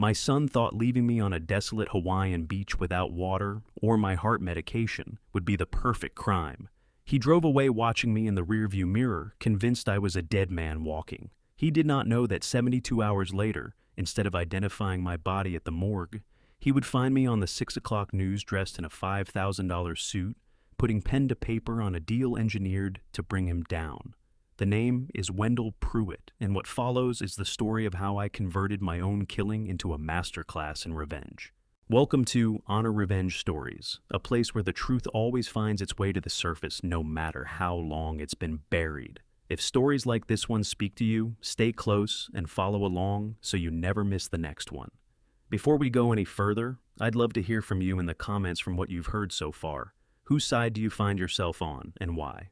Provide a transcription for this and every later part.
My son thought leaving me on a desolate Hawaiian beach without water or my heart medication would be the perfect crime. He drove away watching me in the rearview mirror, convinced I was a dead man walking. He did not know that 72 hours later, instead of identifying my body at the morgue, he would find me on the 6 o'clock news dressed in a $5,000 suit, putting pen to paper on a deal engineered to bring him down. The name is Wendell Pruitt, and what follows is the story of how I converted my own killing into a masterclass in revenge. Welcome to Honor Revenge Stories, a place where the truth always finds its way to the surface no matter how long it's been buried. If stories like this one speak to you, stay close and follow along so you never miss the next one. Before we go any further, I'd love to hear from you in the comments from what you've heard so far. Whose side do you find yourself on, and why?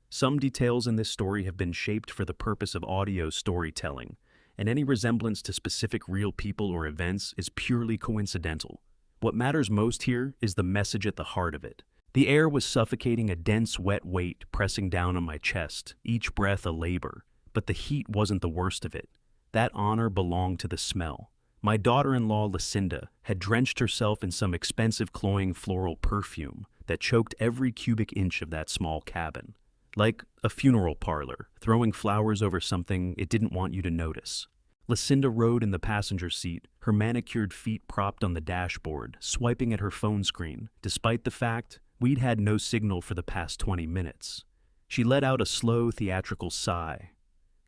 Some details in this story have been shaped for the purpose of audio storytelling, and any resemblance to specific real people or events is purely coincidental. What matters most here is the message at the heart of it. The air was suffocating, a dense, wet weight pressing down on my chest, each breath a labor. But the heat wasn't the worst of it. That honor belonged to the smell. My daughter-in-law, Lucinda, had drenched herself in some expensive cloying floral perfume that choked every cubic inch of that small cabin. Like a funeral parlor, throwing flowers over something it didn't want you to notice. Lucinda rode in the passenger seat, her manicured feet propped on the dashboard, swiping at her phone screen, despite the fact we'd had no signal for the past 20 minutes. She let out a slow, theatrical sigh.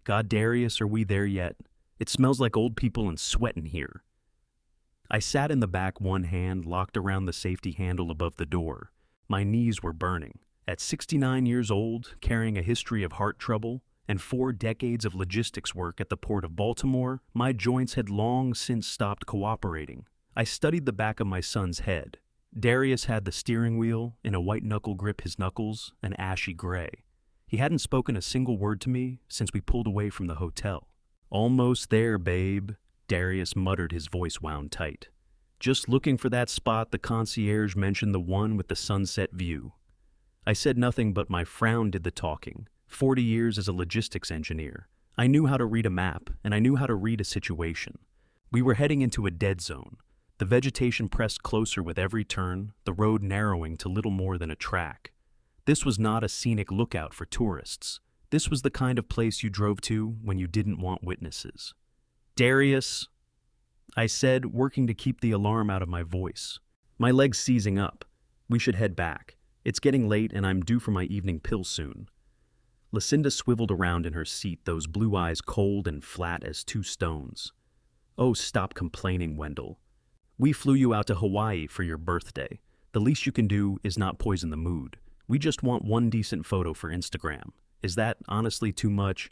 God, Darius, are we there yet? It smells like old people and sweat in here. I sat in the back, one hand locked around the safety handle above the door. My knees were burning. At 69 years old, carrying a history of heart trouble and 4 decades of logistics work at the Port of Baltimore, my joints had long since stopped cooperating. I studied the back of my son's head. Darius had the steering wheel in a white knuckle grip, his knuckles an ashy gray. He hadn't spoken a single word to me since we pulled away from the hotel. Almost there, babe, Darius muttered, his voice wound tight. Just looking for that spot the concierge mentioned, the one with the sunset view. I said nothing, but my frown did the talking. 40 years as a logistics engineer. I knew how to read a map, and I knew how to read a situation. We were heading into a dead zone. The vegetation pressed closer with every turn, the road narrowing to little more than a track. This was not a scenic lookout for tourists. This was the kind of place you drove to when you didn't want witnesses. Darius, I said, working to keep the alarm out of my voice. My legs seizing up. We should head back. It's getting late and I'm due for my evening pill soon. Lucinda swiveled around in her seat, those blue eyes cold and flat as 2 stones. Oh, stop complaining, Wendell. We flew you out to Hawaii for your birthday. The least you can do is not poison the mood. We just want one decent photo for Instagram. Is that honestly too much?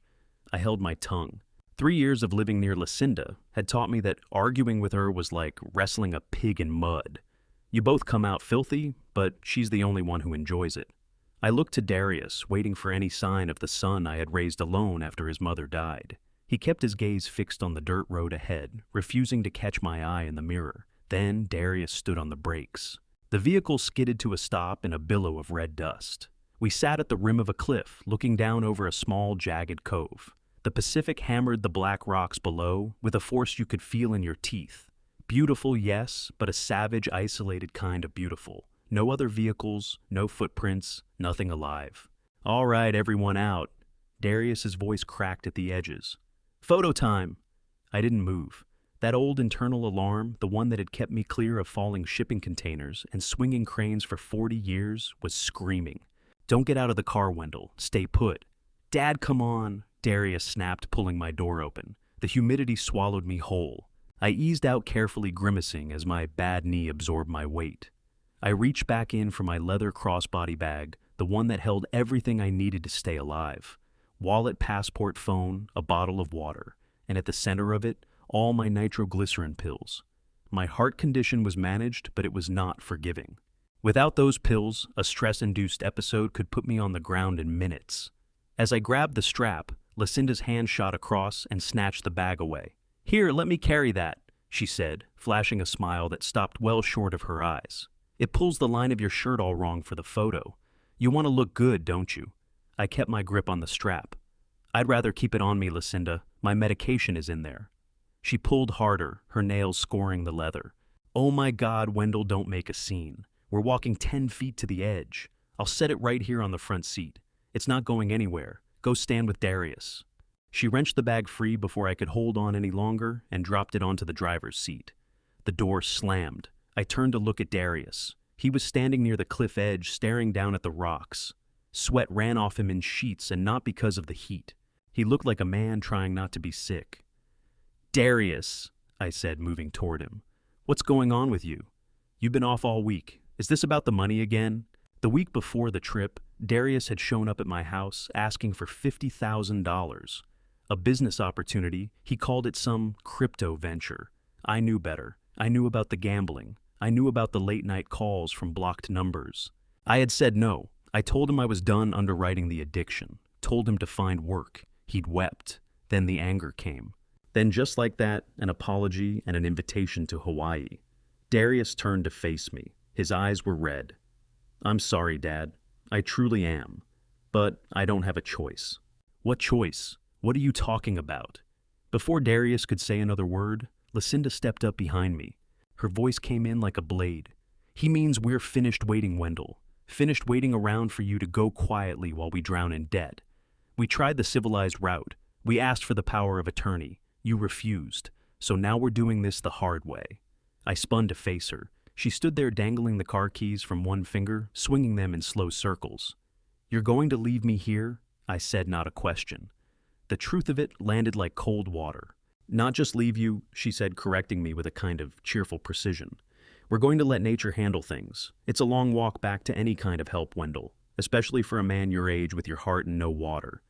I held my tongue. 3 years of living near Lucinda had taught me that arguing with her was like wrestling a pig in mud. You both come out filthy, but she's the only one who enjoys it. I looked to Darius, waiting for any sign of the son I had raised alone after his mother died. He kept his gaze fixed on the dirt road ahead, refusing to catch my eye in the mirror. Then Darius stood on the brakes. The vehicle skidded to a stop in a billow of red dust. We sat at the rim of a cliff, looking down over a small, jagged cove. The Pacific hammered the black rocks below with a force you could feel in your teeth. Beautiful, yes, but a savage, isolated kind of beautiful. No other vehicles, no footprints, nothing alive. All right, everyone out. Darius's voice cracked at the edges. Photo time! I didn't move. That old internal alarm, the one that had kept me clear of falling shipping containers and swinging cranes for 40 years, was screaming. Don't get out of the car, Wendell. Stay put. Dad, come on, Darius snapped, pulling my door open. The humidity swallowed me whole. I eased out carefully, grimacing as my bad knee absorbed my weight. I reached back in for my leather crossbody bag, the one that held everything I needed to stay alive. Wallet, passport, phone, a bottle of water, and at the center of it, all my nitroglycerin pills. My heart condition was managed, but it was not forgiving. Without those pills, a stress-induced episode could put me on the ground in minutes. As I grabbed the strap, Lucinda's hand shot across and snatched the bag away. Here, let me carry that, she said, flashing a smile that stopped well short of her eyes. It pulls the line of your shirt all wrong for the photo. You want to look good, don't you? I kept my grip on the strap. I'd rather keep it on me, Lucinda. My medication is in there. She pulled harder, her nails scoring the leather. "Oh my God, Wendell, don't make a scene. We're walking 10 feet to the edge. I'll set it right here on the front seat. It's not going anywhere. Go stand with Darius." She wrenched the bag free before I could hold on any longer and dropped it onto the driver's seat. The door slammed. I turned to look at Darius. He was standing near the cliff edge, staring down at the rocks. Sweat ran off him in sheets, and not because of the heat. He looked like a man trying not to be sick. "Darius," I said, moving toward him. "What's going on with you? You've been off all week. Is this about the money again?" The week before the trip, Darius had shown up at my house asking for $50,000. A business opportunity. He called it some crypto venture. I knew better. I knew about the gambling. I knew about the late-night calls from blocked numbers. I had said no. I told him I was done underwriting the addiction. Told him to find work. He'd wept. Then the anger came. Then just like that, an apology and an invitation to Hawaii. Darius turned to face me. His eyes were red. "I'm sorry, Dad. I truly am. But I don't have a choice." "What choice? What are you talking about?" Before Darius could say another word, Lucinda stepped up behind me. Her voice came in like a blade. "He means we're finished waiting, Wendell. Finished waiting around for you to go quietly while we drown in debt. We tried the civilized route. We asked for the power of attorney. You refused. So now we're doing this the hard way." I spun to face her. She stood there dangling the car keys from one finger, swinging them in slow circles. "You're going to leave me here?" I said, not a question. The truth of it landed like cold water. "Not just leave you," she said, correcting me with a kind of cheerful precision. "We're going to let nature handle things. It's a long walk back to any kind of help, Wendell, especially for a man your age with your heart and no water.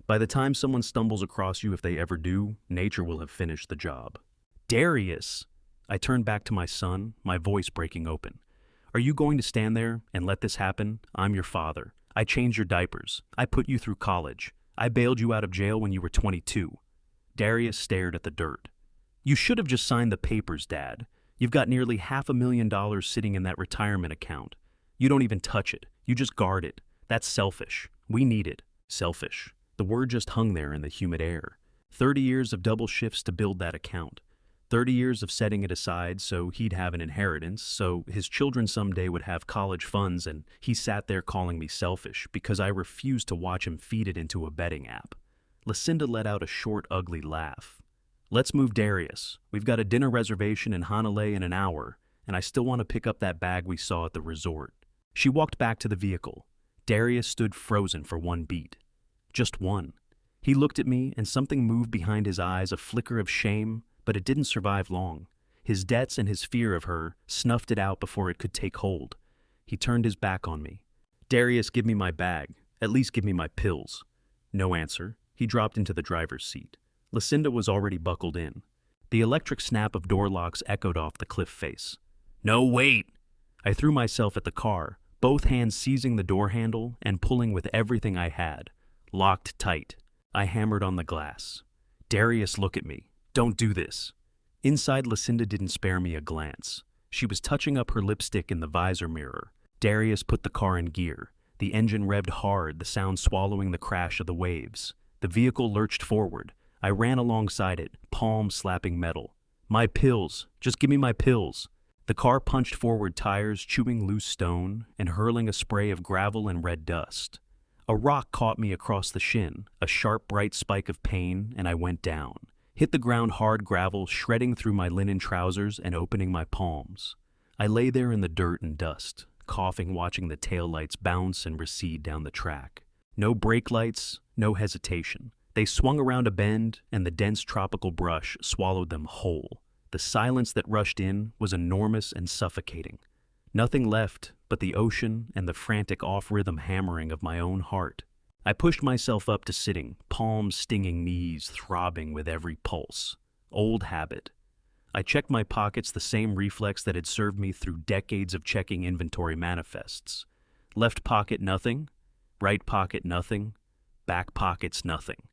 By the time someone stumbles across you, if they ever do, nature will have finished the job." "Darius!" I turned back to my son, my voice breaking open. "Are you going to stand there and let this happen? I'm your father. I changed your diapers. I put you through college. I bailed you out of jail when you were 22. Darius stared at the dirt. "You should have just signed the papers, Dad. You've got nearly $500,000 sitting in that retirement account. You don't even touch it. You just guard it. That's selfish. We need it." Selfish. The word just hung there in the humid air. 30 years of double shifts to build that account. 30 years of setting it aside so he'd have an inheritance, so his children someday would have college funds, and he sat there calling me selfish because I refused to watch him feed it into a betting app. Lucinda let out a short, ugly laugh. "Let's move Darius. We've got a dinner reservation in Hanalei in an hour, and I still want to pick up that bag we saw at the resort." She walked back to the vehicle. Darius stood frozen for one beat. Just one. He looked at me, and something moved behind his eyes, a flicker of shame, but it didn't survive long. His debts and his fear of her snuffed it out before it could take hold. He turned his back on me. "Darius, give me my bag. At least give me my pills." No answer. He dropped into the driver's seat. Lucinda was already buckled in. The electric snap of door locks echoed off the cliff face. "No, wait!" I threw myself at the car, both hands seizing the door handle and pulling with everything I had. Locked tight. I hammered on the glass. "Darius, look at me. Don't do this." Inside, Lucinda didn't spare me a glance. She was touching up her lipstick in the visor mirror. Darius put the car in gear. The engine revved hard, the sound swallowing the crash of the waves. The vehicle lurched forward. I ran alongside it, palms slapping metal. "My pills. Just give me my pills." The car punched forward tires, chewing loose stone and hurling a spray of gravel and red dust. A rock caught me across the shin, a sharp, bright spike of pain, and I went down. Hit the ground hard gravel, shredding through my linen trousers and opening my palms. I lay there in the dirt and dust, coughing, watching the taillights bounce and recede down the track. No brake lights, no hesitation. They swung around a bend, and the dense tropical brush swallowed them whole. The silence that rushed in was enormous and suffocating. Nothing left but the ocean and the frantic off-rhythm hammering of my own heart. I pushed myself up to sitting, palms stinging, knees throbbing with every pulse. Old habit. I checked my pockets, the same reflex that had served me through decades of checking inventory manifests. Left pocket, nothing. Right pocket, nothing. Back pockets, nothing.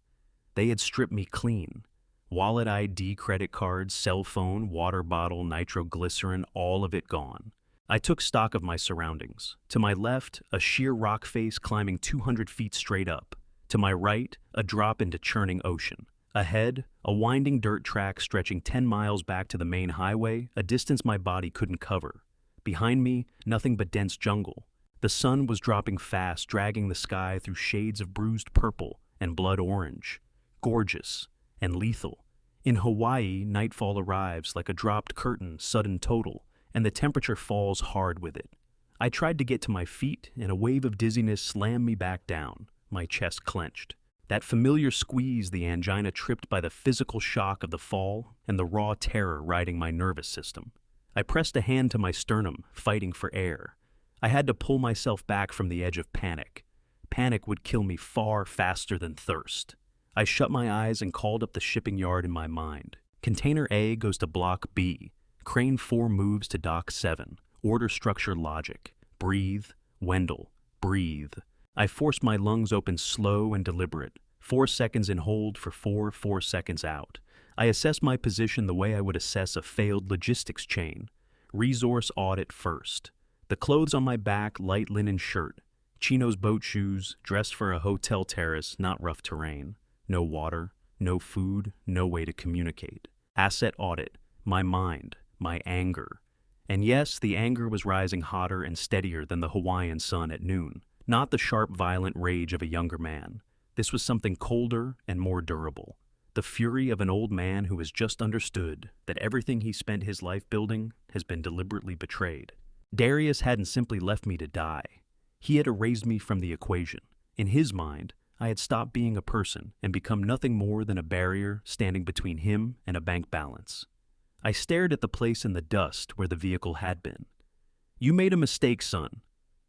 They had stripped me clean. Wallet, ID, credit cards, cell phone, water bottle, nitroglycerin, all of it gone. I took stock of my surroundings. To my left, a sheer rock face climbing 200 feet straight up. To my right, a drop into churning ocean. Ahead, a winding dirt track stretching 10 miles back to the main highway, a distance my body couldn't cover. Behind me, nothing but dense jungle. The sun was dropping fast, dragging the sky through shades of bruised purple and blood orange. Gorgeous and lethal. In Hawaii, nightfall arrives like a dropped curtain, sudden total, and the temperature falls hard with it. I tried to get to my feet, and a wave of dizziness slammed me back down, my chest clenched. That familiar squeeze, the angina tripped by the physical shock of the fall and the raw terror riding my nervous system. I pressed a hand to my sternum, fighting for air. I had to pull myself back from the edge of panic. Panic would kill me far faster than thirst. I shut my eyes and called up the shipping yard in my mind. Container A goes to Block B. Crane 4 moves to Dock 7. Order structure logic. Breathe, Wendell, breathe. I forced my lungs open slow and deliberate. 4 seconds in hold for 4 seconds out. I assessed my position the way I would assess a failed logistics chain. Resource audit first. The clothes on my back, light linen shirt. Chino's boat shoes, dressed for a hotel terrace, not rough terrain. No water, no food, no way to communicate. Asset audit. My mind, my anger. And yes, the anger was rising hotter and steadier than the Hawaiian sun at noon. Not the sharp, violent rage of a younger man. This was something colder and more durable. The fury of an old man who has just understood that everything he spent his life building has been deliberately betrayed. Darius hadn't simply left me to die. He had erased me from the equation. In his mind, I had stopped being a person and become nothing more than a barrier standing between him and a bank balance. I stared at the place in the dust where the vehicle had been. "You made a mistake, son,"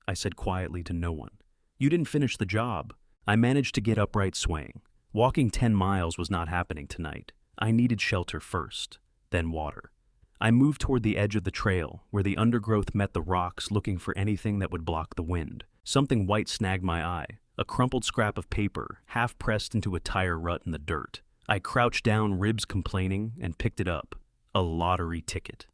I said quietly to no one. "You didn't finish the job." I managed to get upright swaying. Walking 10 miles was not happening tonight. I needed shelter first, then water. I moved toward the edge of the trail, where the undergrowth met the rocks, looking for anything that would block the wind. Something white snagged my eye, a crumpled scrap of paper, half pressed into a tire rut in the dirt. I crouched down, ribs complaining, and picked it up. A lottery ticket.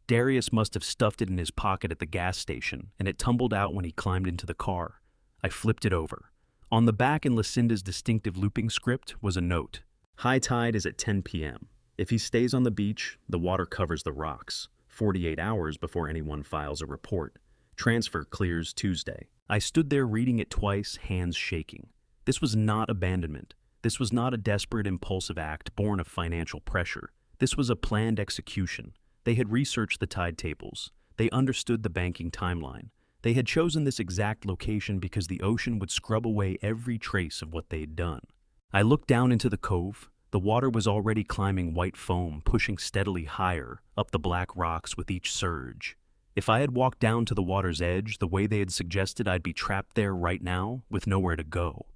Darius must have stuffed it in his pocket at the gas station, and it tumbled out when he climbed into the car. I flipped it over. On the back in Lucinda's distinctive looping script was a note. High tide is at 10 p.m. If he stays on the beach, the water covers the rocks. 48 hours before anyone files a report. Transfer clears Tuesday. I stood there reading it twice, hands shaking. This was not abandonment. This was not a desperate, impulsive act born of financial pressure. This was a planned execution. They had researched the tide tables. They understood the banking timeline. They had chosen this exact location because the ocean would scrub away every trace of what they had done. I looked down into the cove. The water was already climbing white foam, pushing steadily higher, up the black rocks with each surge. If I had walked down to the water's edge the way they had suggested, I'd be trapped there right now with nowhere to go.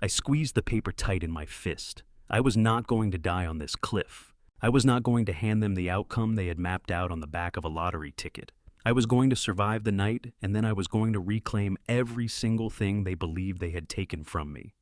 I squeezed the paper tight in my fist. I was not going to die on this cliff. I was not going to hand them the outcome they had mapped out on the back of a lottery ticket. I was going to survive the night, and then I was going to reclaim every single thing they believed they had taken from me.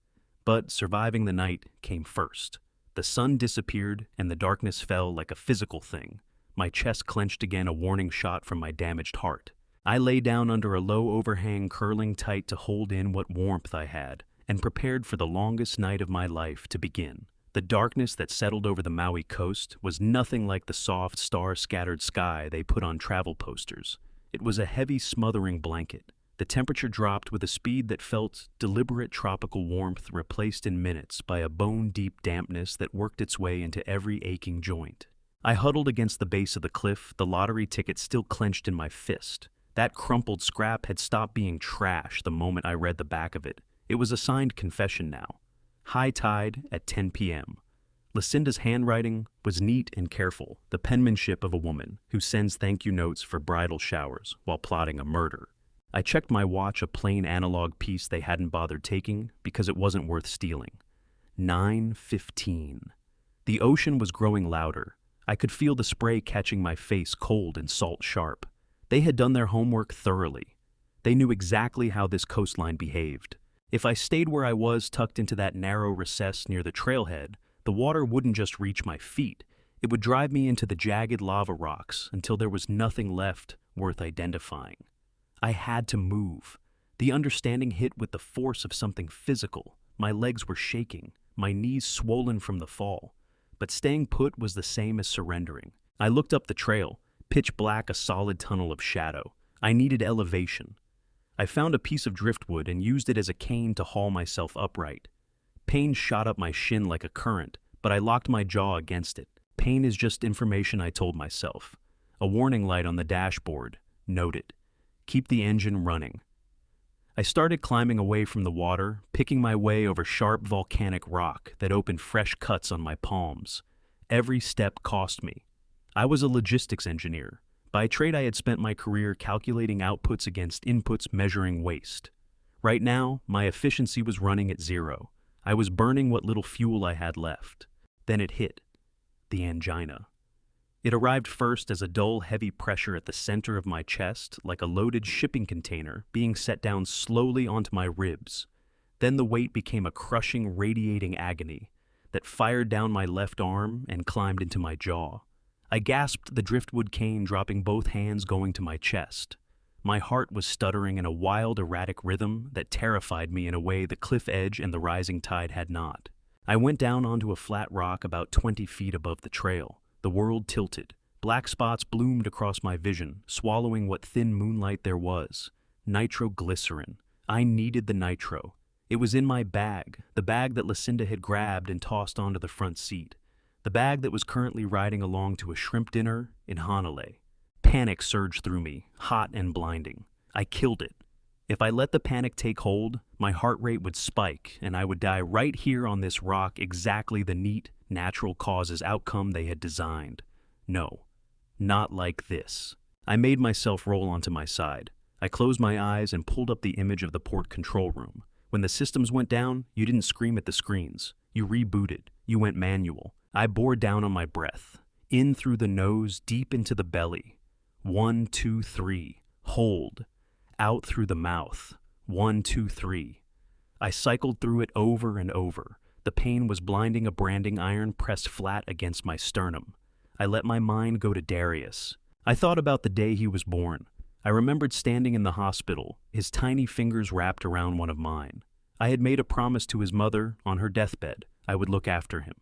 But surviving the night came first. The sun disappeared, and the darkness fell like a physical thing. My chest clenched again, a warning shot from my damaged heart. I lay down under a low overhang, curling tight to hold in what warmth I had, and prepared for the longest night of my life to begin. The darkness that settled over the Maui coast was nothing like the soft, star-scattered sky they put on travel posters. It was a heavy, smothering blanket. The temperature dropped with a speed that felt deliberate tropical warmth replaced in minutes by a bone-deep dampness that worked its way into every aching joint. I huddled against the base of the cliff, the lottery ticket still clenched in my fist. That crumpled scrap had stopped being trash the moment I read the back of it. It was a signed confession now. High tide at 10 p.m. Lucinda's handwriting was neat and careful, the penmanship of a woman who sends thank you notes for bridal showers while plotting a murder. I checked my watch, a plain analog piece they hadn't bothered taking because it wasn't worth stealing. 9:15. The ocean was growing louder. I could feel the spray catching my face, cold and salt sharp. They had done their homework thoroughly. They knew exactly how this coastline behaved. If I stayed where I was, tucked into that narrow recess near the trailhead, the water wouldn't just reach my feet. It would drive me into the jagged lava rocks until there was nothing left worth identifying. I had to move. The understanding hit with the force of something physical. My legs were shaking, my knees swollen from the fall. but staying put was the same as surrendering. I looked up the trail, pitch black, a solid tunnel of shadow. I needed elevation. I found a piece of driftwood and used it as a cane to haul myself upright. Pain shot up my shin like a current, but I locked my jaw against it. Pain is just information, I told myself. A warning light on the dashboard. Noted. Keep the engine running. I started climbing away from the water, picking my way over sharp volcanic rock that opened fresh cuts on my palms. Every step cost me. I was a logistics engineer. By trade, I had spent my career calculating outputs against inputs, measuring waste. Right now, my efficiency was running at zero. I was burning what little fuel I had left. Then it hit. The angina. It arrived first as a dull, heavy pressure at the center of my chest, like a loaded shipping container being set down slowly onto my ribs. Then the weight became a crushing, radiating agony that fired down my left arm and climbed into my jaw. I gasped, the driftwood cane dropping, both hands going to my chest. My heart was stuttering in a wild, erratic rhythm that terrified me in a way the cliff edge and the rising tide had not. I went down onto a flat rock about 20 feet above the trail. The world tilted. Black spots bloomed across my vision, swallowing what thin moonlight there was. Nitroglycerin. I needed the nitro. It was in my bag, the bag that Lucinda had grabbed and tossed onto the front seat. The bag that was currently riding along to a shrimp dinner in Hanalei. Panic surged through me, hot and blinding. I killed it. If I let the panic take hold, my heart rate would spike and I would die right here on this rock, exactly the neat, natural causes outcome they had designed. No, not like this. I made myself roll onto my side. I closed my eyes and pulled up the image of the port control room. When the systems went down, you didn't scream at the screens. You rebooted. You went manual. I bore down on my breath. In through the nose, deep into the belly. 1, 2, 3. Hold. Out through the mouth. 1, 2, 3. I cycled through it over and over. The pain was blinding, a branding iron pressed flat against my sternum. I let my mind go to Darius. I thought about the day he was born. I remembered standing in the hospital, his tiny fingers wrapped around one of mine. I had made a promise to his mother on her deathbed. I would look after him.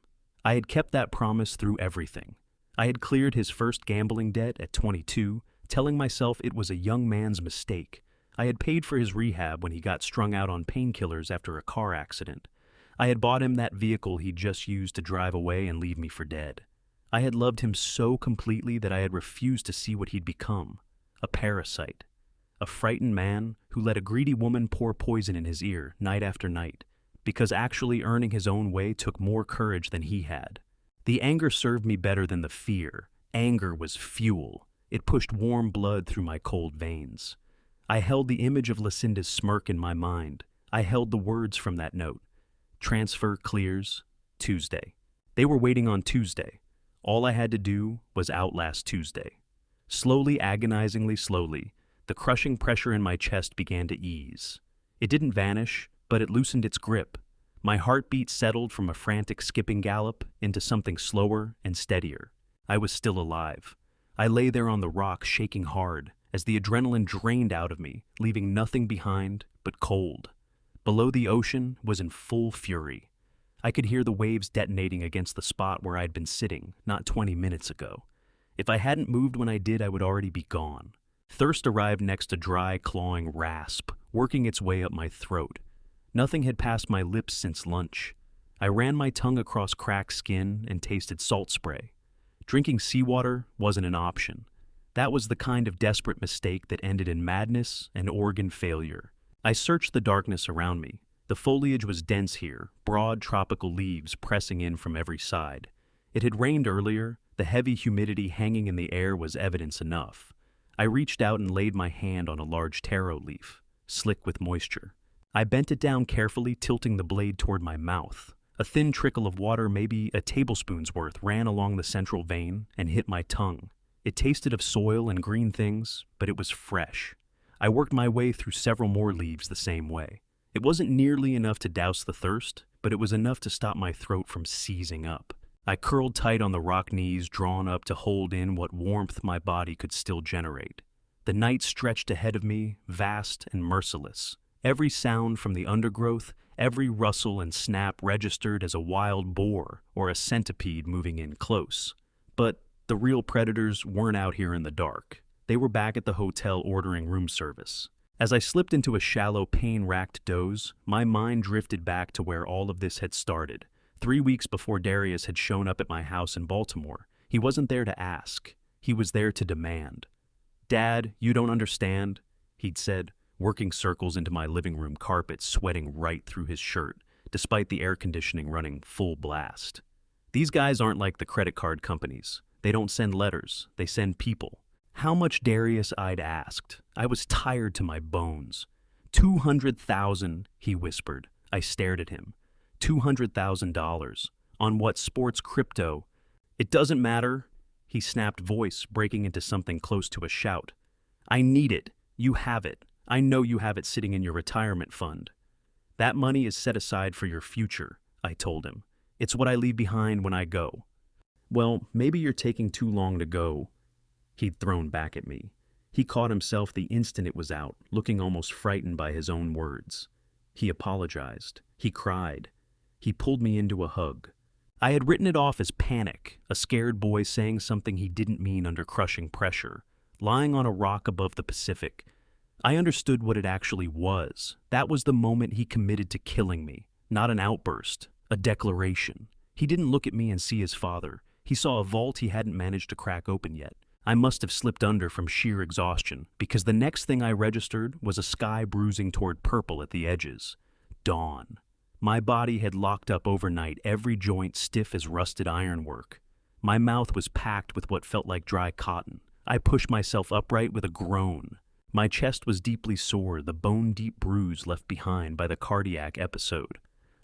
I had kept that promise through everything. I had cleared his first gambling debt at 22, telling myself it was a young man's mistake. I had paid for his rehab when he got strung out on painkillers after a car accident. I had bought him that vehicle he'd just used to drive away and leave me for dead. I had loved him so completely that I had refused to see what he'd become. A parasite. A frightened man who let a greedy woman pour poison in his ear night after night, because actually earning his own way took more courage than he had. The anger served me better than the fear. Anger was fuel. It pushed warm blood through my cold veins. I held the image of Lucinda's smirk in my mind. I held the words from that note. Transfer clears Tuesday. They were waiting on Tuesday. All I had to do was outlast Tuesday. Slowly, agonizingly slowly, the crushing pressure in my chest began to ease. It didn't vanish, but it loosened its grip. My heartbeat settled from a frantic skipping gallop into something slower and steadier. I was still alive. I lay there on the rock, shaking hard, as the adrenaline drained out of me, leaving nothing behind but cold. Below, the ocean was in full fury. I could hear the waves detonating against the spot where I'd been sitting not 20 minutes ago. If I hadn't moved when I did, I would already be gone. Thirst arrived next, a dry, clawing rasp, working its way up my throat. Nothing had passed my lips since lunch. I ran my tongue across cracked skin and tasted salt spray. Drinking seawater wasn't an option. That was the kind of desperate mistake that ended in madness and organ failure. I searched the darkness around me. The foliage was dense here, broad tropical leaves pressing in from every side. It had rained earlier. The heavy humidity hanging in the air was evidence enough. I reached out and laid my hand on a large taro leaf, slick with moisture. I bent it down carefully, tilting the blade toward my mouth. A thin trickle of water, maybe a tablespoon's worth, ran along the central vein and hit my tongue. It tasted of soil and green things, but it was fresh. I worked my way through several more leaves the same way. It wasn't nearly enough to douse the thirst, but it was enough to stop my throat from seizing up. I curled tight on the rock knees, drawn up to hold in what warmth my body could still generate. The night stretched ahead of me, vast and merciless. Every sound from the undergrowth Every rustle and snap registered as a wild boar or a centipede moving in close. But the real predators weren't out here in the dark. They were back at the hotel ordering room service. As I slipped into a shallow, pain-racked doze, my mind drifted back to where all of this had started. 3 weeks before Darius had shown up at my house in Baltimore, he wasn't there to ask. He was there to demand. "Dad, you don't understand," he'd said, working circles into my living room carpet, sweating right through his shirt, despite the air conditioning running full blast. "These guys aren't like the credit card companies. They don't send letters, they send people." How much Darius I'd asked. I was tired to my bones. 200,000, he whispered. I stared at him. $200,000. On what, sports crypto? "It doesn't matter," he snapped, voice breaking into something close to a shout. "I need it. You have it. I know you have it sitting in your retirement fund." "That money is set aside for your future," I told him. "It's what I leave behind when I go." "Well, maybe you're taking too long to go," he'd thrown back at me. He caught himself the instant it was out, looking almost frightened by his own words. He apologized. He cried. He pulled me into a hug. I had written it off as panic, a scared boy saying something he didn't mean under crushing pressure, lying on a rock above the Pacific. I understood what it actually was. That was the moment he committed to killing me, not an outburst, a declaration. He didn't look at me and see his father. He saw a vault he hadn't managed to crack open yet. I must have slipped under from sheer exhaustion, because the next thing I registered was a sky bruising toward purple at the edges. Dawn. My body had locked up overnight, every joint stiff as rusted ironwork. My mouth was packed with what felt like dry cotton. I pushed myself upright with a groan. My chest was deeply sore, the bone-deep bruise left behind by the cardiac episode.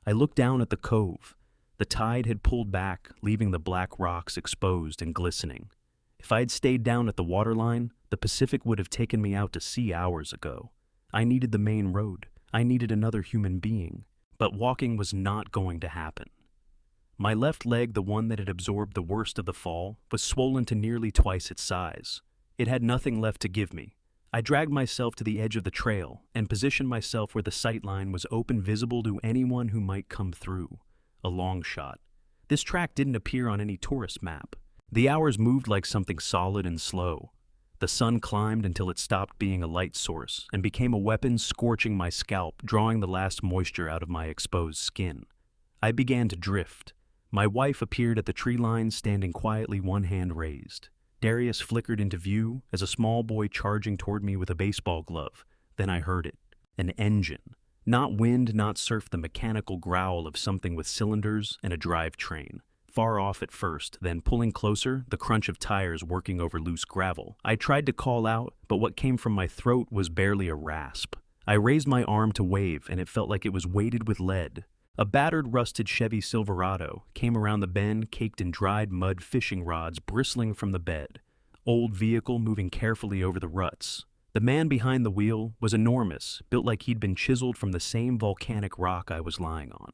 I looked down at the cove. The tide had pulled back, leaving the black rocks exposed and glistening. If I had stayed down at the waterline, the Pacific would have taken me out to sea hours ago. I needed the main road. I needed another human being. But walking was not going to happen. My left leg, the one that had absorbed the worst of the fall, was swollen to nearly twice its size. It had nothing left to give me. I dragged myself to the edge of the trail and positioned myself where the sight line was open, visible to anyone who might come through. A long shot. This track didn't appear on any tourist map. The hours moved like something solid and slow. The sun climbed until it stopped being a light source and became a weapon, scorching my scalp, drawing the last moisture out of my exposed skin. I began to drift. My wife appeared at the tree line, standing quietly, one hand raised. Darius flickered into view as a small boy charging toward me with a baseball glove. Then I heard it. An engine. Not wind, not surf, the mechanical growl of something with cylinders and a drivetrain. Far off at first, then pulling closer, the crunch of tires working over loose gravel. I tried to call out, but what came from my throat was barely a rasp. I raised my arm to wave, and it felt like it was weighted with lead. A battered, rusted Chevy Silverado came around the bend, caked in dried mud, fishing rods bristling from the bed. Old vehicle moving carefully over the ruts. The man behind the wheel was enormous, built like he'd been chiseled from the same volcanic rock I was lying on.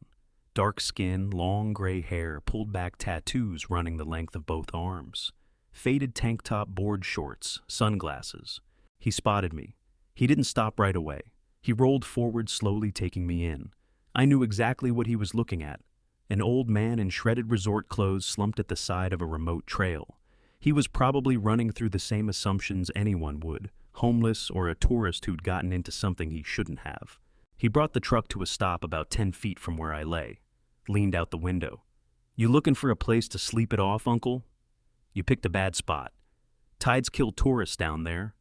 Dark skin, long gray hair, pulled back tattoos running the length of both arms. Faded tank top, board shorts, sunglasses. He spotted me. He didn't stop right away. He rolled forward, slowly taking me in. I knew exactly what he was looking at. An old man in shredded resort clothes slumped at the side of a remote trail. He was probably running through the same assumptions anyone would, homeless or a tourist who'd gotten into something he shouldn't have. He brought the truck to a stop about 10 feet from where I lay. Leaned out the window. "You looking for a place to sleep it off, Uncle? You picked a bad spot. Tides kill tourists down there."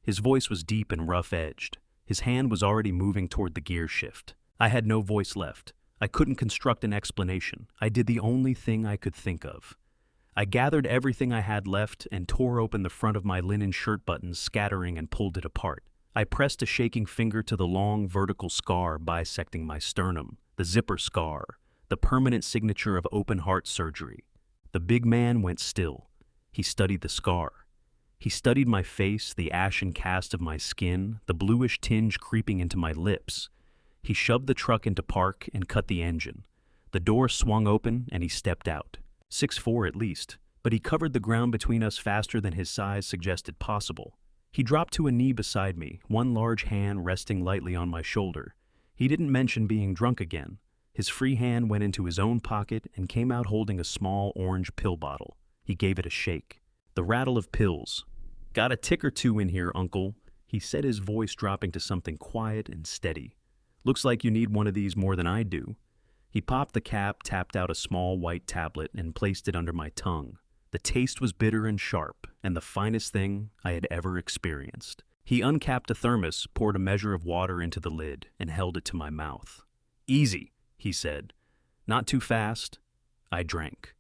His voice was deep and rough-edged. His hand was already moving toward the gear shift. I had no voice left. I couldn't construct an explanation. I did the only thing I could think of. I gathered everything I had left and tore open the front of my linen shirt buttons, scattering, and pulled it apart. I pressed a shaking finger to the long, vertical scar bisecting my sternum, the zipper scar, the permanent signature of open heart surgery. The big man went still. He studied the scar. He studied my face, the ashen cast of my skin, the bluish tinge creeping into my lips. He shoved the truck into park and cut the engine. The door swung open and he stepped out. 6'4" at least, but he covered the ground between us faster than his size suggested possible. He dropped to a knee beside me, one large hand resting lightly on my shoulder. He didn't mention being drunk again. His free hand went into his own pocket and came out holding a small orange pill bottle. He gave it a shake. The rattle of pills. "Got a tick or two in here, Uncle," he said, his voice dropping to something quiet and steady. "Looks like you need one of these more than I do." He popped the cap, tapped out a small white tablet, and placed it under my tongue. The taste was bitter and sharp, and the finest thing I had ever experienced. He uncapped a thermos, poured a measure of water into the lid, and held it to my mouth. "Easy," he said. "Not too fast." I drank.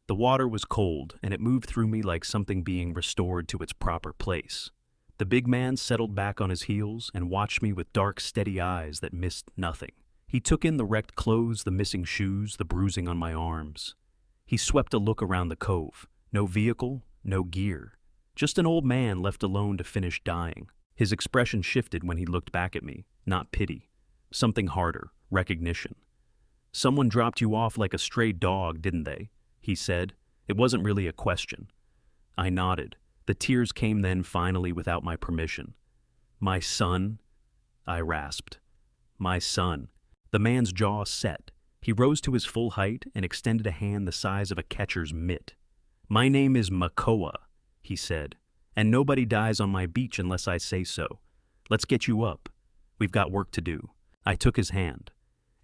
The water was cold, and it moved through me like something being restored to its proper place. The big man settled back on his heels and watched me with dark, steady eyes that missed nothing. He took in the wrecked clothes, the missing shoes, the bruising on my arms. He swept a look around the cove. No vehicle, no gear. Just an old man left alone to finish dying. His expression shifted when he looked back at me, not pity. Something harder, recognition. "Someone dropped you off like a stray dog, didn't they?" he said. It wasn't really a question. I nodded. The tears came then finally without my permission. "My son?" I rasped. "My son." The man's jaw set. He rose to his full height and extended a hand the size of a catcher's mitt. "My name is Makoa," he said, "and nobody dies on my beach unless I say so. Let's get you up. We've got work to do." I took his hand.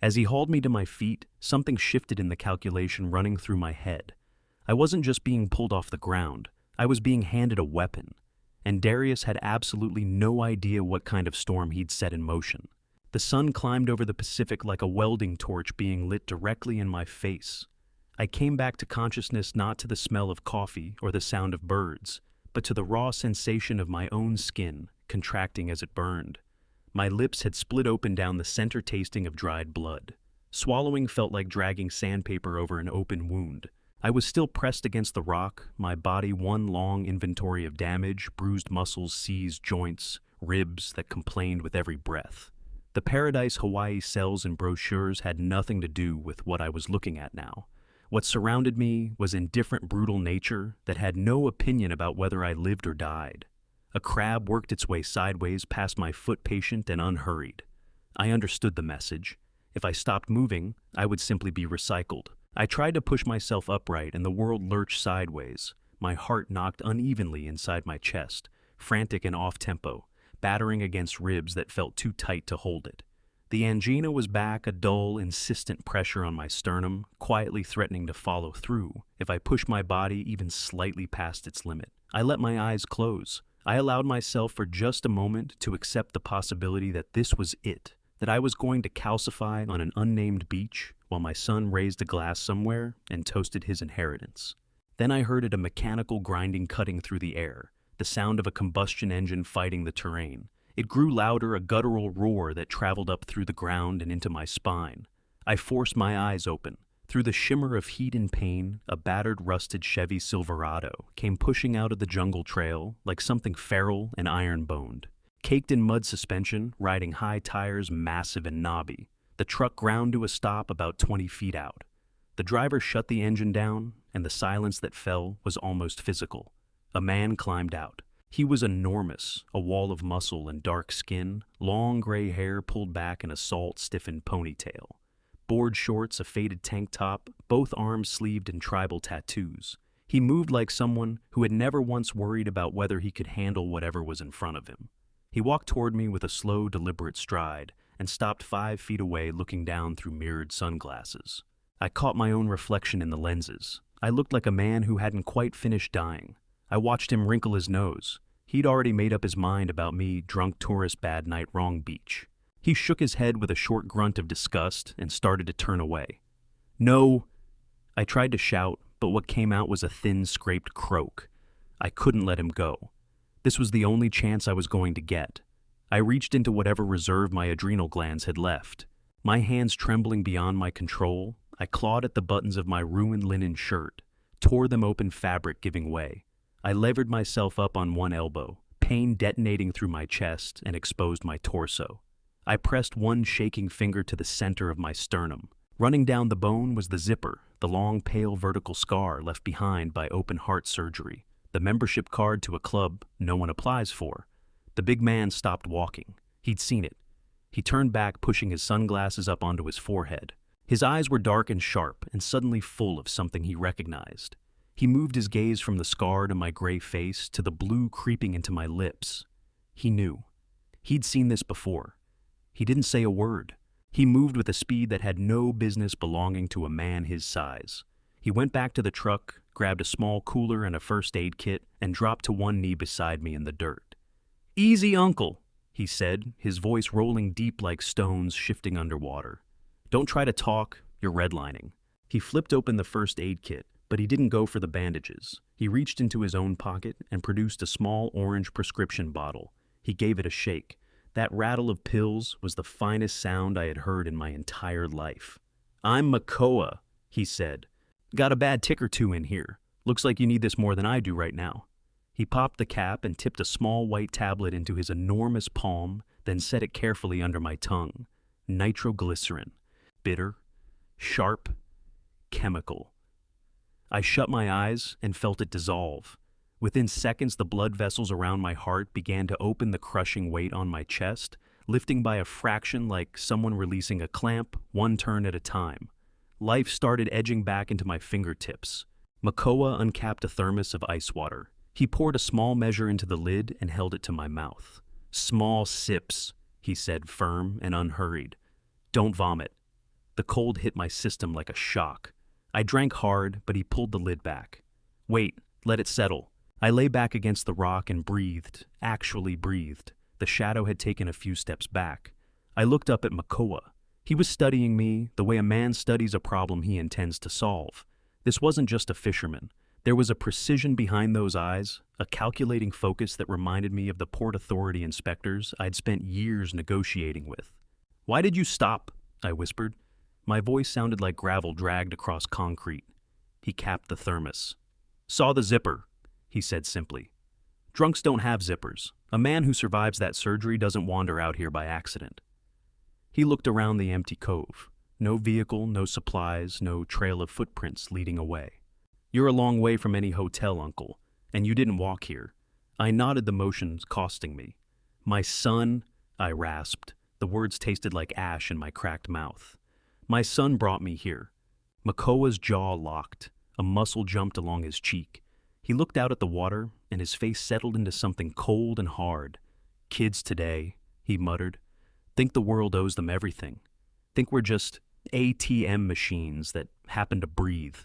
As he hauled me to my feet, something shifted in the calculation running through my head. I wasn't just being pulled off the ground. I was being handed a weapon. And Darius had absolutely no idea what kind of storm he'd set in motion. The sun climbed over the Pacific like a welding torch being lit directly in my face. I came back to consciousness not to the smell of coffee or the sound of birds, but to the raw sensation of my own skin, contracting as it burned. My lips had split open down the center, tasting of dried blood. Swallowing felt like dragging sandpaper over an open wound. I was still pressed against the rock, my body one long inventory of damage, bruised muscles, seized joints, ribs that complained with every breath. The Paradise Hawaii cells and brochures had nothing to do with what I was looking at now. What surrounded me was indifferent, brutal nature that had no opinion about whether I lived or died. A crab worked its way sideways past my foot, patient and unhurried. I understood the message. If I stopped moving, I would simply be recycled. I tried to push myself upright, and the world lurched sideways. My heart knocked unevenly inside my chest, frantic and off-tempo, battering against ribs that felt too tight to hold it. The angina was back, a dull, insistent pressure on my sternum, quietly threatening to follow through if I pushed my body even slightly past its limit. I let my eyes close. I allowed myself for just a moment to accept the possibility that this was it, that I was going to calcify on an unnamed beach while my son raised a glass somewhere and toasted his inheritance. Then I heard it, a mechanical grinding cutting through the air, the sound of a combustion engine fighting the terrain. It grew louder, a guttural roar that traveled up through the ground and into my spine. I forced my eyes open. Through the shimmer of heat and pain, a battered, rusted Chevy Silverado came pushing out of the jungle trail like something feral and iron-boned. Caked in mud suspension, riding high tires, massive and knobby, the truck ground to a stop about 20 feet out. The driver shut the engine down, and the silence that fell was almost physical. A man climbed out. He was enormous, a wall of muscle and dark skin, long gray hair pulled back in a salt-stiffened ponytail. Board shorts, a faded tank top, both arms sleeved in tribal tattoos. He moved like someone who had never once worried about whether he could handle whatever was in front of him. He walked toward me with a slow, deliberate stride and stopped 5 feet away, looking down through mirrored sunglasses. I caught my own reflection in the lenses. I looked like a man who hadn't quite finished dying. I watched him wrinkle his nose. He'd already made up his mind about me, drunk tourist, bad night, wrong beach. He shook his head with a short grunt of disgust and started to turn away. "No!" I tried to shout, but what came out was a thin, scraped croak. I couldn't let him go. This was the only chance I was going to get. I reached into whatever reserve my adrenal glands had left. My hands trembling beyond my control, I clawed at the buttons of my ruined linen shirt, tore them open, fabric giving way. I levered myself up on one elbow, pain detonating through my chest, and exposed my torso. I pressed one shaking finger to the center of my sternum. Running down the bone was the zipper, the long, pale vertical scar left behind by open heart surgery, the membership card to a club no one applies for. The big man stopped walking. He'd seen it. He turned back, pushing his sunglasses up onto his forehead. His eyes were dark and sharp, and suddenly full of something he recognized. He moved his gaze from the scar to my gray face to the blue creeping into my lips. He knew. He'd seen this before. He didn't say a word. He moved with a speed that had no business belonging to a man his size. He went back to the truck, grabbed a small cooler and a first aid kit, and dropped to one knee beside me in the dirt. "Easy, Uncle," he said, his voice rolling deep like stones shifting underwater. "Don't try to talk, you're redlining." He flipped open the first aid kit, but he didn't go for the bandages. He reached into his own pocket and produced a small orange prescription bottle. He gave it a shake. That rattle of pills was the finest sound I had heard in my entire life. "I'm Makoa," he said. "Got a bad tick or two in here. Looks like you need this more than I do right now." He popped the cap and tipped a small white tablet into his enormous palm, then set it carefully under my tongue. Nitroglycerin. Bitter, sharp, chemical. I shut my eyes and felt it dissolve. Within seconds, the blood vessels around my heart began to open the crushing weight on my chest, lifting by a fraction like someone releasing a clamp, one turn at a time. Life started edging back into my fingertips. Makoa uncapped a thermos of ice water. He poured a small measure into the lid and held it to my mouth. "Small sips," he said, firm and unhurried. "Don't vomit." The cold hit my system like a shock. I drank hard, but he pulled the lid back. "Wait, let it settle." I lay back against the rock and breathed, actually breathed. The shadow had taken a few steps back. I looked up at Makoa. He was studying me the way a man studies a problem he intends to solve. This wasn't just a fisherman. There was a precision behind those eyes, a calculating focus that reminded me of the Port Authority inspectors I'd spent years negotiating with. "Why did you stop?" I whispered. My voice sounded like gravel dragged across concrete. He capped the thermos. "Saw the zipper," he said simply. "Drunks don't have zippers. A man who survives that surgery doesn't wander out here by accident." He looked around the empty cove. No vehicle, no supplies, no trail of footprints leading away. "You're a long way from any hotel, Uncle, and you didn't walk here." I nodded, the motion costing me. "My son," I rasped. The words tasted like ash in my cracked mouth. "My son brought me here." Makoa's jaw locked. A muscle jumped along his cheek. He looked out at the water, and his face settled into something cold and hard. "Kids today," he muttered, "think the world owes them everything. Think we're just ATM machines that happen to breathe."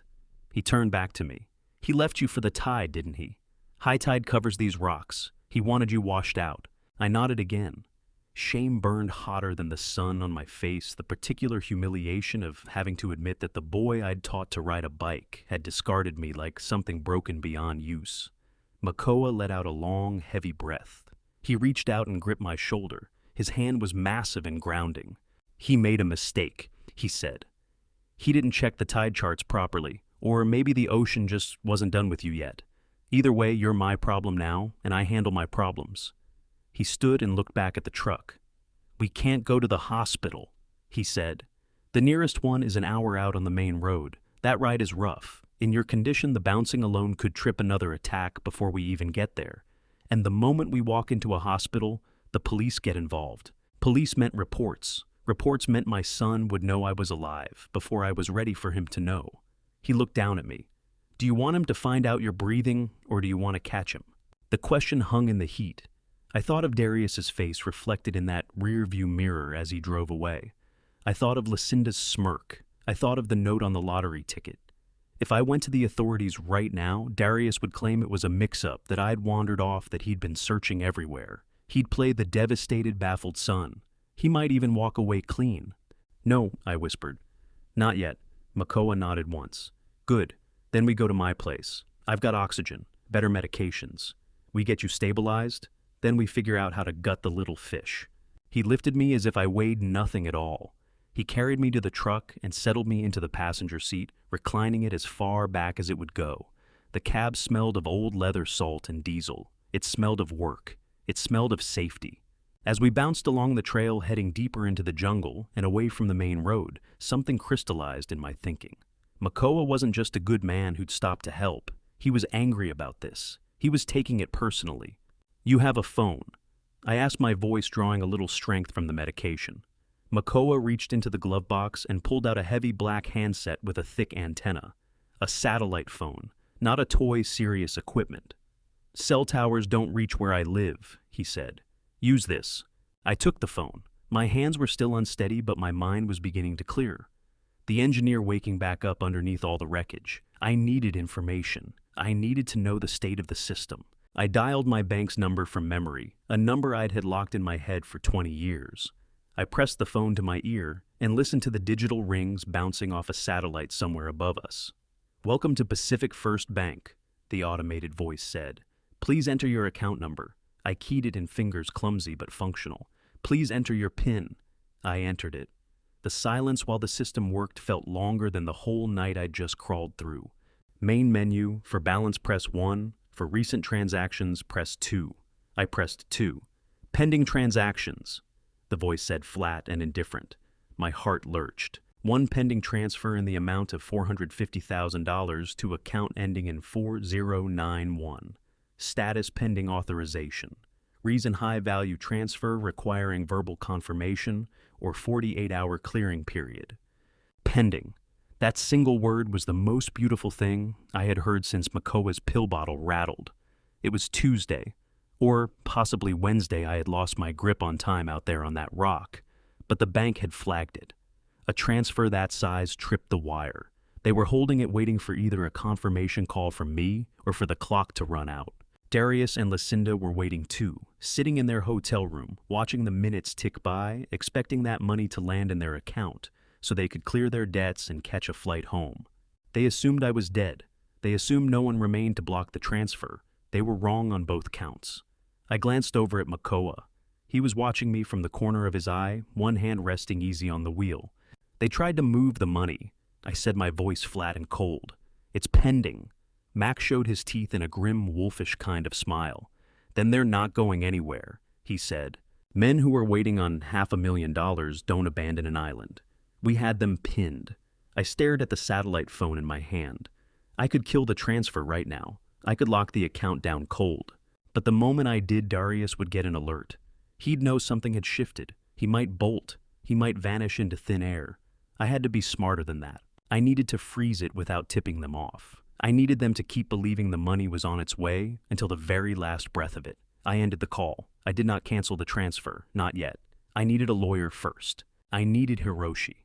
He turned back to me. "He left you for the tide, didn't he? High tide covers these rocks. He wanted you washed out." I nodded again. Shame burned hotter than the sun on my face, the particular humiliation of having to admit that the boy I'd taught to ride a bike had discarded me like something broken beyond use. Makoa let out a long, heavy breath. He reached out and gripped my shoulder. His hand was massive and grounding. "He made a mistake," he said. "He didn't check the tide charts properly, or maybe the ocean just wasn't done with you yet. Either way, you're my problem now, and I handle my problems." He stood and looked back at the truck. "We can't go to the hospital," he said. "The nearest one is an hour out on the main road. That ride is rough. In your condition, the bouncing alone could trip another attack before we even get there. And the moment we walk into a hospital, the police get involved. Police meant reports. Reports meant my son would know I was alive before I was ready for him to know." He looked down at me. "Do you want him to find out you're breathing, or do you want to catch him?" The question hung in the heat. I thought of Darius's face reflected in that rear-view mirror as he drove away. I thought of Lucinda's smirk. I thought of the note on the lottery ticket. If I went to the authorities right now, Darius would claim it was a mix-up, that I'd wandered off, that he'd been searching everywhere. He'd play the devastated, baffled son. He might even walk away clean. "No," I whispered. "Not yet." Makoa nodded once. "Good. Then we go to my place. I've got oxygen, better medications. We get you stabilized, then we figure out how to gut the little fish." He lifted me as if I weighed nothing at all. He carried me to the truck and settled me into the passenger seat, reclining it as far back as it would go. The cab smelled of old leather salt and diesel. It smelled of work. It smelled of safety. As we bounced along the trail heading deeper into the jungle and away from the main road, something crystallized in my thinking. Makoa wasn't just a good man who'd stopped to help. He was angry about this. He was taking it personally. "You have a phone." I asked, my voice drawing a little strength from the medication. Makoa reached into the glove box and pulled out a heavy black handset with a thick antenna. A satellite phone, not a toy serious equipment. "Cell towers don't reach where I live," he said. "Use this." I took the phone. My hands were still unsteady, but my mind was beginning to clear. The engineer waking back up underneath all the wreckage. I needed information. I needed to know the state of the system. I dialed my bank's number from memory, a number I'd had locked in my head for 20 years. I pressed the phone to my ear and listened to the digital rings bouncing off a satellite somewhere above us. "Welcome to Pacific First Bank," the automated voice said. "Please enter your account number." I keyed it in fingers clumsy but functional. "Please enter your PIN." I entered it. The silence while the system worked felt longer than the whole night I'd just crawled through. Main menu, for balance press 1, for recent transactions press 2. I pressed 2. "Pending transactions," the voice said, flat and indifferent. My heart lurched. One pending transfer in the amount of $450,000 to account ending in 4091. Status pending authorization. Reason high-value transfer requiring verbal confirmation or 48-hour clearing period. Pending. That single word was the most beautiful thing I had heard since Makoa's pill bottle rattled. It was Tuesday, or possibly Wednesday. I had lost my grip on time out there on that rock, but the bank had flagged it. A transfer that size tripped the wire. They were holding it, waiting for either a confirmation call from me or for the clock to run out. Darius and Lucinda were waiting too, sitting in their hotel room, watching the minutes tick by, expecting that money to land in their account so they could clear their debts and catch a flight home. They assumed I was dead. They assumed no one remained to block the transfer. They were wrong on both counts. I glanced over at Makoa. He was watching me from the corner of his eye, one hand resting easy on the wheel. "They tried to move the money," I said, my voice flat and cold. "It's pending." Mac showed his teeth in a grim, wolfish kind of smile. "Then they're not going anywhere," he said. "Men who are waiting on $500,000 don't abandon an island. We had them pinned." I stared at the satellite phone in my hand. I could kill the transfer right now. I could lock the account down cold. But the moment I did, Darius would get an alert. He'd know something had shifted. He might bolt. He might vanish into thin air. I had to be smarter than that. I needed to freeze it without tipping them off. I needed them to keep believing the money was on its way until the very last breath of it. I ended the call. I did not cancel the transfer, not yet. I needed a lawyer first. I needed Hiroshi.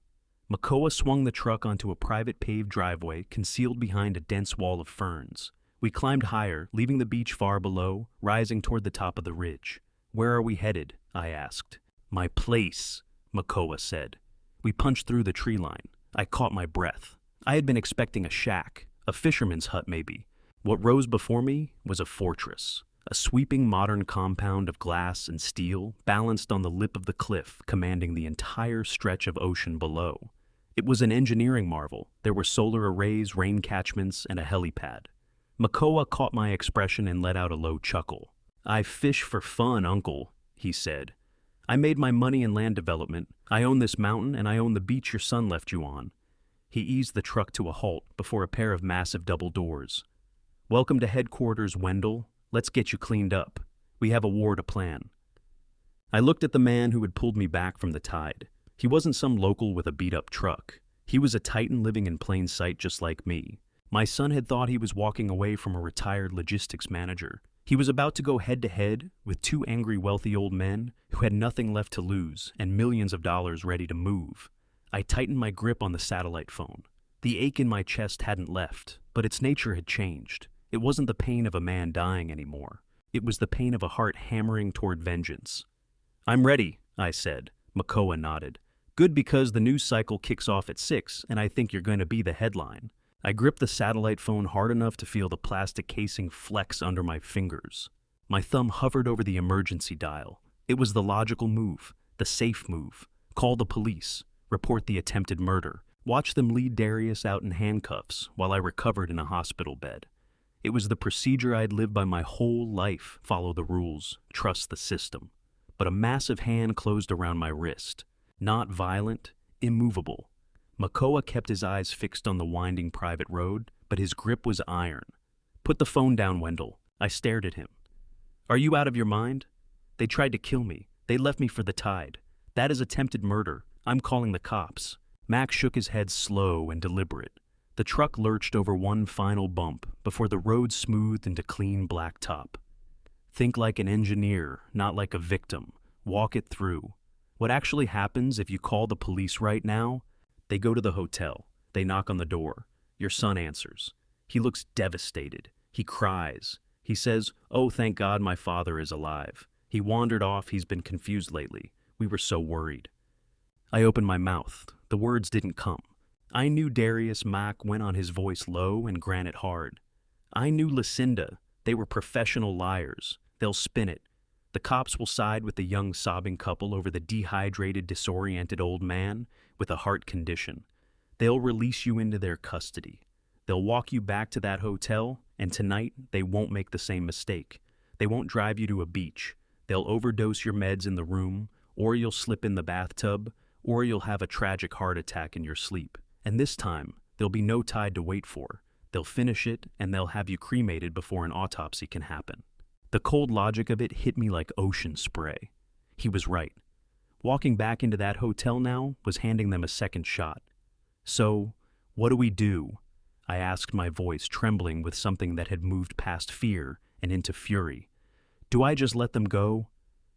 Makoa swung the truck onto a private paved driveway concealed behind a dense wall of ferns. We climbed higher, leaving the beach far below, rising toward the top of the ridge. "Where are we headed?" I asked. "My place," Makoa said. We punched through the tree line. I caught my breath. I had been expecting a shack, a fisherman's hut maybe. What rose before me was a fortress, a sweeping modern compound of glass and steel balanced on the lip of the cliff, commanding the entire stretch of ocean below. It was an engineering marvel. There were solar arrays, rain catchments, and a helipad. Makoa caught my expression and let out a low chuckle. "I fish for fun, uncle," he said. "I made my money in land development. I own this mountain, and I own the beach your son left you on." He eased the truck to a halt before a pair of massive double doors. "Welcome to headquarters, Wendell. Let's get you cleaned up. We have a war to plan." I looked at the man who had pulled me back from the tide. He wasn't some local with a beat-up truck. He was a titan living in plain sight just like me. My son had thought he was walking away from a retired logistics manager. He was about to go head-to-head with two angry wealthy old men who had nothing left to lose and millions of dollars ready to move. I tightened my grip on the satellite phone. The ache in my chest hadn't left, but its nature had changed. It wasn't the pain of a man dying anymore. It was the pain of a heart hammering toward vengeance. "I'm ready," I said. Makoa nodded. "Good, because the news cycle kicks off at 6, and I think you're going to be the headline." I gripped the satellite phone hard enough to feel the plastic casing flex under my fingers. My thumb hovered over the emergency dial. It was the logical move, the safe move. Call the police. Report the attempted murder. Watch them lead Darius out in handcuffs while I recovered in a hospital bed. It was the procedure I'd lived by my whole life. Follow the rules. Trust the system. But a massive hand closed around my wrist. Not violent, immovable. Makoa kept his eyes fixed on the winding private road, but his grip was iron. "Put the phone down, Wendell." I stared at him. "Are you out of your mind?" They tried to kill me. They left me for the tide. That is attempted murder. I'm calling the cops." Mac shook his head slow and deliberate. The truck lurched over one final bump before the road smoothed into clean blacktop. "Think like an engineer, not like a victim. Walk it through. What actually happens if you call the police right now? They go to the hotel. They knock on the door. Your son answers. He looks devastated. He cries. He says, 'Oh, thank God my father is alive. He wandered off. He's been confused lately. We were so worried.'" I opened my mouth. The words didn't come. I knew Darius Mack went on his voice low and granite hard. I knew Lucinda. They were professional liars. They'll spin it. The cops will side with the young sobbing couple over the dehydrated, disoriented old man with a heart condition. They'll release you into their custody. They'll walk you back to that hotel, and tonight they won't make the same mistake. They won't drive you to a beach. They'll overdose your meds in the room, or you'll slip in the bathtub, or you'll have a tragic heart attack in your sleep. And this time, there'll be no tide to wait for. They'll finish it, and they'll have you cremated before an autopsy can happen. The cold logic of it hit me like ocean spray. He was right. Walking back into that hotel now was handing them a second shot. "So, what do we do?" I asked, my voice trembling with something that had moved past fear and into fury. "Do I just let them go?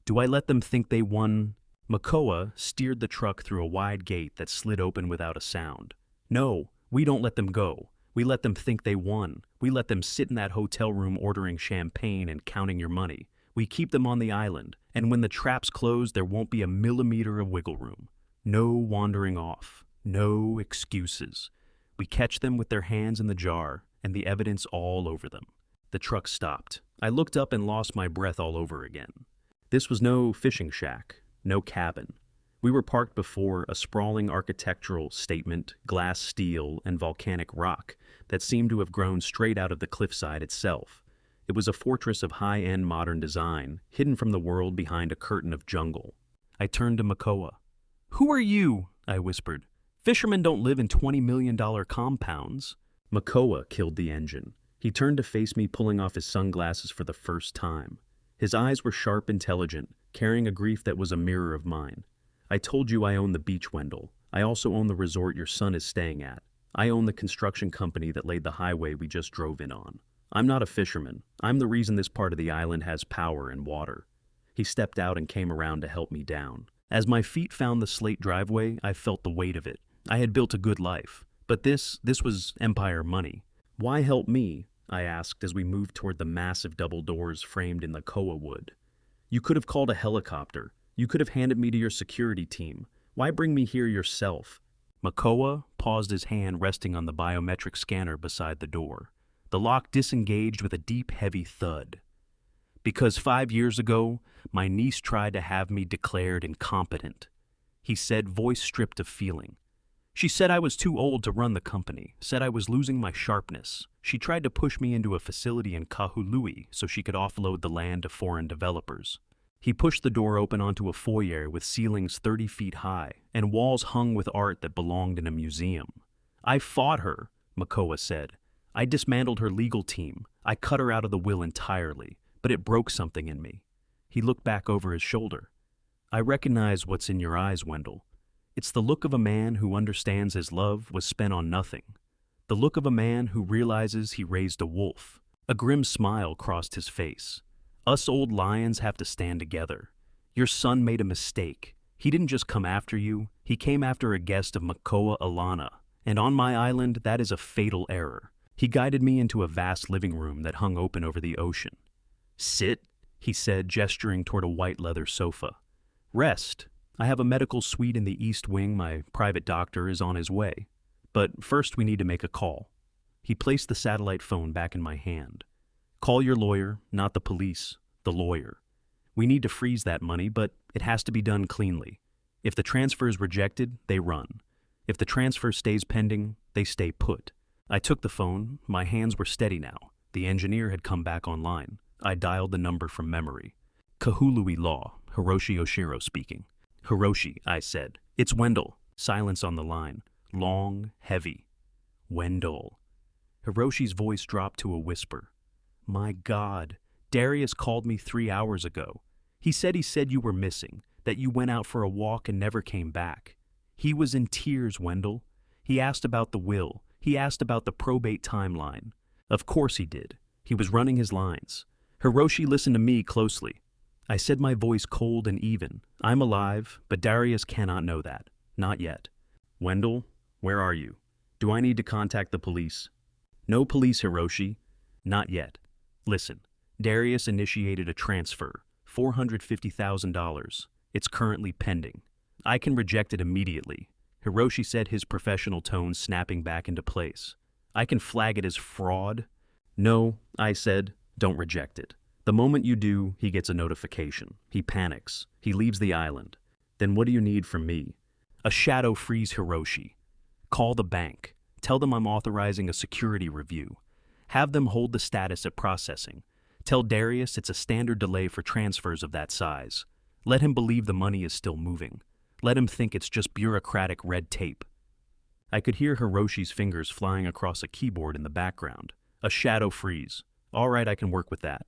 Do I let them think they won?" Makoa steered the truck through a wide gate that slid open without a sound. "No, we don't let them go. We let them think they won. We let them sit in that hotel room ordering champagne and counting your money. We keep them on the island, and when the traps close, there won't be a millimeter of wiggle room. No wandering off. No excuses. We catch them with their hands in the jar, and the evidence all over them." The truck stopped. I looked up and lost my breath all over again. This was no fishing shack. No cabin. We were parked before a sprawling architectural statement, glass steel, and volcanic rock that seemed to have grown straight out of the cliffside itself. It was a fortress of high-end modern design, hidden from the world behind a curtain of jungle. I turned to Makoa. "Who are you?" I whispered. "Fishermen don't live in $20 million compounds." Makoa killed the engine. He turned to face me, pulling off his sunglasses for the first time. His eyes were sharp, intelligent, carrying a grief that was a mirror of mine. "I told you I own the beach, Wendell. I also own the resort your son is staying at. I own the construction company that laid the highway we just drove in on. I'm not a fisherman. I'm the reason this part of the island has power and water." He stepped out and came around to help me down. As my feet found the slate driveway, I felt the weight of it. I had built a good life, but this was empire money. "Why help me?" I asked as we moved toward the massive double doors framed in the koa wood. "You could have called a helicopter. You could have handed me to your security team. Why bring me here yourself?" Makoa paused, his hand resting on the biometric scanner beside the door. The lock disengaged with a deep, heavy thud. "Because 5 years ago, my niece tried to have me declared incompetent," he said, voice stripped of feeling. "She said I was too old to run the company, said I was losing my sharpness. She tried to push me into a facility in Kahului so she could offload the land to foreign developers." He pushed the door open onto a foyer with ceilings 30 feet high and walls hung with art that belonged in a museum. "I fought her," Makoa said. "I dismantled her legal team. I cut her out of the will entirely, but it broke something in me." He looked back over his shoulder. "I recognize what's in your eyes, Wendell. It's the look of a man who understands his love was spent on nothing. The look of a man who realizes he raised a wolf." A grim smile crossed his face. "Us old lions have to stand together. Your son made a mistake. He didn't just come after you, he came after a guest of Makoa Alana. And on my island, that is a fatal error." He guided me into a vast living room that hung open over the ocean. "Sit," he said, gesturing toward a white leather sofa. "Rest. I have a medical suite in the East Wing. My private doctor is on his way. But first we need to make a call." He placed the satellite phone back in my hand. "Call your lawyer, not the police, the lawyer. We need to freeze that money, but it has to be done cleanly. If the transfer is rejected, they run. If the transfer stays pending, they stay put." I took the phone. My hands were steady now. The engineer had come back online. I dialed the number from memory. "Kahului Law, Hiroshi Oshiro speaking." "Hiroshi," I said. "It's Wendell." Silence on the line. Long, heavy. "Wendell." Hiroshi's voice dropped to a whisper. "My God, Darius called me 3 hours ago. He said you were missing, that you went out for a walk and never came back. He was in tears, Wendell. He asked about the will. He asked about the probate timeline. Of course he did. He was running his lines. Hiroshi listened to me closely. I said, my voice cold and even. I'm alive, but Darius cannot know that. Not yet. Wendell, where are you? Do I need to contact the police? No police, Hiroshi. Not yet. Listen, Darius initiated a transfer, $450,000. It's currently pending. I can reject it immediately. Hiroshi said, his professional tone snapping back into place. I can flag it as fraud. No, I said, don't reject it. The moment you do, he gets a notification. He panics. He leaves the island. Then what do you need from me? A shadow freeze, Hiroshi. Call the bank. Tell them I'm authorizing a security review. Have them hold the status at processing. Tell Darius it's a standard delay for transfers of that size. Let him believe the money is still moving. Let him think it's just bureaucratic red tape. I could hear Hiroshi's fingers flying across a keyboard in the background. A shadow freeze. All right, I can work with that.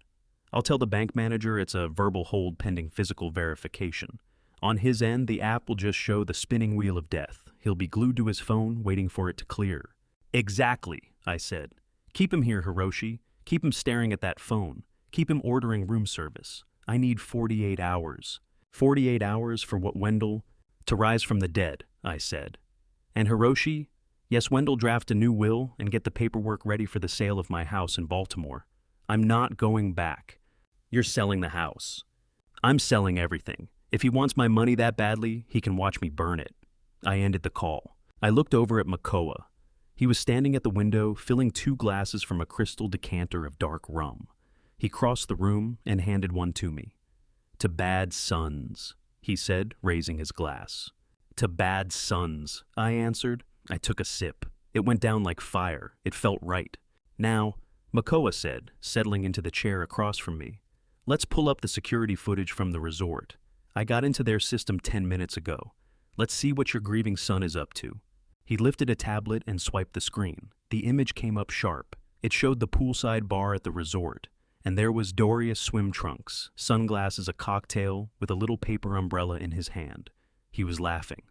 I'll tell the bank manager it's a verbal hold pending physical verification. On his end, the app will just show the spinning wheel of death. He'll be glued to his phone, waiting for it to clear. Exactly, I said. Keep him here, Hiroshi. Keep him staring at that phone. Keep him ordering room service. I need 48 hours. 48 hours for what, Wendell? To rise from the dead, I said. And Hiroshi? Yes, Wendell, draft a new will and get the paperwork ready for the sale of my house in Baltimore. I'm not going back. You're selling the house. I'm selling everything. If he wants my money that badly, he can watch me burn it. I ended the call. I looked over at Makoa. He was standing at the window, filling 2 glasses from a crystal decanter of dark rum. He crossed the room and handed one to me. To bad sons, he said, raising his glass. To bad sons, I answered. I took a sip. It went down like fire. It felt right. Now, Makoa said, settling into the chair across from me, let's pull up the security footage from the resort. I got into their system 10 minutes ago. Let's see what your grieving son is up to. He lifted a tablet and swiped the screen. The image came up sharp. It showed the poolside bar at the resort. And there was Darius swim trunks, sunglasses, a cocktail, with a little paper umbrella in his hand. He was laughing,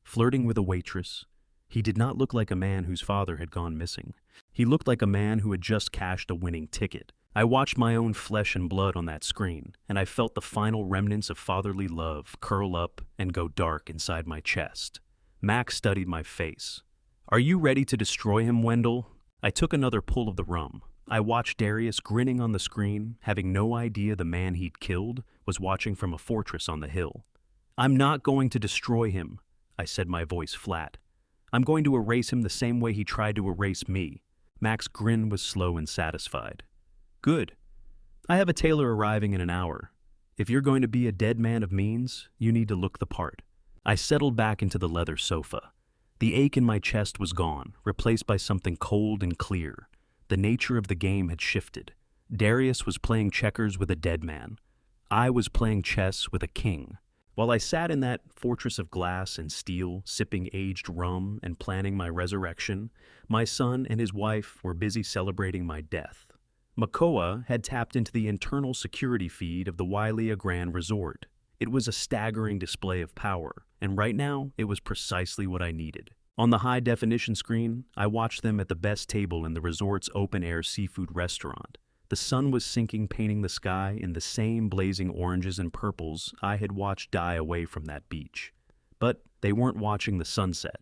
flirting with a waitress. He did not look like a man whose father had gone missing. He looked like a man who had just cashed a winning ticket. I watched my own flesh and blood on that screen, and I felt the final remnants of fatherly love curl up and go dark inside my chest. Max studied my face. Are you ready to destroy him, Wendell? I took another pull of the rum. I watched Darius grinning on the screen, having no idea the man he'd killed was watching from a fortress on the hill. I'm not going to destroy him, I said, my voice flat. I'm going to erase him the same way he tried to erase me. Max's grin was slow and satisfied. Good. I have a tailor arriving in an hour. If you're going to be a dead man of means, you need to look the part. I settled back into the leather sofa. The ache in my chest was gone, replaced by something cold and clear. The nature of the game had shifted. Darius was playing checkers with a dead man. I was playing chess with a king. While I sat in that fortress of glass and steel, sipping aged rum and planning my resurrection, my son and his wife were busy celebrating my death. Makoa had tapped into the internal security feed of the Wailea Grand Resort. It was a staggering display of power, and right now it was precisely what I needed. On the high-definition screen, I watched them at the best table in the resort's open-air seafood restaurant. The sun was sinking, painting the sky in the same blazing oranges and purples I had watched die away from that beach. But they weren't watching the sunset.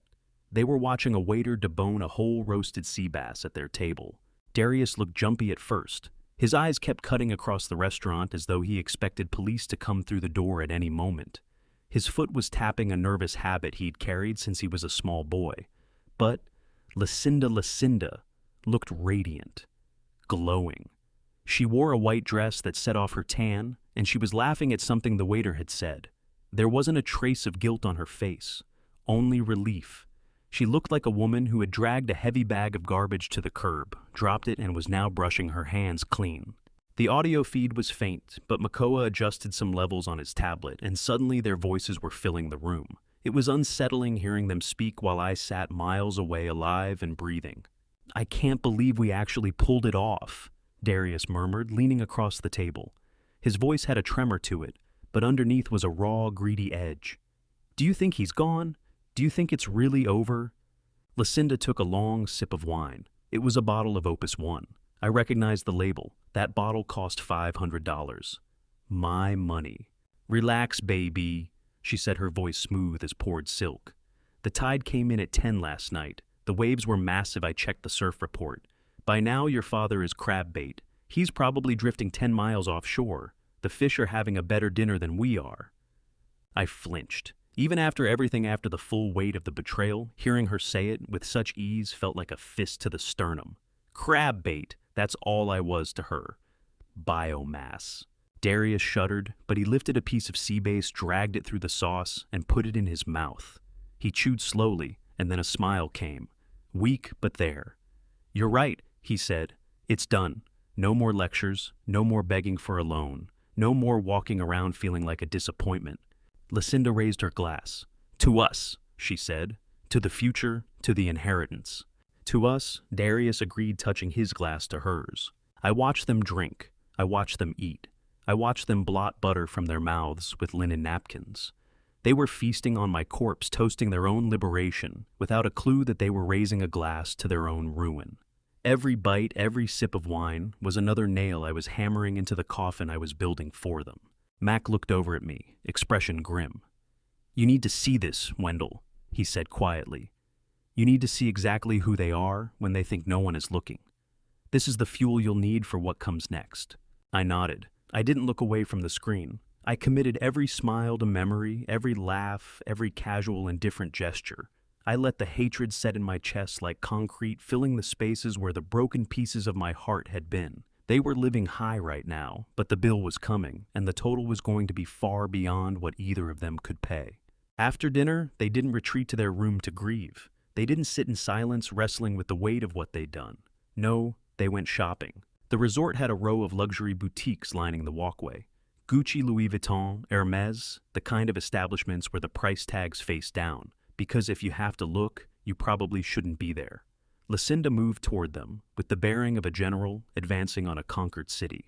They were watching a waiter debone a whole roasted sea bass at their table. Darius looked jumpy at first. His eyes kept cutting across the restaurant as though he expected police to come through the door at any moment. His foot was tapping a nervous habit he'd carried since he was a small boy. But Lucinda looked radiant, glowing. She wore a white dress that set off her tan, and she was laughing at something the waiter had said. There wasn't a trace of guilt on her face, only relief. She looked like a woman who had dragged a heavy bag of garbage to the curb, dropped it, and was now brushing her hands clean. The audio feed was faint, but Makoa adjusted some levels on his tablet, and suddenly their voices were filling the room. It was unsettling hearing them speak while I sat miles away, alive and breathing. I can't believe we actually pulled it off, Darius murmured, leaning across the table. His voice had a tremor to it, but underneath was a raw, greedy edge. "Do you think he's gone? Do you think it's really over?" Lucinda took a long sip of wine. It was a bottle of Opus One. I recognized the label. That bottle cost $500. My money. "Relax, baby," she said, her voice smooth as poured silk. "The tide came in at 10 last night. The waves were massive. I checked the surf report. By now your father is crab bait. He's probably drifting 10 miles offshore. The fish are having a better dinner than we are." I flinched. Even after the full weight of the betrayal, hearing her say it with such ease felt like a fist to the sternum. Crab bait, that's all I was to her. Biomass. Darius shuddered, but he lifted a piece of sea bass, dragged it through the sauce, and put it in his mouth. He chewed slowly, and then a smile came. Weak, but there. "You're right," he said. "It's done. No more lectures, no more begging for a loan, no more walking around feeling like a disappointment." Lucinda raised her glass. "To us," she said. "To the future, to the inheritance." "To us," Darius agreed, touching his glass to hers. I watched them drink. I watched them eat. I watched them blot butter from their mouths with linen napkins. They were feasting on my corpse, toasting their own liberation, without a clue that they were raising a glass to their own ruin. Every bite, every sip of wine was another nail I was hammering into the coffin I was building for them. Mac looked over at me, expression grim. "You need to see this, Wendell," he said quietly. "You need to see exactly who they are when they think no one is looking. This is the fuel you'll need for what comes next." I nodded. I didn't look away from the screen. I committed every smile to memory, every laugh, every casual indifferent gesture. I let the hatred set in my chest like concrete, filling the spaces where the broken pieces of my heart had been. They were living high right now, but the bill was coming, and the total was going to be far beyond what either of them could pay. After dinner, they didn't retreat to their room to grieve. They didn't sit in silence wrestling with the weight of what they'd done. No, they went shopping. The resort had a row of luxury boutiques lining the walkway. Gucci, Louis Vuitton, Hermes, the kind of establishments where the price tags face down, because if you have to look, you probably shouldn't be there. Lucinda moved toward them, with the bearing of a general advancing on a conquered city.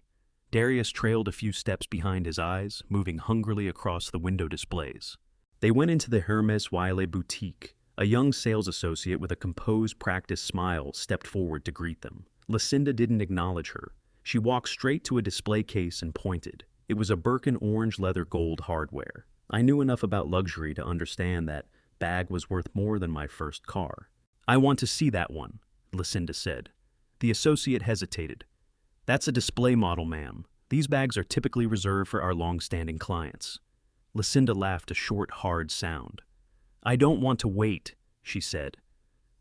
Darius trailed a few steps behind his eyes, moving hungrily across the window displays. They went into the Hermes Wiley boutique. A young sales associate with a composed, practiced smile stepped forward to greet them. Lucinda didn't acknowledge her. She walked straight to a display case and pointed. It was a Birkin orange leather gold hardware. I knew enough about luxury to understand that bag was worth more than my first car. "I want to see that one," Lucinda said. The associate hesitated. "That's a display model, ma'am. These bags are typically reserved for our long-standing clients." Lucinda laughed a short, hard sound. "I don't want to wait," she said.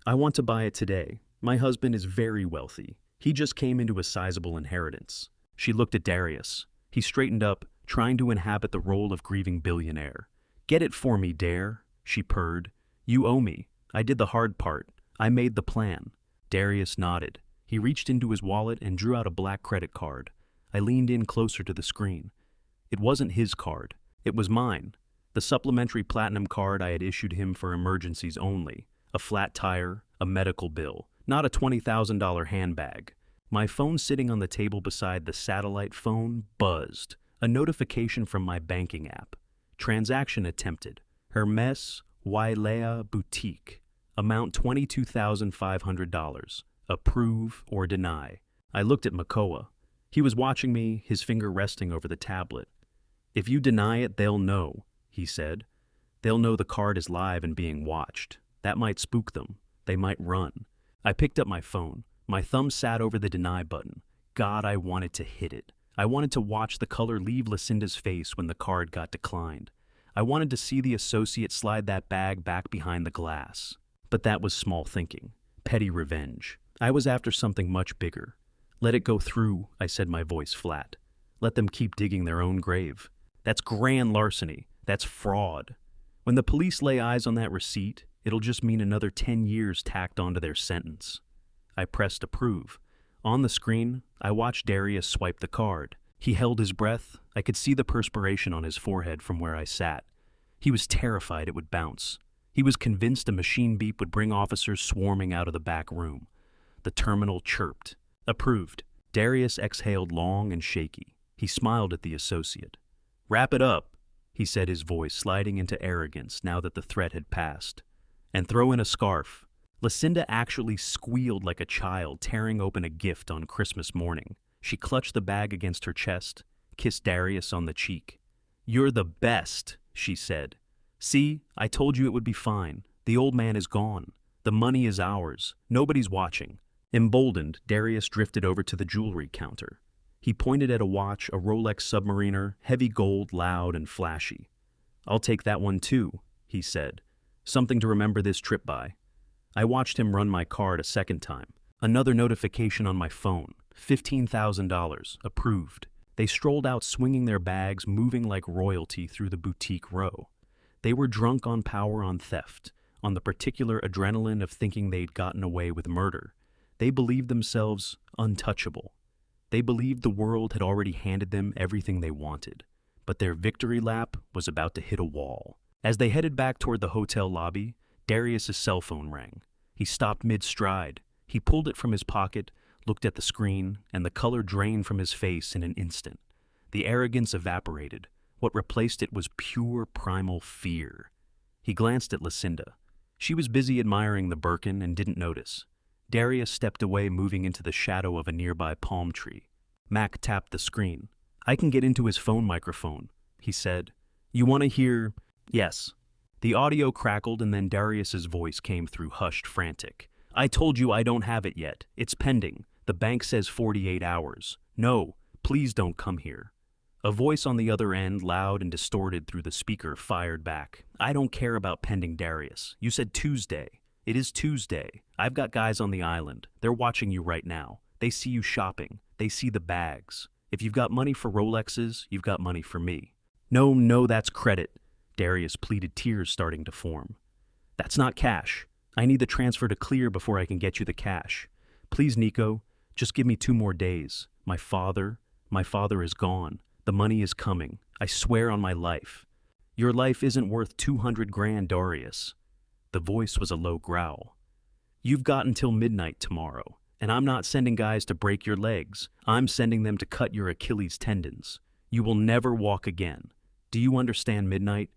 "I want to buy it today. My husband is very wealthy. He just came into a sizable inheritance." She looked at Darius. He straightened up, trying to inhabit the role of grieving billionaire. "Get it for me, Dare," she purred. "You owe me. I did the hard part. I made the plan." Darius nodded. He reached into his wallet and drew out a black credit card. I leaned in closer to the screen. It wasn't his card. It was mine. The supplementary platinum card I had issued him for emergencies only. A flat tire, a medical bill, not a $20,000 handbag. My phone sitting on the table beside the satellite phone buzzed. A notification from my banking app. Transaction attempted. Hermes Wailea Boutique. Amount $22,500. Approve or deny. I looked at Makoa. He was watching me, his finger resting over the tablet. "If you deny it, they'll know," he said. "They'll know the card is live and being watched. That might spook them. They might run." I picked up my phone. My thumb sat over the deny button. God, I wanted to hit it. I wanted to watch the color leave Lucinda's face when the card got declined. I wanted to see the associate slide that bag back behind the glass. But that was small thinking. Petty revenge. I was after something much bigger. "Let it go through," I said, my voice flat. "Let them keep digging their own grave. That's grand larceny. That's fraud. When the police lay eyes on that receipt, it'll just mean another 10 years tacked onto their sentence." I pressed approve. On the screen, I watched Darius swipe the card. He held his breath. I could see the perspiration on his forehead from where I sat. He was terrified it would bounce. He was convinced a machine beep would bring officers swarming out of the back room. The terminal chirped. Approved. Darius exhaled long and shaky. He smiled at the associate. "Wrap it up," he said, his voice sliding into arrogance now that the threat had passed. "And throw in a scarf." Lucinda actually squealed like a child tearing open a gift on Christmas morning. She clutched the bag against her chest, kissed Darius on the cheek. "You're the best," she said. "See, I told you it would be fine. The old man is gone. The money is ours. Nobody's watching." Emboldened, Darius drifted over to the jewelry counter. He pointed at a watch, a Rolex Submariner, heavy gold, loud and flashy. "I'll take that one too," he said. "Something to remember this trip by." I watched him run my card a second time. Another notification on my phone. $15,000, approved. They strolled out swinging their bags, moving like royalty through the boutique row. They were drunk on power, on theft, on the particular adrenaline of thinking they'd gotten away with murder. They believed themselves untouchable. They believed the world had already handed them everything they wanted. But their victory lap was about to hit a wall. As they headed back toward the hotel lobby, Darius's cell phone rang. He stopped mid-stride. He pulled it from his pocket, looked at the screen, and the color drained from his face in an instant. The arrogance evaporated. What replaced it was pure primal fear. He glanced at Lucinda. She was busy admiring the Birkin and didn't notice. Darius stepped away, moving into the shadow of a nearby palm tree. Mac tapped the screen. "I can get into his phone microphone," he said. "You want to hear—" "Yes." The audio crackled, and then Darius's voice came through, hushed, frantic. "I told you I don't have it yet. It's pending. The bank says 48 hours. No, please don't come here." A voice on the other end, loud and distorted through the speaker, fired back. "I don't care about pending, Darius. You said Tuesday. It is Tuesday. I've got guys on the island. They're watching you right now. They see you shopping. They see the bags. If you've got money for Rolexes, you've got money for me." No, that's credit," Darius pleaded, tears starting to form. "That's not cash. I need the transfer to clear before I can get you the cash. Please, Nico, just give me 2 more days. My father is gone. The money is coming. I swear on my life." "Your life isn't worth 200 grand, Darius." The voice was a low growl. "You've got until midnight tomorrow, and I'm not sending guys to break your legs. I'm sending them to cut your Achilles tendons. You will never walk again. Do you understand, midnight?"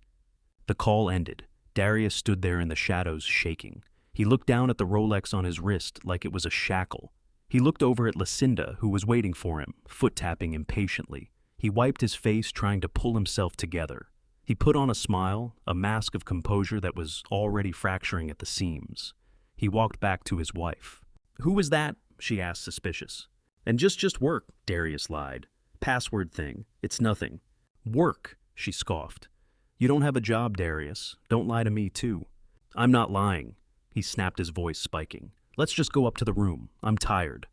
The call ended. Darius stood there in the shadows, shaking. He looked down at the Rolex on his wrist like it was a shackle. He looked over at Lucinda, who was waiting for him, foot-tapping impatiently. He wiped his face, trying to pull himself together. He put on a smile, a mask of composure that was already fracturing at the seams. He walked back to his wife. "Who was that?" she asked, suspicious. "And just work," Darius lied. "Password thing. It's nothing." "Work," she scoffed. "You don't have a job, Darius. Don't lie to me, too." "I'm not lying." He snapped, his voice spiking. "Let's just go up to the room. I'm tired."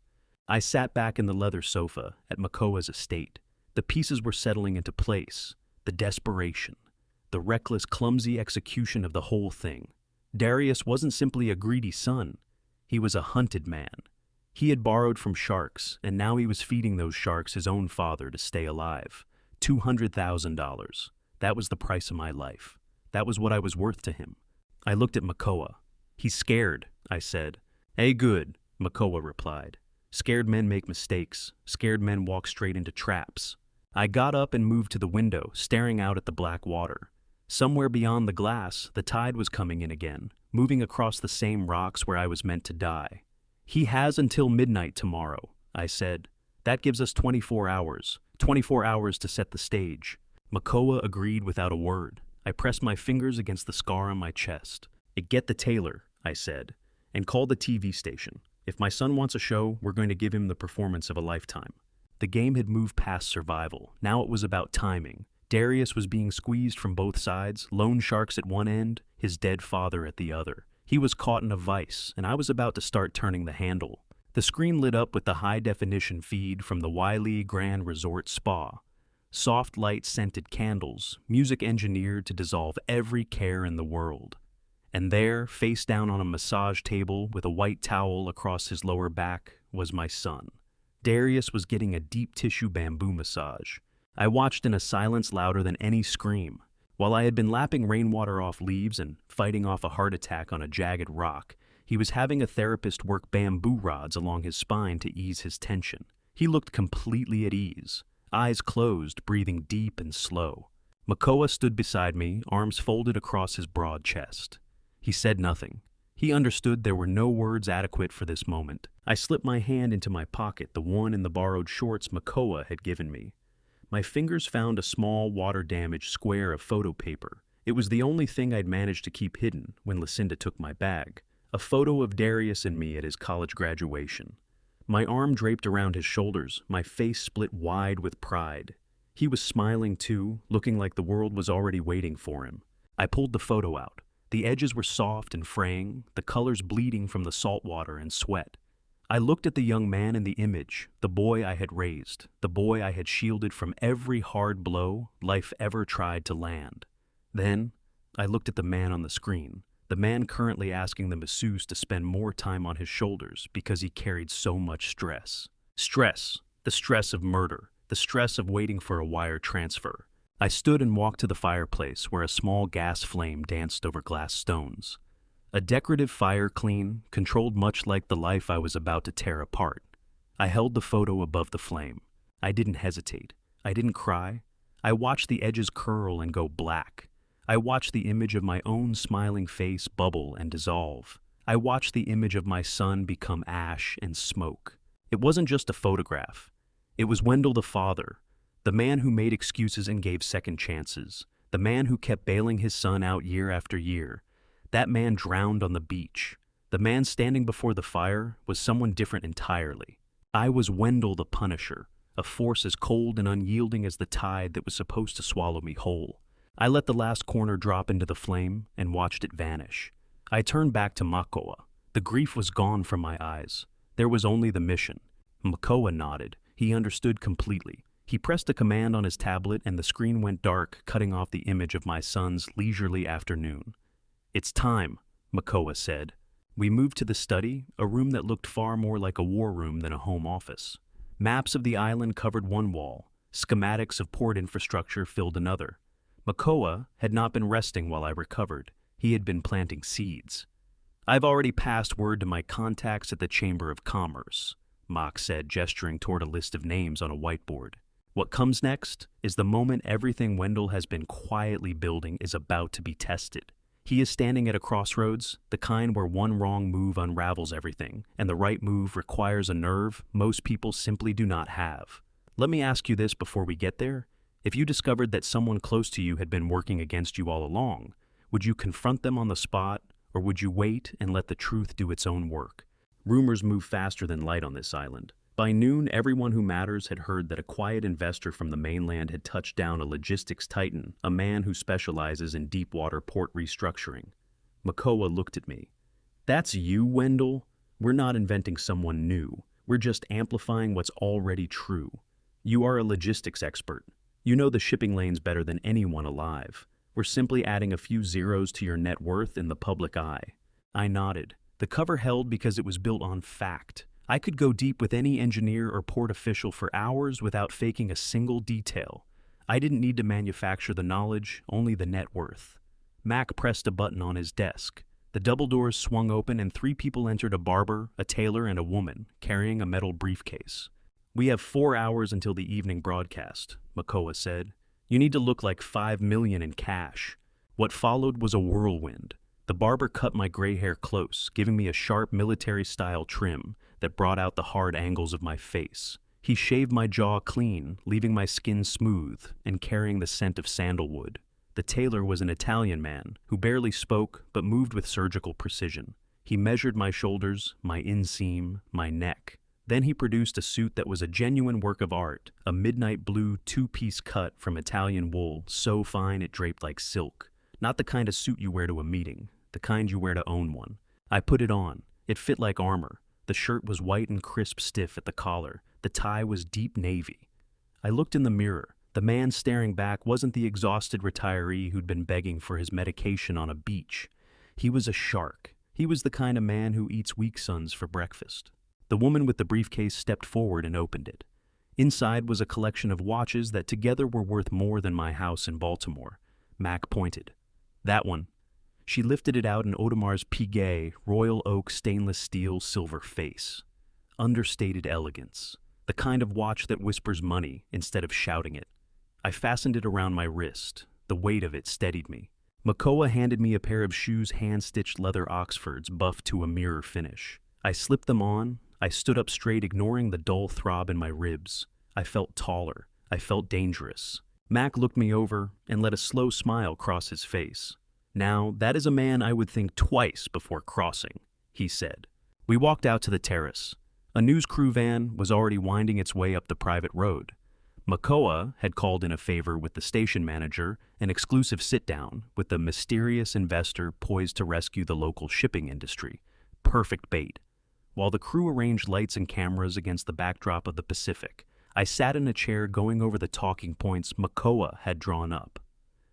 I sat back in the leather sofa at Makoa's estate. The pieces were settling into place. The desperation. The reckless, clumsy execution of the whole thing. Darius wasn't simply a greedy son. He was a hunted man. He had borrowed from sharks, and now he was feeding those sharks his own father to stay alive. $200,000. That was the price of my life. That was what I was worth to him. I looked at Makoa. "He's scared," I said. Good," Makoa replied. "Scared men make mistakes. Scared men walk straight into traps." I got up and moved to the window, staring out at the black water. Somewhere beyond the glass, the tide was coming in again, moving across the same rocks where I was meant to die. "He has until midnight tomorrow," I said. "That gives us 24 hours. 24 hours to set the stage." Makoa agreed without a word. I pressed my fingers against the scar on my chest. "Get the tailor," I said, "and call the TV station. If my son wants a show, we're going to give him the performance of a lifetime." The game had moved past survival. Now it was about timing. Darius was being squeezed from both sides, loan sharks at one end, his dead father at the other. He was caught in a vice, and I was about to start turning the handle. The screen lit up with the high-definition feed from the Wiley Grand Resort Spa. Soft light-scented candles, music engineered to dissolve every care in the world. And there, face down on a massage table with a white towel across his lower back, was my son. Darius was getting a deep-tissue bamboo massage. I watched in a silence louder than any scream. While I had been lapping rainwater off leaves and fighting off a heart attack on a jagged rock, he was having a therapist work bamboo rods along his spine to ease his tension. He looked completely at ease, eyes closed, breathing deep and slow. Makoa stood beside me, arms folded across his broad chest. He said nothing. He understood there were no words adequate for this moment. I slipped my hand into my pocket, the one in the borrowed shorts Makoa had given me. My fingers found a small, water-damaged square of photo paper. It was the only thing I'd managed to keep hidden when Lucinda took my bag. A photo of Darius and me at his college graduation. My arm draped around his shoulders, my face split wide with pride. He was smiling too, looking like the world was already waiting for him. I pulled the photo out. The edges were soft and fraying, the colors bleeding from the salt water and sweat. I looked at the young man in the image, the boy I had raised, the boy I had shielded from every hard blow life ever tried to land. Then, I looked at the man on the screen, the man currently asking the masseuse to spend more time on his shoulders because he carried so much stress. Stress, the stress of murder, the stress of waiting for a wire transfer. I stood and walked to the fireplace where a small gas flame danced over glass stones. A decorative fire clean, controlled much like the life I was about to tear apart. I held the photo above the flame. I didn't hesitate. I didn't cry. I watched the edges curl and go black. I watched the image of my own smiling face bubble and dissolve. I watched the image of my son become ash and smoke. It wasn't just a photograph. It was Wendell the father, the man who made excuses and gave second chances, the man who kept bailing his son out year after year. That man drowned on the beach. The man standing before the fire was someone different entirely. I was Wendell the Punisher, a force as cold and unyielding as the tide that was supposed to swallow me whole. I let the last corner drop into the flame and watched it vanish. I turned back to Makoa. The grief was gone from my eyes. There was only the mission. Makoa nodded. He understood completely. He pressed a command on his tablet and the screen went dark, cutting off the image of my son's leisurely afternoon. "It's time," Makoa said. We moved to the study, a room that looked far more like a war room than a home office. Maps of the island covered one wall. Schematics of port infrastructure filled another. Makoa had not been resting while I recovered. He had been planting seeds. "I've already passed word to my contacts at the Chamber of Commerce," Mock said, gesturing toward a list of names on a whiteboard. "What comes next is the moment everything Wendell has been quietly building is about to be tested. He is standing at a crossroads, the kind where one wrong move unravels everything, and the right move requires a nerve most people simply do not have. Let me ask you this before we get there. If you discovered that someone close to you had been working against you all along, would you confront them on the spot, or would you wait and let the truth do its own work?" Rumors move faster than light on this island. By noon, everyone who matters had heard that a quiet investor from the mainland had touched down a logistics titan, a man who specializes in deep-water port restructuring. Makoa looked at me. "That's you, Wendell? We're not inventing someone new. We're just amplifying what's already true. You are a logistics expert. You know the shipping lanes better than anyone alive. We're simply adding a few zeros to your net worth in the public eye." I nodded. The cover held because it was built on fact. I could go deep with any engineer or port official for hours without faking a single detail. I didn't need to manufacture the knowledge, only the net worth. Mac pressed a button on his desk. The double doors swung open and 3 people entered: a barber, a tailor, and a woman, carrying a metal briefcase. "We have 4 hours until the evening broadcast," Makoa said. "You need to look like $5 million in cash." What followed was a whirlwind. The barber cut my gray hair close, giving me a sharp military-style trim that brought out the hard angles of my face. He shaved my jaw clean, leaving my skin smooth and carrying the scent of sandalwood. The tailor was an Italian man who barely spoke but moved with surgical precision. He measured my shoulders, my inseam, my neck. Then he produced a suit that was a genuine work of art, a midnight blue 2-piece cut from Italian wool so fine it draped like silk. Not the kind of suit you wear to a meeting, the kind you wear to own one. I put it on. It fit like armor. The shirt was white and crisp stiff at the collar. The tie was deep navy. I looked in the mirror. The man staring back wasn't the exhausted retiree who'd been begging for his medication on a beach. He was a shark. He was the kind of man who eats weak suns for breakfast. The woman with the briefcase stepped forward and opened it. Inside was a collection of watches that together were worth more than my house in Baltimore. Mac pointed. "That one." She lifted it out in Audemars Piguet Royal Oak stainless steel silver face. Understated elegance. The kind of watch that whispers money instead of shouting it. I fastened it around my wrist. The weight of it steadied me. Makoa handed me a pair of shoes, hand-stitched leather Oxfords buffed to a mirror finish. I slipped them on. I stood up straight, ignoring the dull throb in my ribs. I felt taller. I felt dangerous. Mac looked me over and let a slow smile cross his face. "Now, that is a man I would think twice before crossing," he said. We walked out to the terrace. A news crew van was already winding its way up the private road. Makoa had called in a favor with the station manager, an exclusive sit-down with the mysterious investor poised to rescue the local shipping industry. Perfect bait. While the crew arranged lights and cameras against the backdrop of the Pacific, I sat in a chair going over the talking points Makoa had drawn up.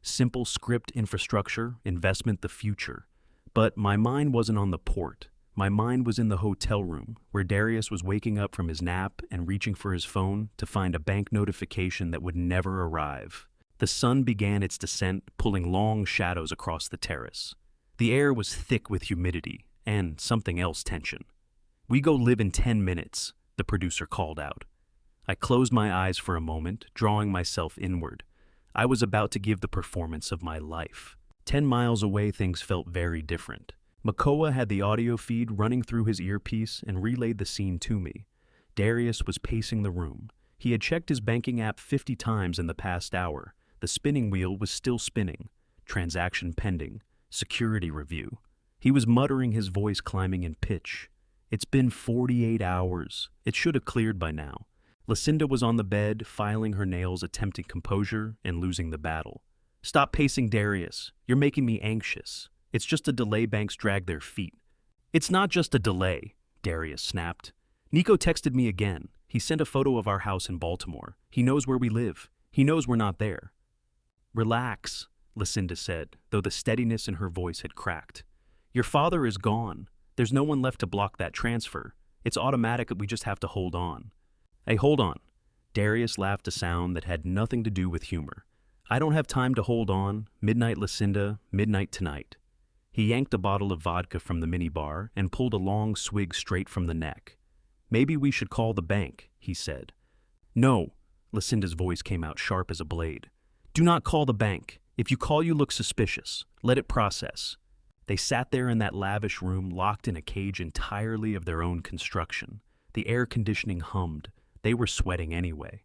Simple script, infrastructure, investment, the future. But my mind wasn't on the port. My mind was in the hotel room, where Darius was waking up from his nap and reaching for his phone to find a bank notification that would never arrive. The sun began its descent, pulling long shadows across the terrace. The air was thick with humidity and something else, tension. "We go live in 10 minutes, the producer called out. I closed my eyes for a moment, drawing myself inward. I was about to give the performance of my life. 10 miles away, things felt very different. Makoa had the audio feed running through his earpiece and relayed the scene to me. Darius was pacing the room. He had checked his banking app 50 times in the past hour. The spinning wheel was still spinning. Transaction pending. Security review. He was muttering, his voice climbing in pitch. "It's been 48 hours. It should have cleared by now." Lucinda was on the bed, filing her nails, attempting composure and losing the battle. "Stop pacing, Darius. You're making me anxious. It's just a delay, banks drag their feet." "It's not just a delay," Darius snapped. "Nico texted me again. He sent a photo of our house in Baltimore. He knows where we live. He knows we're not there." "Relax," Lucinda said, though the steadiness in her voice had cracked. "Your father is gone. There's no one left to block that transfer. It's automatic, we just have to hold on." "Hey, hold on." Darius laughed, a sound that had nothing to do with humor. "I don't have time to hold on. Midnight, Lucinda, midnight tonight." He yanked a bottle of vodka from the minibar and pulled a long swig straight from the neck. "Maybe we should call the bank," he said. "No," Lucinda's voice came out sharp as a blade. "Do not call the bank. If you call, you look suspicious. Let it process." They sat there in that lavish room, locked in a cage entirely of their own construction. The air conditioning hummed. They were sweating anyway.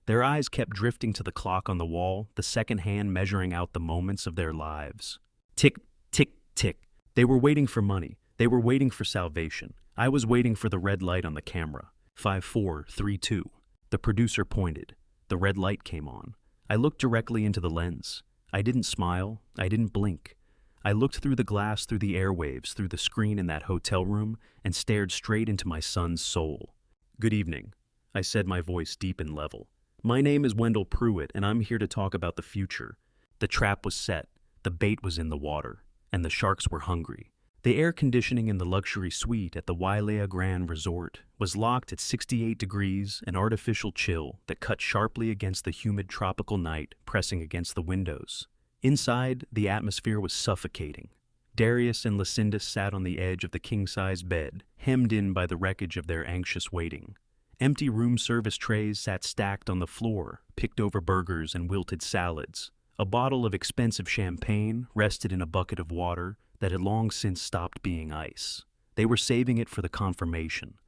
Their eyes kept drifting to the clock on the wall, the second hand measuring out the moments of their lives. Tick, tick, tick. They were waiting for money. They were waiting for salvation. I was waiting for the red light on the camera. 5432. The producer pointed. The red light came on. I looked directly into the lens. I didn't smile. I didn't blink. I looked through the glass, through the airwaves, through the screen in that hotel room, and stared straight into my son's soul. "Good evening," I said, my voice deep and level. "My name is Wendell Pruitt, and I'm here to talk about the future." The trap was set. The bait was in the water. And the sharks were hungry. The air conditioning in the luxury suite at the Wailea Grand Resort was locked at 68 degrees, an artificial chill that cut sharply against the humid tropical night pressing against the windows. Inside, the atmosphere was suffocating. Darius and Lucinda sat on the edge of the king-size bed, hemmed in by the wreckage of their anxious waiting. Empty room service trays sat stacked on the floor, picked over burgers and wilted salads. A bottle of expensive champagne rested in a bucket of water that had long since stopped being ice. They were saving it for the confirmation.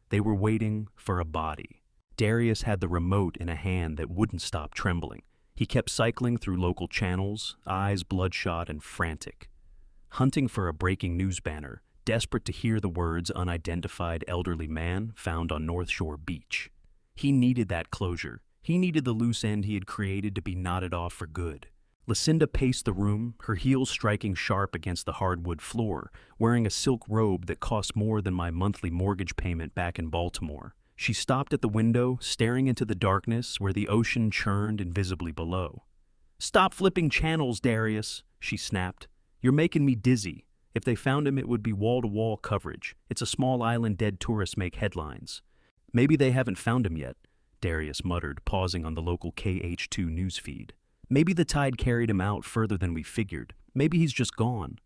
They were waiting for a body. Darius had the remote in a hand that wouldn't stop trembling. He kept cycling through local channels, eyes bloodshot and frantic. Hunting for a breaking news banner, desperate to hear the words "unidentified elderly man found on North Shore Beach." He needed that closure. He needed the loose end he had created to be knotted off for good. Lucinda paced the room, her heels striking sharp against the hardwood floor, wearing a silk robe that cost more than my monthly mortgage payment back in Baltimore. She stopped at the window, staring into the darkness where the ocean churned invisibly below. "Stop flipping channels, Darius," she snapped. "You're making me dizzy. If they found him, it would be wall-to-wall coverage. It's a small island, dead tourists make headlines." "Maybe they haven't found him yet," Darius muttered, pausing on the local KH2 newsfeed. "Maybe the tide carried him out further than we figured. Maybe he's just gone."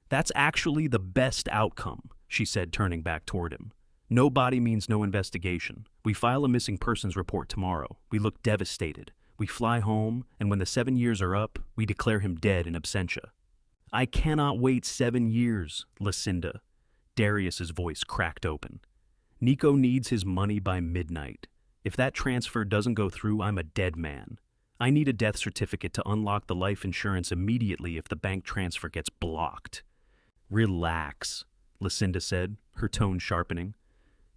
"That's actually the best outcome," she said, turning back toward him. "No body means no investigation. We file a missing persons report tomorrow. We look devastated. We fly home, and when the 7 years are up, we declare him dead in absentia." "I cannot wait 7 years, Lucinda." Darius's voice cracked open. "Nico needs his money by midnight. If that transfer doesn't go through, I'm a dead man. I need a death certificate to unlock the life insurance immediately if the bank transfer gets blocked." "Relax," Lucinda said, her tone sharpening.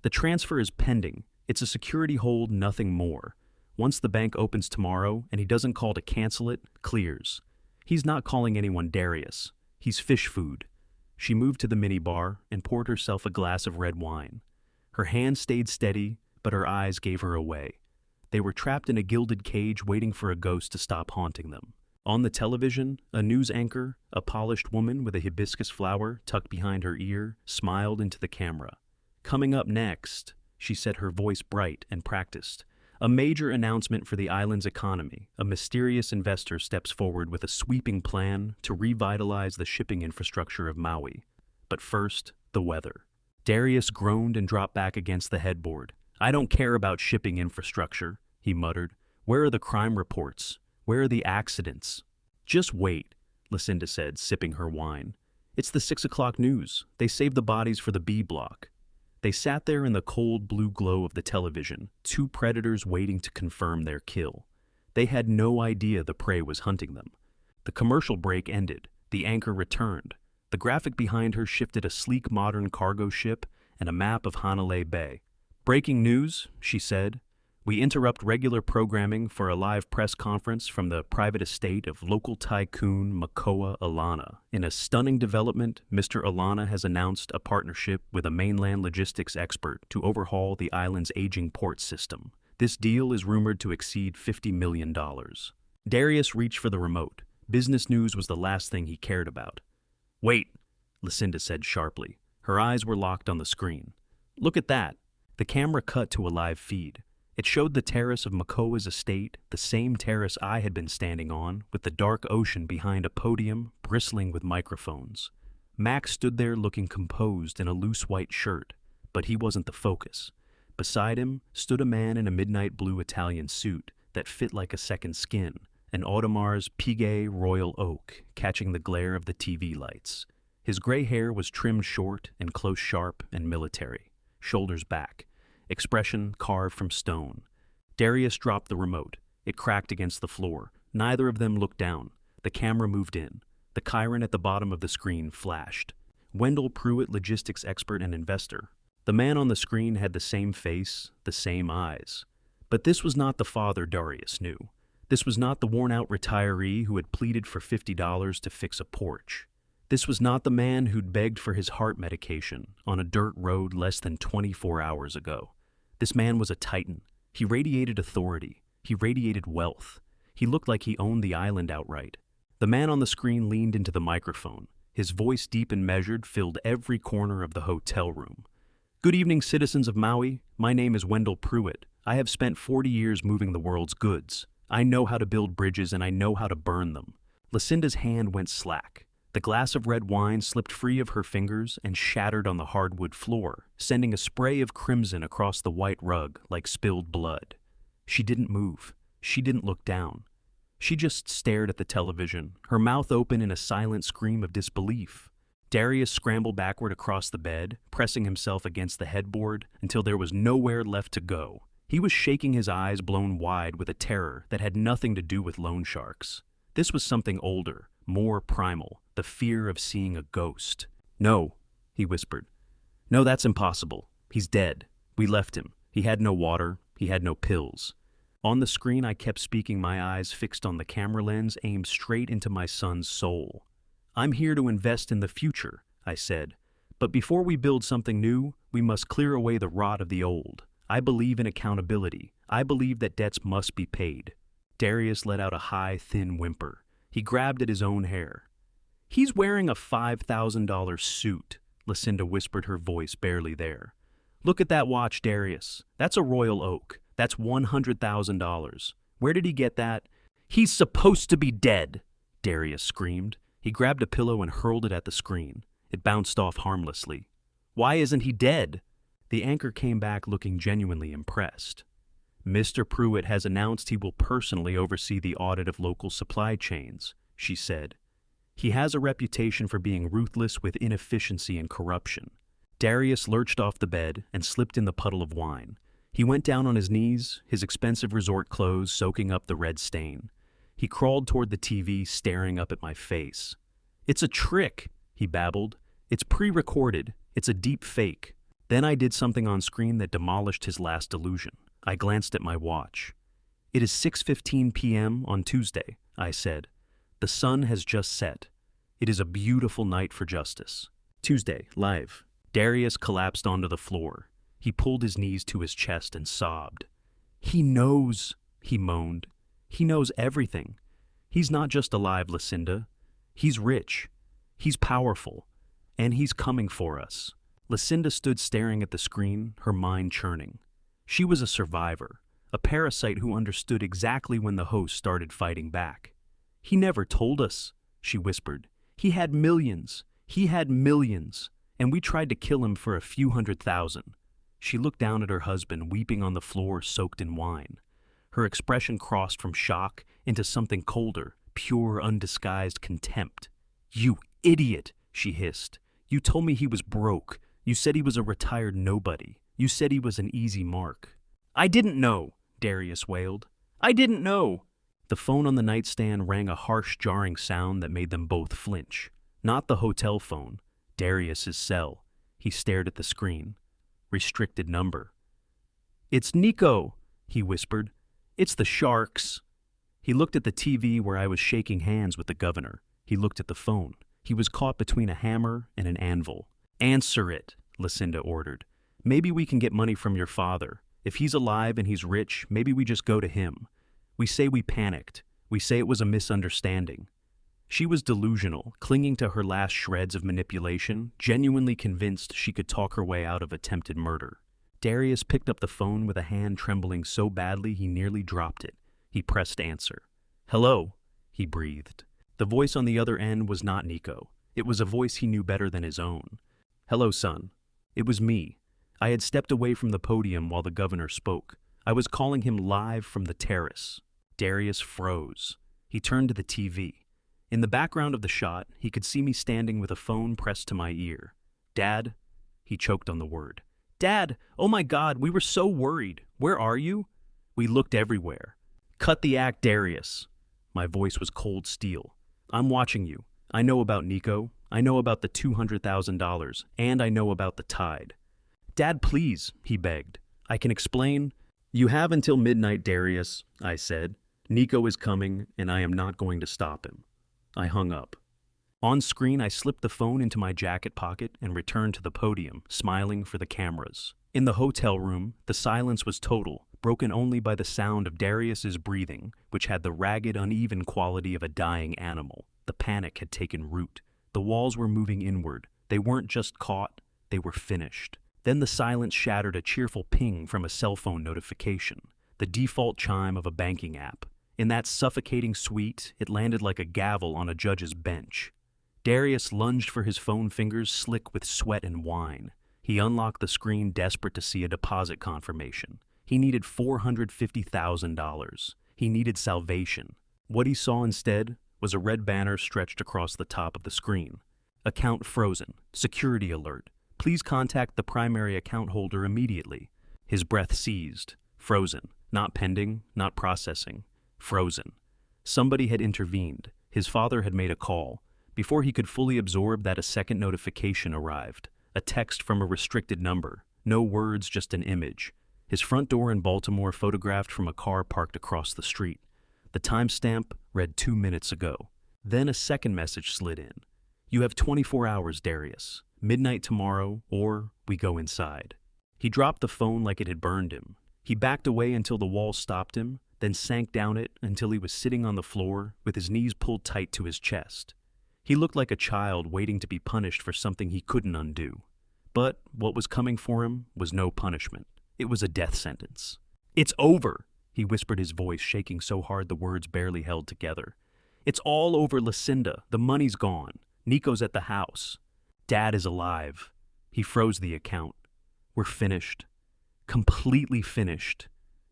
"The transfer is pending. It's a security hold, nothing more. Once the bank opens tomorrow and he doesn't call to cancel it, clears. He's not calling anyone Darius. He's fish food." She moved to the minibar and poured herself a glass of red wine. Her hand stayed steady, but her eyes gave her away. They were trapped in a gilded cage waiting for a ghost to stop haunting them. On the television, a news anchor, a polished woman with a hibiscus flower tucked behind her ear, smiled into the camera. "Coming up next," she said, her voice bright and practiced, "a major announcement for the island's economy. A mysterious investor steps forward with a sweeping plan to revitalize the shipping infrastructure of Maui. But first, the weather." Darius groaned and dropped back against the headboard. "I don't care about shipping infrastructure," he muttered. "Where are the crime reports? Where are the accidents?" "Just wait," Lucinda said, sipping her wine. "It's the 6 o'clock news. They saved the bodies for the B block." They sat there in the cold blue glow of the television, two predators waiting to confirm their kill. They had no idea the prey was hunting them. The commercial break ended. The anchor returned. The graphic behind her shifted a sleek modern cargo ship and a map of Hanalei Bay. "Breaking news," she said. "We interrupt regular programming for a live press conference from the private estate of local tycoon Makoa Alana. In a stunning development, Mr. Alana has announced a partnership with a mainland logistics expert to overhaul the island's aging port system. This deal is rumored to exceed $50 million. Darius reached for the remote. Business news was the last thing he cared about. "Wait," Lucinda said sharply. Her eyes were locked on the screen. "Look at that." The camera cut to a live feed. It showed the terrace of Makoa's estate, the same terrace I had been standing on, with the dark ocean behind a podium bristling with microphones. Max stood there looking composed in a loose white shirt, but he wasn't the focus. Beside him stood a man in a midnight blue Italian suit that fit like a second skin, an Audemars Piguet Royal Oak catching the glare of the TV lights. His gray hair was trimmed short and close sharp and military, shoulders back, expression carved from stone. Darius dropped the remote. It cracked against the floor. Neither of them looked down. The camera moved in. The Chiron at the bottom of the screen flashed. Wendell Pruitt, logistics expert and investor. The man on the screen had the same face, the same eyes. But this was not the father Darius knew. This was not the worn-out retiree who had pleaded for $50 to fix a porch. This was not the man who'd begged for his heart medication on a dirt road less than 24 hours ago. This man was a titan. He radiated authority. He radiated wealth. He looked like he owned the island outright. The man on the screen leaned into the microphone. His voice, deep and measured, filled every corner of the hotel room. "Good evening, citizens of Maui. My name is Wendell Pruitt. I have spent 40 years moving the world's goods. I know how to build bridges and I know how to burn them." Lucinda's hand went slack. The glass of red wine slipped free of her fingers and shattered on the hardwood floor, sending a spray of crimson across the white rug like spilled blood. She didn't move. She didn't look down. She just stared at the television, her mouth open in a silent scream of disbelief. Darius scrambled backward across the bed, pressing himself against the headboard until there was nowhere left to go. He was shaking, his eyes blown wide with a terror that had nothing to do with loan sharks. This was something older, more primal, the fear of seeing a ghost. "No," he whispered. "No, that's impossible. He's dead. We left him. He had no water. He had no pills." On the screen, I kept speaking, my eyes fixed on the camera lens aimed straight into my son's soul. "I'm here to invest in the future," I said. "But before we build something new, we must clear away the rot of the old. I believe in accountability. I believe that debts must be paid." Darius let out a high, thin whimper. He grabbed at his own hair. "He's wearing a $5,000 suit," Lucinda whispered, her voice barely there. "Look at that watch, Darius. That's a Royal Oak. That's $100,000. Where did he get that?" "He's supposed to be dead," Darius screamed. He grabbed a pillow and hurled it at the screen. It bounced off harmlessly. "Why isn't he dead?" The anchor came back looking genuinely impressed. Mr. Pruitt has announced he will personally oversee the audit of local supply chains, she said. He has a reputation for being ruthless with inefficiency and corruption. Darius lurched off the bed and slipped in the puddle of wine. He went down on his knees, his expensive resort clothes soaking up the red stain. He crawled toward the TV, staring up at my face. "It's a trick," he babbled. "It's pre-recorded. It's a deep fake." Then I did something on screen that demolished his last illusion. I glanced at my watch. "It is 6:15 p.m. on Tuesday," I said. "The sun has just set. It is a beautiful night for justice." Tuesday, live. Darius collapsed onto the floor. He pulled his knees to his chest and sobbed. "He knows," he moaned. "He knows everything. He's not just alive, Lucinda. He's rich. He's powerful. And he's coming for us." Lucinda stood staring at the screen, her mind churning. She was a survivor, a parasite who understood exactly when the host started fighting back. "He never told us," she whispered. "He had millions. He had millions. And we tried to kill him for a few 100,000. She looked down at her husband, weeping on the floor soaked in wine. Her expression crossed from shock into something colder, pure, undisguised contempt. "You idiot," she hissed. "You told me he was broke. You said he was a retired nobody. You said he was an easy mark." "I didn't know," Darius wailed. "I didn't know." The phone on the nightstand rang a harsh, jarring sound that made them both flinch. Not the hotel phone, Darius's cell. He stared at the screen. Restricted number. "It's Nico," he whispered. "It's the Sharks." He looked at the TV where I was shaking hands with the governor. He looked at the phone. He was caught between a hammer and an anvil. "Answer it," Lucinda ordered. "Maybe we can get money from your father. If he's alive and he's rich, maybe we just go to him. We say we panicked. We say it was a misunderstanding." She was delusional, clinging to her last shreds of manipulation, genuinely convinced she could talk her way out of attempted murder. Darius picked up the phone with a hand trembling so badly he nearly dropped it. He pressed answer. "Hello," he breathed. The voice on the other end was not Nico. It was a voice he knew better than his own. "Hello, son." It was me. I had stepped away from the podium while the governor spoke. I was calling him live from the terrace. Darius froze. He turned to the TV. In the background of the shot, he could see me standing with a phone pressed to my ear. "Dad?" He choked on the word. "Dad! Oh my God, we were so worried. Where are you?" "We looked everywhere." "Cut the act, Darius." My voice was cold steel. "I'm watching you. I know about Nico. I know about the $200,000. And I know about the tide." "Dad, please," he begged. "I can explain." "You have until midnight, Darius," I said. "Nico is coming, and I am not going to stop him." I hung up. On screen, I slipped the phone into my jacket pocket and returned to the podium, smiling for the cameras. In the hotel room, the silence was total, broken only by the sound of Darius's breathing, which had the ragged, uneven quality of a dying animal. The panic had taken root. The walls were moving inward. They weren't just caught, they were finished. Then the silence shattered a cheerful ping from a cell phone notification, the default chime of a banking app. In that suffocating suite, it landed like a gavel on a judge's bench. Darius lunged for his phone, fingers slick with sweat and wine. He unlocked the screen, desperate to see a deposit confirmation. He needed $450,000. He needed salvation. What he saw instead was a red banner stretched across the top of the screen. "Account frozen. Security alert. Please contact the primary account holder immediately." His breath seized. Frozen. Not pending, not processing. Frozen. Somebody had intervened. His father had made a call. Before he could fully absorb that, a second notification arrived. A text from a restricted number. No words, just an image. His front door in Baltimore, photographed from a car parked across the street. The timestamp read 2 minutes ago. Then a second message slid in. "You have 24 hours, Darius. Midnight tomorrow, or we go inside." He dropped the phone like it had burned him. He backed away until the wall stopped him, then sank down it until he was sitting on the floor with his knees pulled tight to his chest. He looked like a child waiting to be punished for something he couldn't undo. But what was coming for him was no punishment. It was a death sentence. "It's over," he whispered, his voice shaking so hard the words barely held together. "It's all over, Lucinda. The money's gone. Nico's at the house. Dad is alive." He froze the account. "We're finished. Completely finished.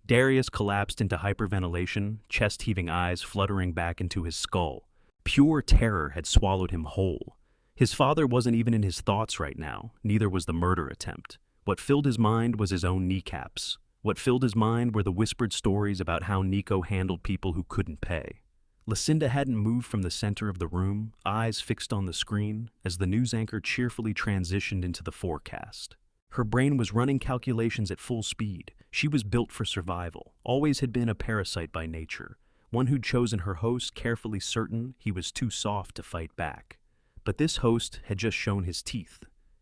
Darius collapsed into hyperventilation, chest-heaving eyes fluttering back into his skull. Pure terror had swallowed him whole. His father wasn't even in his thoughts right now, neither was the murder attempt. What filled his mind was his own kneecaps. What filled his mind were the whispered stories about how Nico handled people who couldn't pay. Lucinda hadn't moved from the center of the room, eyes fixed on the screen, as the news anchor cheerfully transitioned into the forecast. Her brain was running calculations at full speed. She was built for survival, always had been a parasite by nature, one who'd chosen her host carefully certain he was too soft to fight back. But this host had just shown his teeth.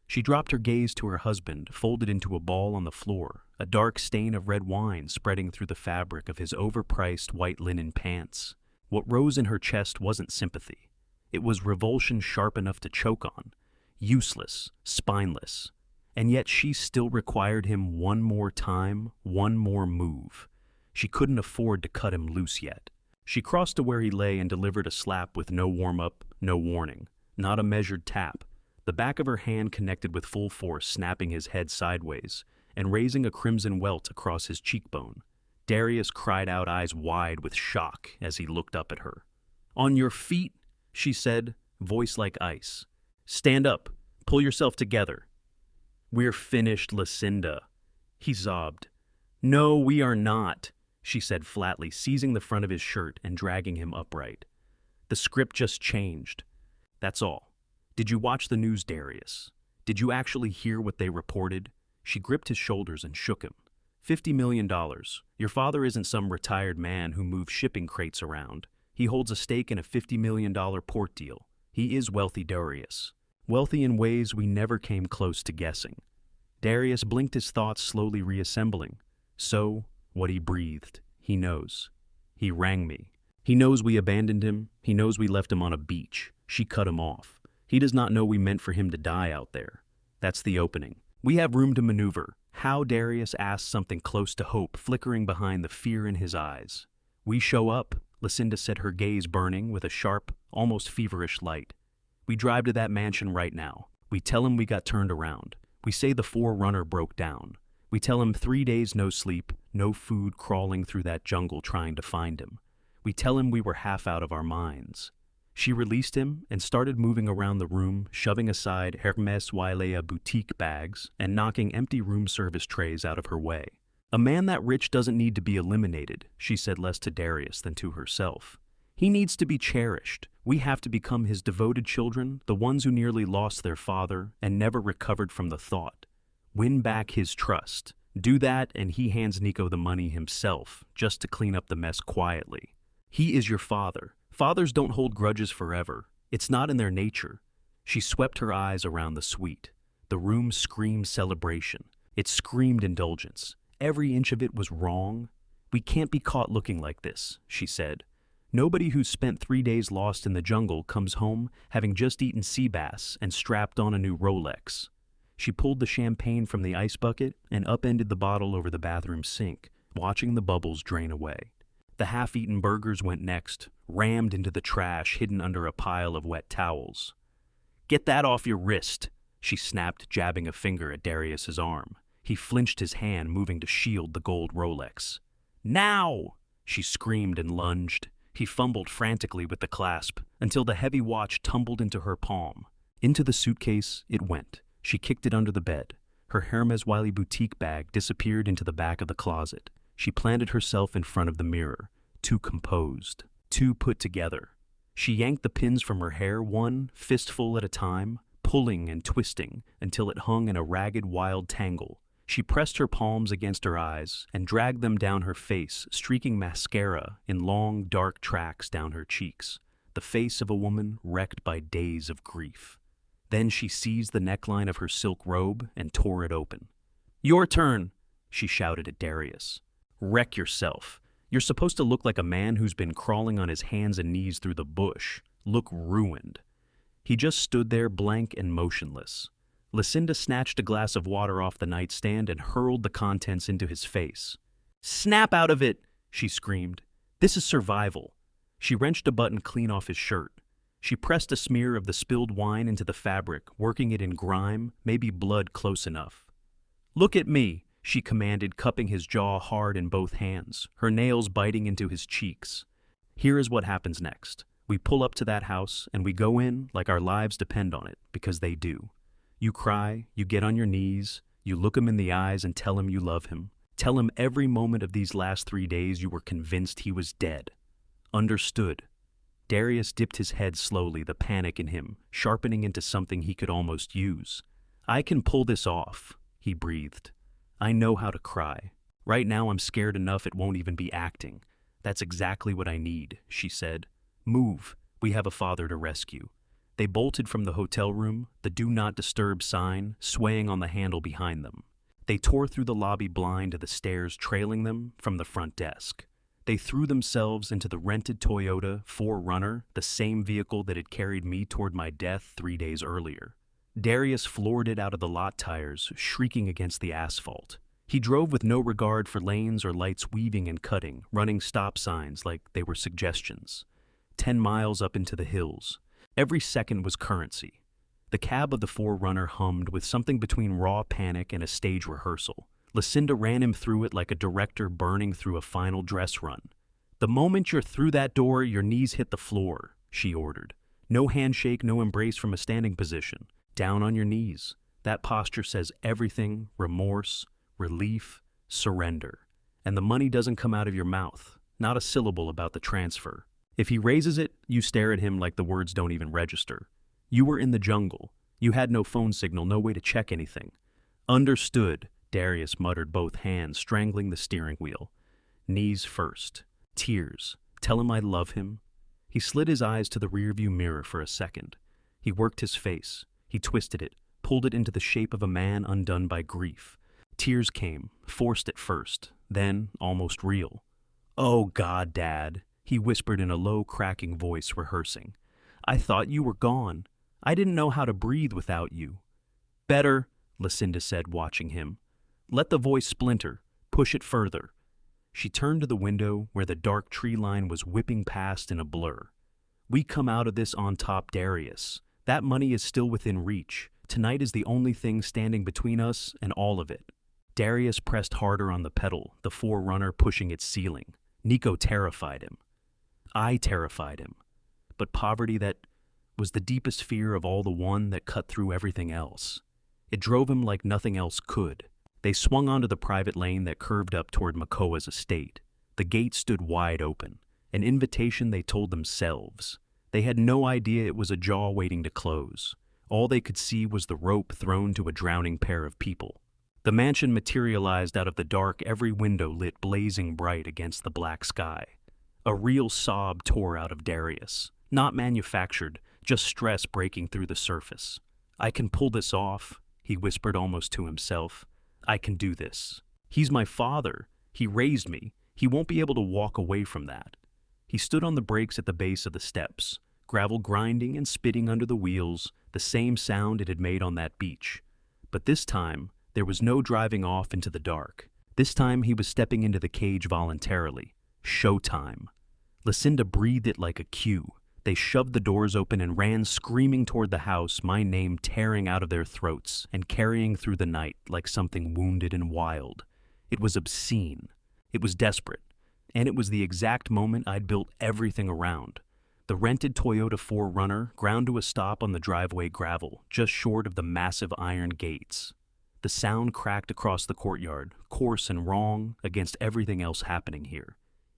She dropped her gaze to her husband, folded into a ball on the floor, a dark stain of red wine spreading through the fabric of his overpriced white linen pants. What rose in her chest wasn't sympathy. It was revulsion sharp enough to choke on, useless, spineless. And yet she still required him one more time, one more move. She couldn't afford to cut him loose yet. She crossed to where he lay and delivered a slap with no warm-up, no warning. Not a measured tap. The back of her hand connected with full force, snapping his head sideways and raising a crimson welt across his cheekbone. Darius cried out, eyes wide with shock, as he looked up at her. "On your feet," she said, voice like ice. "Stand up. Pull yourself together." "We're finished, Lucinda," he sobbed. "No, we are not," she said flatly, seizing the front of his shirt and dragging him upright. "The script just changed. That's all. Did you watch the news, Darius? Did you actually hear what they reported?" She gripped his shoulders and shook him. $50 million. Your father isn't some retired man who moves shipping crates around. He holds a stake in a $50 million port deal. He is wealthy, Darius. Wealthy in ways we never came close to guessing. Darius blinked, his thoughts slowly reassembling. So, what he breathed, he knows. He rang me. He knows we abandoned him. He knows we left him on a beach. She cut him off. He does not know we meant for him to die out there. That's the opening. We have room to maneuver. How, Darius asked, something close to hope flickering behind the fear in his eyes. We show up, Lucinda said, her gaze burning with a sharp, almost feverish light. We drive to that mansion right now. We tell him we got turned around. We say the Forerunner broke down. We tell him 3 days no sleep, no food, crawling through that jungle trying to find him. We tell him we were half out of our minds. She released him and started moving around the room, shoving aside Hermes Wailea boutique bags and knocking empty room service trays out of her way. A man that rich doesn't need to be eliminated, she said, less to Darius than to herself. He needs to be cherished. We have to become his devoted children, the ones who nearly lost their father and never recovered from the thought. Win back his trust. Do that and he hands Nico the money himself, just to clean up the mess quietly. He is your father. Fathers don't hold grudges forever. It's not in their nature. She swept her eyes around the suite. The room screamed celebration. It screamed indulgence. Every inch of it was wrong. We can't be caught looking like this, she said. Nobody who's spent 3 days lost in the jungle comes home having just eaten sea bass and strapped on a new Rolex. She pulled the champagne from the ice bucket and upended the bottle over the bathroom sink, watching the bubbles drain away. The half-eaten burgers went next, rammed into the trash hidden under a pile of wet towels. "Get that off your wrist," she snapped, jabbing a finger at Darius's arm. He flinched his hand, moving to shield the gold Rolex. "Now!" she screamed and lunged. He fumbled frantically with the clasp until the heavy watch tumbled into her palm. Into the suitcase it went. She kicked it under the bed. Her Hermes Wiley boutique bag disappeared into the back of the closet. She planted herself in front of the mirror, too composed, too put together. She yanked the pins from her hair, one fistful at a time, pulling and twisting until it hung in a ragged, wild tangle. She pressed her palms against her eyes and dragged them down her face, streaking mascara in long, dark tracks down her cheeks, the face of a woman wrecked by days of grief. Then she seized the neckline of her silk robe and tore it open. "Your turn," she shouted at Darius. "Wreck yourself. You're supposed to look like a man who's been crawling on his hands and knees through the bush. Look ruined." He just stood there, blank and motionless. Lucinda snatched a glass of water off the nightstand and hurled the contents into his face. "Snap out of it!" she screamed. "This is survival." She wrenched a button clean off his shirt. She pressed a smear of the spilled wine into the fabric, working it in grime, maybe blood close enough. "Look at me," she commanded, cupping his jaw hard in both hands, her nails biting into his cheeks. Here is what happens next. We pull up to that house, and we go in like our lives depend on it, because they do. You cry, you get on your knees, you look him in the eyes and tell him you love him. Tell him every moment of these last 3 days you were convinced he was dead. Understood. Darius dipped his head slowly, the panic in him sharpening into something he could almost use. I can pull this off, he breathed. I know how to cry. Right now I'm scared enough it won't even be acting. That's exactly what I need, she said. Move. We have a father to rescue. They bolted from the hotel room, the do not disturb sign swaying on the handle behind them. They tore through the lobby blind to the stairs trailing them from the front desk. They threw themselves into the rented Toyota 4Runner, the same vehicle that had carried me toward my death 3 days earlier. Darius floored it out of the lot tires, shrieking against the asphalt. He drove with no regard for lanes or lights weaving and cutting, running stop signs like they were suggestions. 10 miles up into the hills. Every second was currency. The cab of the 4Runner hummed with something between raw panic and a stage rehearsal. Lucinda ran him through it like a director burning through a final dress run. The moment you're through that door, your knees hit the floor, she ordered. No handshake, no embrace from a standing position. Down on your knees. That posture says everything: remorse, relief, surrender. And the money doesn't come out of your mouth. Not a syllable about the transfer. If he raises it, you stare at him like the words don't even register. You were in the jungle. You had no phone signal, no way to check anything. Understood, Darius muttered, both hands strangling the steering wheel. Knees first. Tears. Tell him I love him. He slid his eyes to the rearview mirror for a second. He worked his face. He twisted it, pulled it into the shape of a man undone by grief. Tears came, forced at first, then almost real. Oh God, Dad, he whispered in a low, cracking voice, rehearsing. I thought you were gone. I didn't know how to breathe without you. Better, Lucinda said, watching him. Let the voice splinter. Push it further. She turned to the window where the dark tree line was whipping past in a blur. We come out of this on top, Darius. That money is still within reach. Tonight is the only thing standing between us and all of it. Darius pressed harder on the pedal, the 4Runner pushing its ceiling. Nico terrified him. I terrified him. But poverty, that was the deepest fear of all, the one that cut through everything else. It drove him like nothing else could. They swung onto the private lane that curved up toward Makoa's estate. The gate stood wide open, an invitation they told themselves. They had no idea it was a jaw waiting to close. All they could see was the rope thrown to a drowning pair of people. The mansion materialized out of the dark, every window lit blazing bright against the black sky. A real sob tore out of Darius, not manufactured, just stress breaking through the surface. I can pull this off, he whispered almost to himself. I can do this. He's my father. He raised me. He won't be able to walk away from that. He stood on the brakes at the base of the steps, gravel grinding and spitting under the wheels, the same sound it had made on that beach. But this time, there was no driving off into the dark. This time he was stepping into the cage voluntarily. Showtime. Lucinda breathed it like a cue. They shoved the doors open and ran screaming toward the house, my name tearing out of their throats and carrying through the night like something wounded and wild. It was obscene. It was desperate. And it was the exact moment I'd built everything around. The rented Toyota 4Runner ground to a stop on the driveway gravel, just short of the massive iron gates. The sound cracked across the courtyard, coarse and wrong against everything else happening here.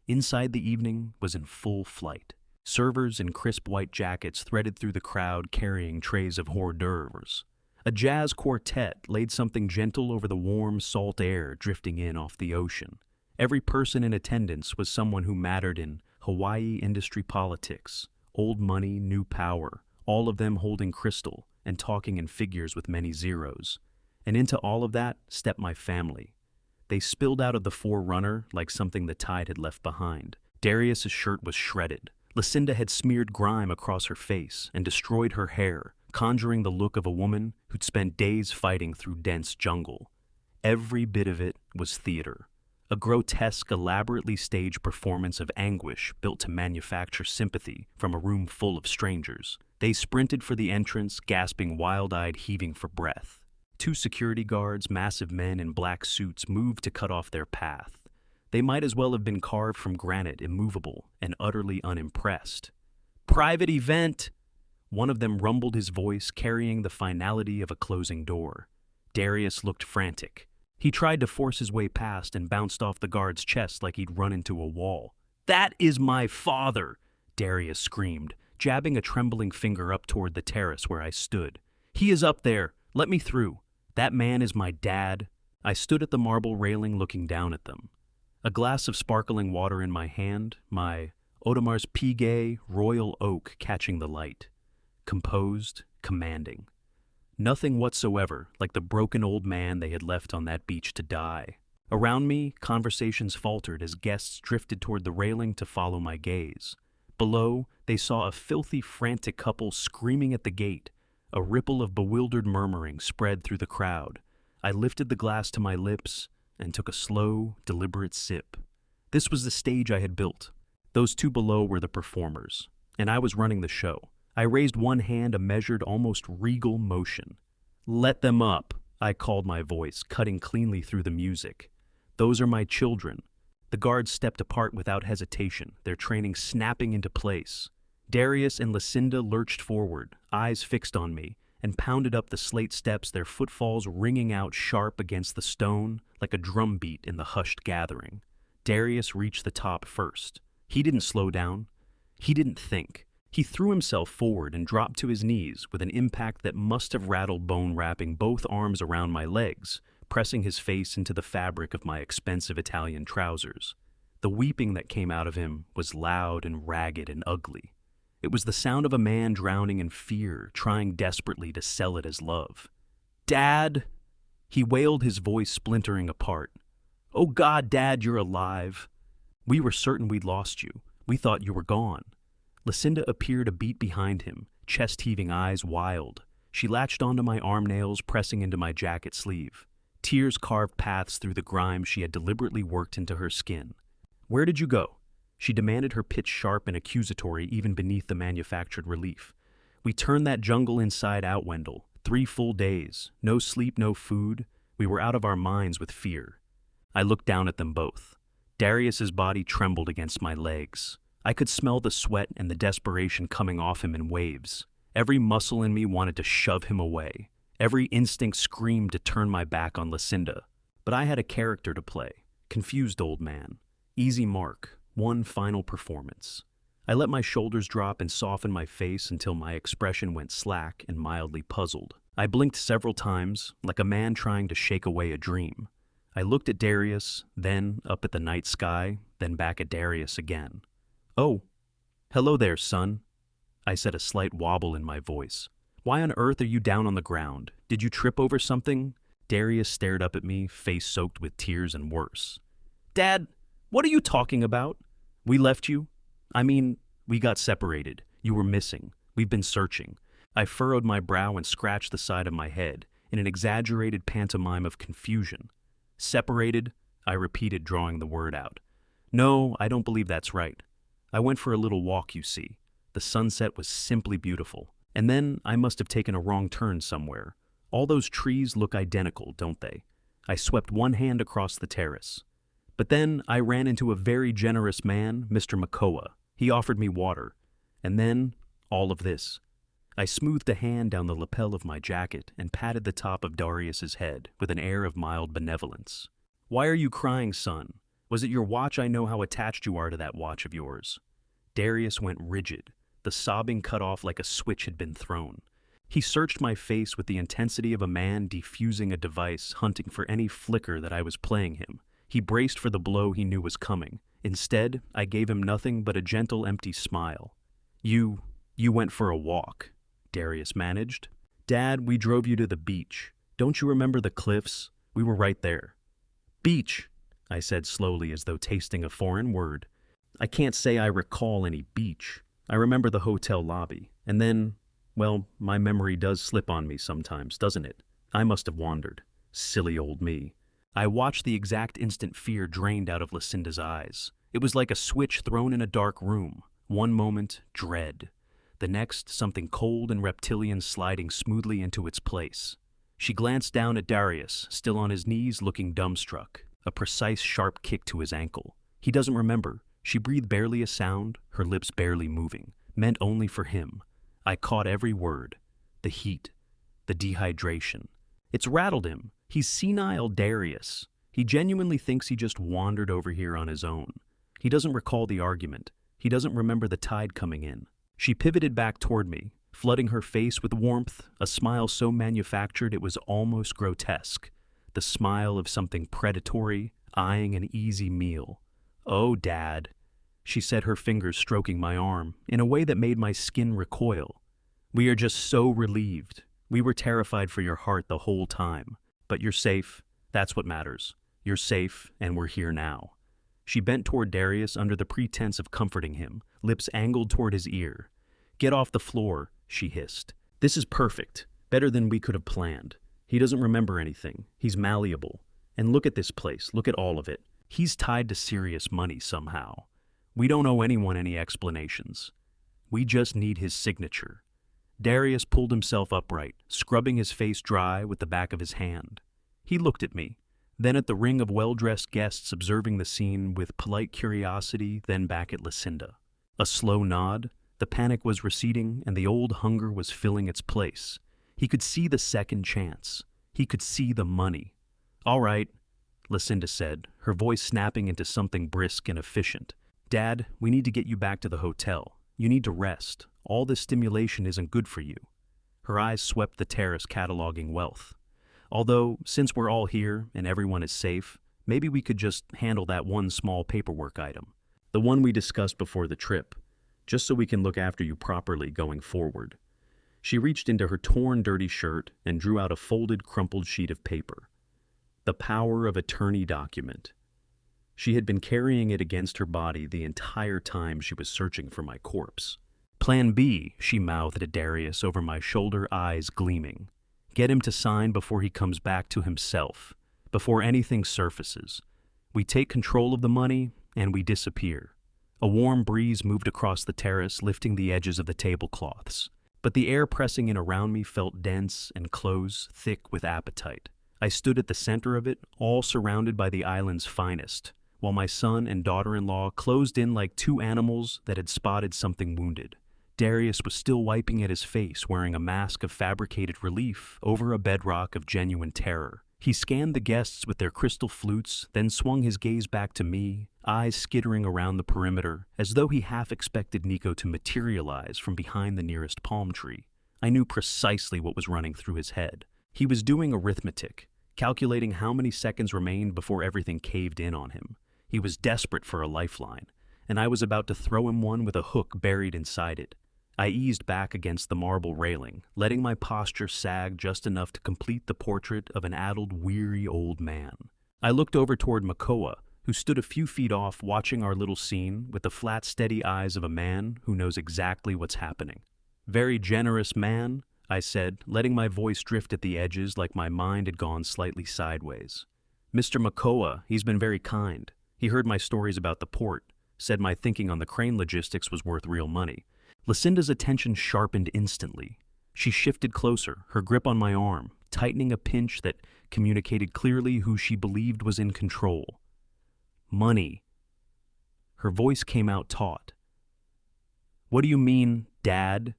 Inside, the evening was in full flight. Servers in crisp white jackets threaded through the crowd carrying trays of hors d'oeuvres. A jazz quartet laid something gentle over the warm, salt air drifting in off the ocean. Every person in attendance was someone who mattered in Hawaii industry politics, old money, new power, all of them holding crystal and talking in figures with many zeros. And into all of that stepped my family. They spilled out of the 4Runner like something the tide had left behind. Darius's shirt was shredded. Lucinda had smeared grime across her face and destroyed her hair, conjuring the look of a woman who'd spent days fighting through dense jungle. Every bit of it was theater. A grotesque, elaborately staged performance of anguish built to manufacture sympathy from a room full of strangers. They sprinted for the entrance, gasping, wild-eyed, heaving for breath. Two security guards, massive men in black suits, moved to cut off their path. They might as well have been carved from granite, immovable and utterly unimpressed. "Private event!" One of them rumbled his voice, carrying the finality of a closing door. Darius looked frantic. He tried to force his way past and bounced off the guard's chest like he'd run into a wall. "That is my father!" Darius screamed, jabbing a trembling finger up toward the terrace where I stood. "He is up there. Let me through. That man is my dad." I stood at the marble railing looking down at them. A glass of sparkling water in my hand, my Audemars Piguet Royal Oak catching the light. Composed, commanding. Nothing whatsoever like the broken old man they had left on that beach to die. Around me, conversations faltered as guests drifted toward the railing to follow my gaze. Below, they saw a filthy, frantic couple screaming at the gate. A ripple of bewildered murmuring spread through the crowd. I lifted the glass to my lips and took a slow, deliberate sip. This was the stage I had built. Those two below were the performers, and I was running the show. I raised one hand, a measured, almost regal motion. "Let them up," I called, my voice cutting cleanly through the music. "Those are my children." The guards stepped apart without hesitation, their training snapping into place. Darius and Lucinda lurched forward, eyes fixed on me, and pounded up the slate steps, their footfalls ringing out sharp against the stone like a drum beat in the hushed gathering. Darius reached the top first. He didn't slow down. He didn't think. He threw himself forward and dropped to his knees with an impact that must have rattled bone, wrapping both arms around my legs, pressing his face into the fabric of my expensive Italian trousers. The weeping that came out of him was loud and ragged and ugly. It was the sound of a man drowning in fear, trying desperately to sell it as love. "Dad!" He wailed, his voice splintering apart. "Oh God, Dad, you're alive!" "We were certain we'd lost you. We thought you were gone." Lucinda appeared a beat behind him, chest-heaving, eyes wild. She latched onto my arm nails, pressing into my jacket sleeve. Tears carved paths through the grime she had deliberately worked into her skin. "Where did you go?" She demanded, her pitch sharp and accusatory even beneath the manufactured relief. "We turned that jungle inside out, Wendell. 3 full days. No sleep, no food. We were out of our minds with fear." I looked down at them both. Darius's body trembled against my legs. I could smell the sweat and the desperation coming off him in waves. Every muscle in me wanted to shove him away. Every instinct screamed to turn my back on Lucinda. But I had a character to play. Confused old man. Easy mark. One final performance. I let my shoulders drop and soften my face until my expression went slack and mildly puzzled. I blinked several times, like a man trying to shake away a dream. I looked at Darius, then up at the night sky, then back at Darius again. "Oh, hello there, son," I said, a slight wobble in my voice. "Why on earth are you down on the ground? Did you trip over something?" Darius stared up at me, face soaked with tears and worse. "Dad, what are you talking about? We left you. We got separated. You were missing. We've been searching." I furrowed my brow and scratched the side of my head in an exaggerated pantomime of confusion. "Separated?" I repeated, drawing the word out. "No, I don't believe that's right. I went for a little walk, you see. The sunset was simply beautiful. And then I must have taken a wrong turn somewhere. All those trees look identical, don't they?" I swept one hand across the terrace. "But then I ran into a very generous man, Mr. Makoa. He offered me water. And then, all of this." I smoothed a hand down the lapel of my jacket and patted the top of Darius's head with an air of mild benevolence. "Why are you crying, son? Was it your watch? I know how attached you are to that watch of yours." Darius went rigid. The sobbing cut off like a switch had been thrown. He searched my face with the intensity of a man defusing a device, hunting for any flicker that I was playing him. He braced for the blow he knew was coming. Instead, I gave him nothing but a gentle, empty smile. You went for a walk," Darius managed. "Dad, we drove you to the beach. Don't you remember the cliffs? We were right there." "Beach," I said slowly, as though tasting a foreign word. "I can't say I recall any beach. I remember the hotel lobby. And then, well, my memory does slip on me sometimes, doesn't it? I must have wandered. Silly old me." I watched the exact instant fear drained out of Lucinda's eyes. It was like a switch thrown in a dark room. One moment, dread. The next, something cold and reptilian sliding smoothly into its place. She glanced down at Darius, still on his knees looking dumbstruck, a precise sharp kick to his ankle. He doesn't remember. She breathed barely a sound, her lips barely moving, meant only for him. I caught every word. The heat, the dehydration. It's rattled him. He's senile Darius. He genuinely thinks he just wandered over here on his own. He doesn't recall the argument. He doesn't remember the tide coming in. She pivoted back toward me, flooding her face with warmth, a smile so manufactured it was almost grotesque. The smile of something predatory, eyeing an easy meal. "Oh, Dad," she said, her fingers stroking my arm, in a way that made my skin recoil. "We are just so relieved. We were terrified for your heart the whole time. But you're safe. That's what matters. You're safe, and we're here now." She bent toward Darius under the pretense of comforting him, lips angled toward his ear. "Get off the floor," she hissed. "This is perfect. Better than we could have planned. He doesn't remember anything. He's malleable. And look at this place. Look at all of it. He's tied to serious money somehow. We don't owe anyone any explanations. We just need his signature." Darius pulled himself upright, scrubbing his face dry with the back of his hand. He looked at me, then at the ring of well-dressed guests observing the scene with polite curiosity, then back at Lucinda. A slow nod. The panic was receding, and the old hunger was filling its place. He could see the second chance. He could see the money. "All right," Lucinda said, her voice snapping into something brisk and efficient. "Dad, we need to get you back to the hotel. You need to rest. All this stimulation isn't good for you." Her eyes swept the terrace cataloging wealth. "Although, since we're all here and everyone is safe, maybe we could just handle that one small paperwork item. The one we discussed before the trip, just so we can look after you properly going forward." She reached into her torn, dirty shirt and drew out a folded, crumpled sheet of paper. The power of attorney document. She had been carrying it against her body the entire time she was searching for my corpse. "Plan B," she mouthed at Darius over my shoulder, eyes gleaming. "Get him to sign before he comes back to himself, before anything surfaces. We take control of the money, and we disappear." A warm breeze moved across the terrace, lifting the edges of the tablecloths. But the air pressing in around me felt dense and close, thick with appetite. I stood at the center of it, all surrounded by the island's finest, while my son and daughter-in-law closed in like two animals that had spotted something wounded. Darius was still wiping at his face, wearing a mask of fabricated relief over a bedrock of genuine terror. He scanned the guests with their crystal flutes, then swung his gaze back to me, eyes skittering around the perimeter, as though he half expected Nico to materialize from behind the nearest palm tree. I knew precisely what was running through his head. He was doing arithmetic, calculating how many seconds remained before everything caved in on him. He was desperate for a lifeline, and I was about to throw him one with a hook buried inside it. I eased back against the marble railing, letting my posture sag just enough to complete the portrait of an addled, weary old man. I looked over toward Makoa, who stood a few feet off watching our little scene with the flat, steady eyes of a man who knows exactly what's happening. "Very generous man," I said, letting my voice drift at the edges like my mind had gone slightly sideways. "Mr. Makoa, he's been very kind. He heard my stories about the port, said my thinking on the crane logistics was worth real money." Lucinda's attention sharpened instantly. She shifted closer, her grip on my arm, tightening a pinch that communicated clearly who she believed was in control. "Money." Her voice came out taut. "What do you mean, Dad?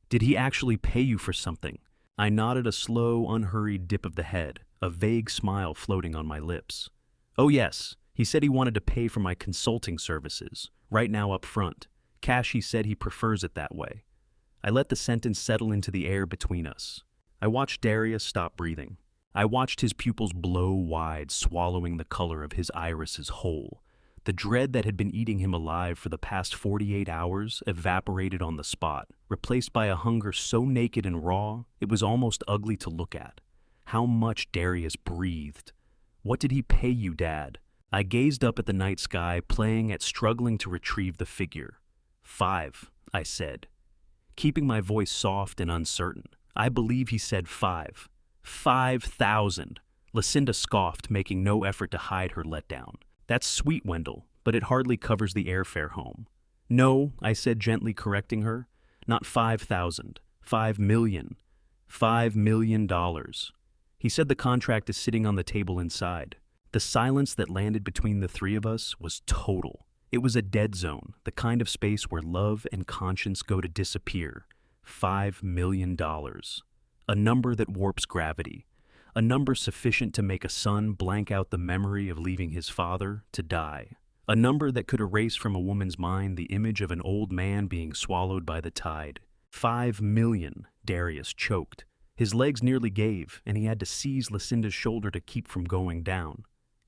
Did he actually pay you for something?" I nodded a slow, unhurried dip of the head, a vague smile floating on my lips. "Oh yes, he said he wanted to pay for my consulting services, right now up front. Cash, he said he prefers it that way." I let the sentence settle into the air between us. I watched Darius stop breathing. I watched his pupils blow wide, swallowing the color of his irises whole. The dread that had been eating him alive for the past 48 hours evaporated on the spot, replaced by a hunger so naked and raw, it was almost ugly to look at. How much Darius breathed. "What did he pay you, Dad?" I gazed up at the night sky, playing at struggling to retrieve the figure. "5, I said, keeping my voice soft and uncertain. I believe he said 5. 5,000. Lucinda scoffed, making no effort to hide her letdown. "That's sweet, Wendell, but it hardly covers the airfare home." "No," I said, gently correcting her. "Not 5,000. 5 million. $5 million. He said the contract is sitting on the table inside. The silence that landed between the three of us was total. It was a dead zone, the kind of space where love and conscience go to disappear. $5 million. A number that warps gravity. A number sufficient to make a son blank out the memory of leaving his father to die. A number that could erase from a woman's mind the image of an old man being swallowed by the tide. 5 million, Darius choked. His legs nearly gave, and he had to seize Lucinda's shoulder to keep from going down.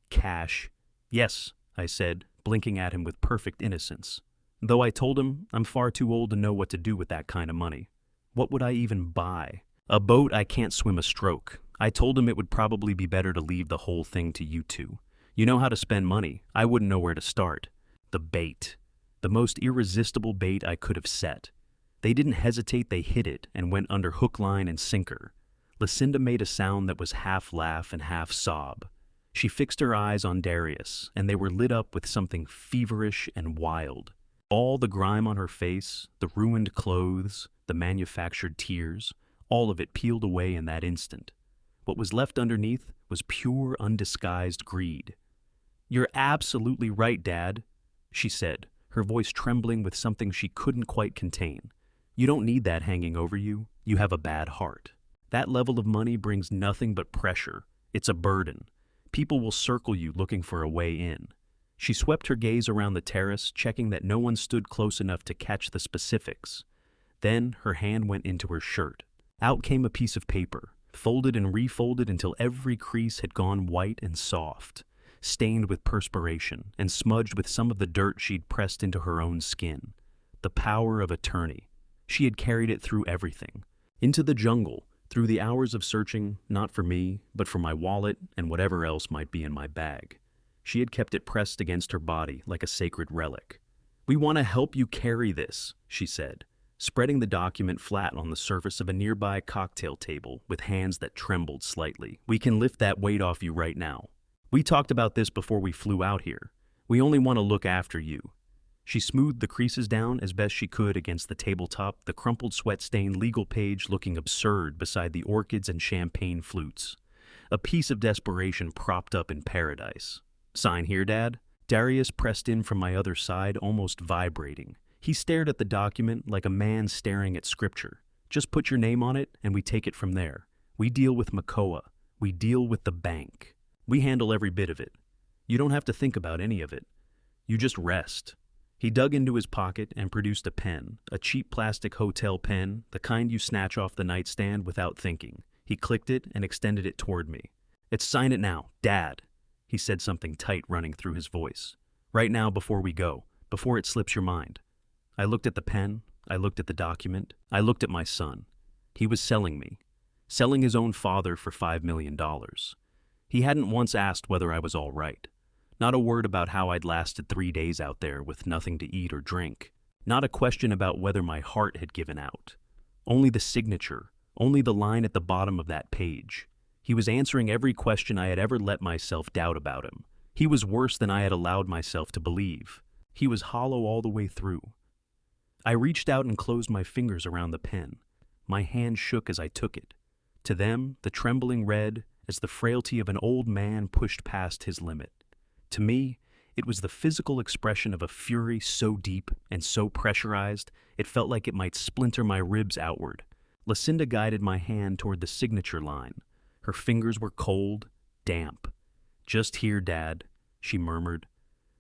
Cash. Yes, I said, blinking at him with perfect innocence. Though I told him I'm far too old to know what to do with that kind of money. What would I even buy? A boat I can't swim a stroke. I told him it would probably be better to leave the whole thing to you two. You know how to spend money. I wouldn't know where to start. The bait. The most irresistible bait I could have set. They didn't hesitate, they hit it and went under hook, line, and sinker. Lucinda made a sound that was half laugh and half sob. She fixed her eyes on Darius, and they were lit up with something feverish and wild. All the grime on her face, the ruined clothes, the manufactured tears, all of it peeled away in that instant. What was left underneath was pure, undisguised greed. "You're absolutely right, Dad," she said, her voice trembling with something she couldn't quite contain. "You don't need that hanging over you. You have a bad heart. That level of money brings nothing but pressure. It's a burden. People will circle you looking for a way in." She swept her gaze around the terrace, checking that no one stood close enough to catch the specifics. Then her hand went into her shirt. Out came a piece of paper, folded and refolded until every crease had gone white and soft, stained with perspiration and smudged with some of the dirt she'd pressed into her own skin. The power of attorney. She had carried it through everything. Into the jungle, through the hours of searching, not for me, but for my wallet and whatever else might be in my bag. She had kept it pressed against her body like a sacred relic. "We want to help you carry this," she said, spreading the document flat on the surface of a nearby cocktail table with hands that trembled slightly. "We can lift that weight off you right now. We talked about this before we flew out here. We only want to look after you." She smoothed the creases down as best she could against the tabletop, the crumpled sweat-stained legal page looking absurd beside the orchids and champagne flutes. A piece of desperation propped up in paradise. "Sign here, Dad?" Darius pressed in from my other side, almost vibrating. He stared at the document like a man staring at scripture. "Just put your name on it, and we take it from there. We deal with Makoa. We deal with the bank. We handle every bit of it. You don't have to think about any of it. You just rest." He dug into his pocket and produced a pen, a cheap plastic hotel pen, the kind you snatch off the nightstand without thinking. He clicked it and extended it toward me. "It's sign it now, Dad." He said something tight running through his voice. "Right now before we go, before it slips your mind." I looked at the pen, I looked at the document, I looked at my son. He was selling me. Selling his own father for $5 million. He hadn't once asked whether I was all right. Not a word about how I'd lasted 3 days out there with nothing to eat or drink. Not a question about whether my heart had given out. Only the signature, only the line at the bottom of that page. He was answering every question I had ever let myself doubt about him. He was worse than I had allowed myself to believe. He was hollow all the way through. I reached out and closed my fingers around the pen. My hand shook as I took it. To them, the trembling read as the frailty of an old man pushed past his limit. To me, it was the physical expression of a fury so deep and so pressurized, it felt like it might splinter my ribs outward. Lucinda guided my hand toward the signature line. Her fingers were cold, damp. "Just here, Dad," she murmured.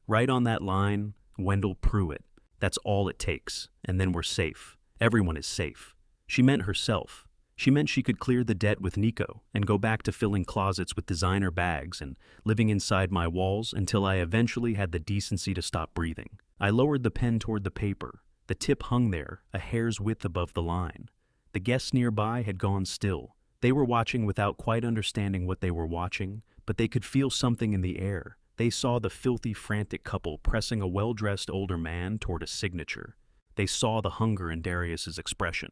"Right on that line, Wendell Pruitt. That's all it takes, and then we're safe. Everyone is safe." She meant herself. She meant she could clear the debt with Nico and go back to filling closets with designer bags and living inside my walls until I eventually had the decency to stop breathing. I lowered the pen toward the paper. The tip hung there, a hair's width above the line. The guests nearby had gone still. They were watching without quite understanding what they were watching, but they could feel something in the air. They saw the filthy, frantic couple pressing a well-dressed older man toward a signature. They saw the hunger in Darius's expression.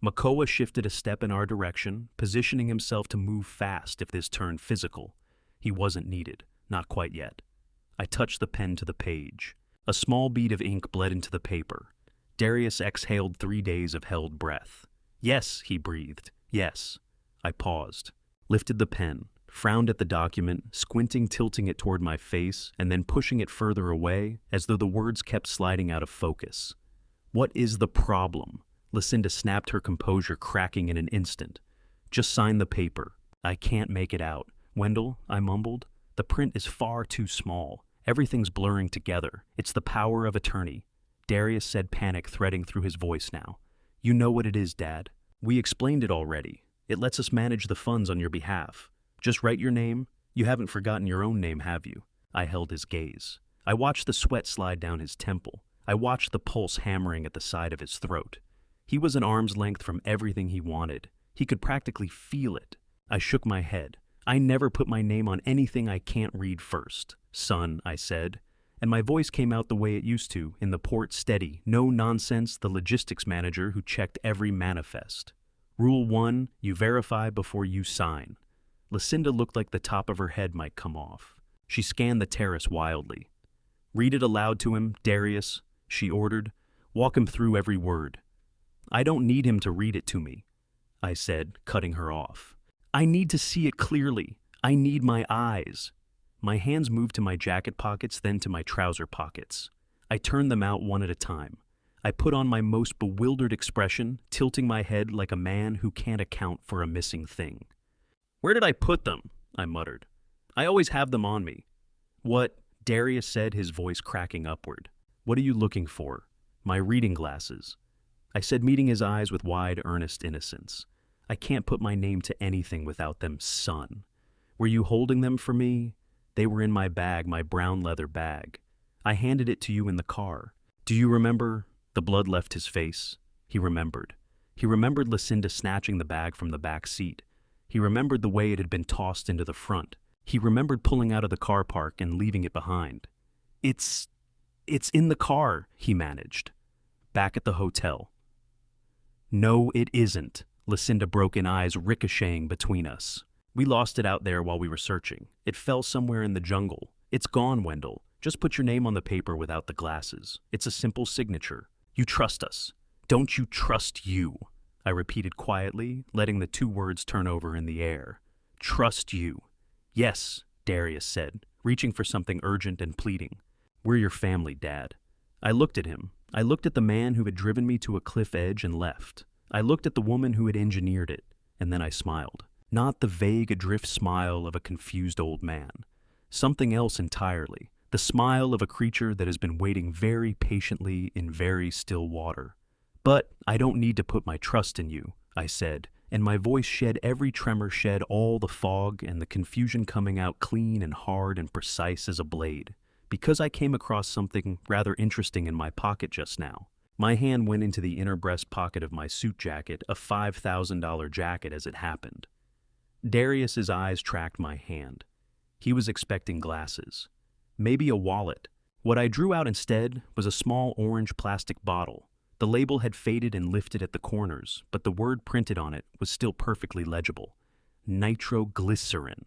Makoa shifted a step in our direction, positioning himself to move fast if this turned physical. He wasn't needed, not quite yet. I touched the pen to the page. A small bead of ink bled into the paper. Darius exhaled 3 days of held breath. "Yes," he breathed. "Yes." I paused. lifted the pen, frowned at the document, squinting, tilting it toward my face, and then pushing it further away, as though the words kept sliding out of focus. "What is the problem?" Lucinda snapped, her composure cracking in an instant. "Just sign the paper." "I can't make it out." "Wendell," I mumbled, "the print is far too small. Everything's blurring together. It's the power of attorney." Darius said, panic threading through his voice now. "You know what it is, Dad. We explained it already. It lets us manage the funds on your behalf. Just write your name. You haven't forgotten your own name, have you?" I held his gaze. I watched the sweat slide down his temple. I watched the pulse hammering at the side of his throat. He was an arm's length from everything he wanted. He could practically feel it. I shook my head. "I never put my name on anything I can't read first, son," I said. And my voice came out the way it used to, in the port steady, no nonsense, the logistics manager who checked every manifest. "Rule 1, you verify before you sign." Lucinda looked like the top of her head might come off. She scanned the terrace wildly. "Read it aloud to him, Darius," she ordered. "Walk him through every word." "I don't need him to read it to me," I said, cutting her off. "I need to see it clearly. I need my eyes." My hands moved to my jacket pockets, then to my trouser pockets. I turned them out one at a time. I put on my most bewildered expression, tilting my head like a man who can't account for a missing thing. "Where did I put them?" I muttered. "I always have them on me." "What?" Darius said, his voice cracking upward. "What are you looking for?" "My reading glasses," I said, meeting his eyes with wide, earnest innocence. "I can't put my name to anything without them, son." "Were you holding them for me?" "They were in my bag, my brown leather bag. I handed it to you in the car. Do you remember?" The blood left his face. He remembered. He remembered Lucinda snatching the bag from the back seat. He remembered the way it had been tossed into the front. He remembered pulling out of the car park and leaving it behind. It's in the car," he managed. "Back at the hotel." "No, it isn't." Lucinda broke in, eyes ricocheting between us. "We lost it out there while we were searching. It fell somewhere in the jungle. It's gone, Wendell. Just put your name on the paper without the glasses. It's a simple signature. You trust us." "Don't you trust you?" I repeated quietly, letting the two words turn over in the air. "Trust you." "Yes," Darius said, reaching for something urgent and pleading. "We're your family, Dad." I looked at him. I looked at the man who had driven me to a cliff edge and left. I looked at the woman who had engineered it, and then I smiled. Not the vague adrift smile of a confused old man. Something else entirely. The smile of a creature that has been waiting very patiently in very still water. "But I don't need to put my trust in you," I said, and my voice shed every tremor, shed all the fog and the confusion, coming out clean and hard and precise as a blade. "Because I came across something rather interesting in my pocket just now." My hand went into the inner breast pocket of my suit jacket, a $5,000 jacket as it happened. Darius's eyes tracked my hand. He was expecting glasses. Maybe a wallet. What I drew out instead was a small orange plastic bottle. The label had faded and lifted at the corners, but the word printed on it was still perfectly legible. Nitroglycerin.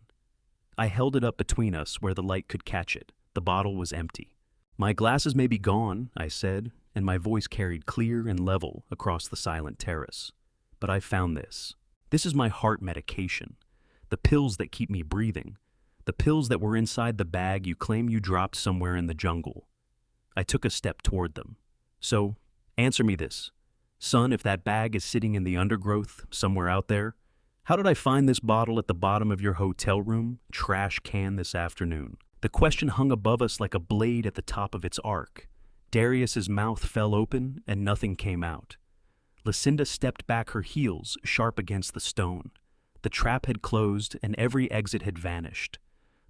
I held it up between us where the light could catch it. The bottle was empty. "My glasses may be gone," I said, and my voice carried clear and level across the silent terrace. "But I found this. This is my heart medication. The pills that keep me breathing. The pills that were inside the bag you claim you dropped somewhere in the jungle." I took a step toward them. "So, answer me this. Son, if that bag is sitting in the undergrowth somewhere out there, how did I find this bottle at the bottom of your hotel room trash can this afternoon?" The question hung above us like a blade at the top of its arc. Darius's mouth fell open and nothing came out. Lucinda stepped back, her heels sharp against the stone. The trap had closed and every exit had vanished.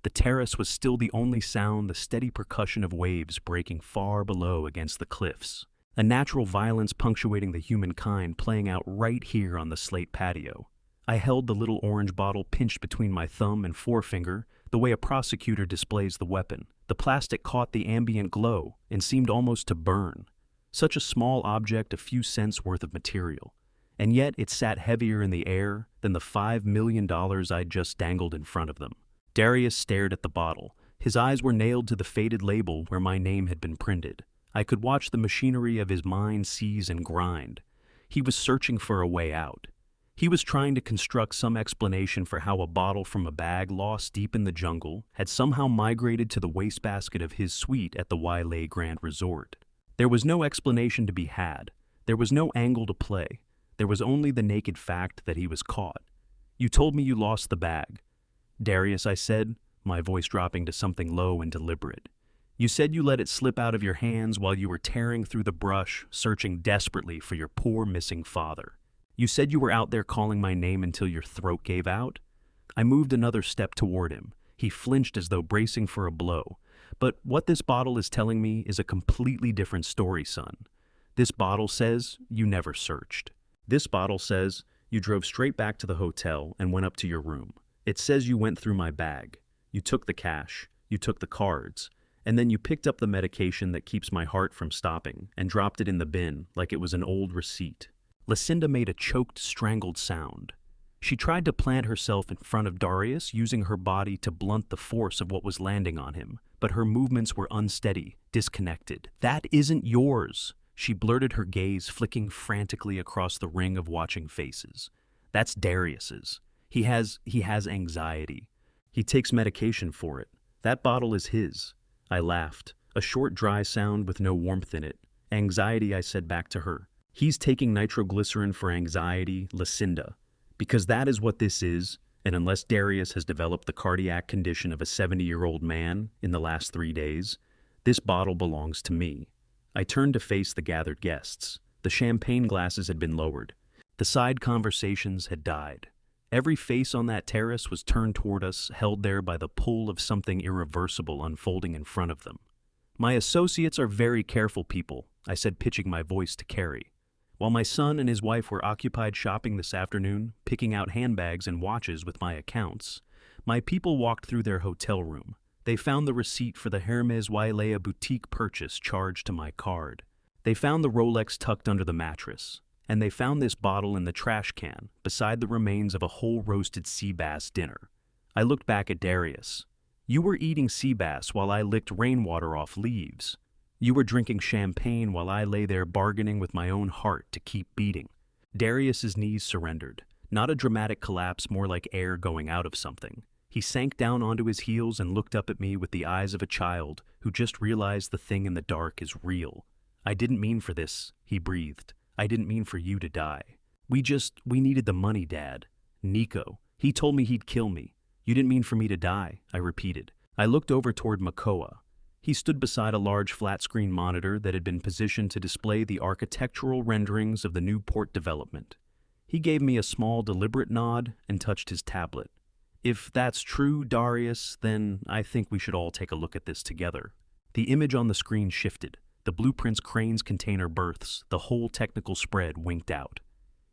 The terrace was still the only sound, the steady percussion of waves breaking far below against the cliffs. A natural violence punctuating the humankind playing out right here on the slate patio. I held the little orange bottle pinched between my thumb and forefinger, the way a prosecutor displays the weapon. The plastic caught the ambient glow and seemed almost to burn. Such a small object, a few cents worth of material. And yet it sat heavier in the air than the $5 million I'd just dangled in front of them. Darius stared at the bottle. His eyes were nailed to the faded label where my name had been printed. I could watch the machinery of his mind seize and grind. He was searching for a way out. He was trying to construct some explanation for how a bottle from a bag lost deep in the jungle had somehow migrated to the wastebasket of his suite at the Wailea Grand Resort. There was no explanation to be had. There was no angle to play. There was only the naked fact that he was caught. "You told me you lost the bag." "Darius," I said, my voice dropping to something low and deliberate. "You said you let it slip out of your hands while you were tearing through the brush, searching desperately for your poor missing father. You said you were out there calling my name until your throat gave out." I moved another step toward him. He flinched as though bracing for a blow. "But what this bottle is telling me is a completely different story, son. This bottle says you never searched. This bottle says you drove straight back to the hotel and went up to your room. It says you went through my bag. You took the cash. You took the cards. And then you picked up the medication that keeps my heart from stopping and dropped it in the bin like it was an old receipt." Lucinda made a choked, strangled sound. She tried to plant herself in front of Darius, using her body to blunt the force of what was landing on him, but her movements were unsteady, disconnected. "That isn't yours," she blurted, her gaze flicking frantically across the ring of watching faces. "That's Darius's. He has anxiety. He takes medication for it. That bottle is his." I laughed, a short, dry sound with no warmth in it. "Anxiety," I said back to her. "He's taking nitroglycerin for anxiety, Lucinda. Because that is what this is, and unless Darius has developed the cardiac condition of a 70-year-old man in the last 3 days, this bottle belongs to me." I turned to face the gathered guests. The champagne glasses had been lowered. The side conversations had died. Every face on that terrace was turned toward us, held there by the pull of something irreversible unfolding in front of them. "My associates are very careful people," I said, pitching my voice to Carrie. "While my son and his wife were occupied shopping this afternoon, picking out handbags and watches with my accounts, my people walked through their hotel room. They found the receipt for the Hermes Wailea boutique purchase charged to my card. They found the Rolex tucked under the mattress. And they found this bottle in the trash can, beside the remains of a whole roasted sea bass dinner." I looked back at Darius. "You were eating sea bass while I licked rainwater off leaves. You were drinking champagne while I lay there bargaining with my own heart to keep beating." Darius's knees surrendered. Not a dramatic collapse, more like air going out of something. He sank down onto his heels and looked up at me with the eyes of a child who just realized the thing in the dark is real. "I didn't mean for this," he breathed. "I didn't mean for you to die. We needed the money, Dad. Nico, he told me he'd kill me. You didn't mean for me to die," I repeated. I looked over toward Makoa. He stood beside a large flat-screen monitor that had been positioned to display the architectural renderings of the new port development. He gave me a small, deliberate nod and touched his tablet. "If that's true, Darius, then I think we should all take a look at this together." The image on the screen shifted. The blueprints, cranes, container berths, the whole technical spread winked out.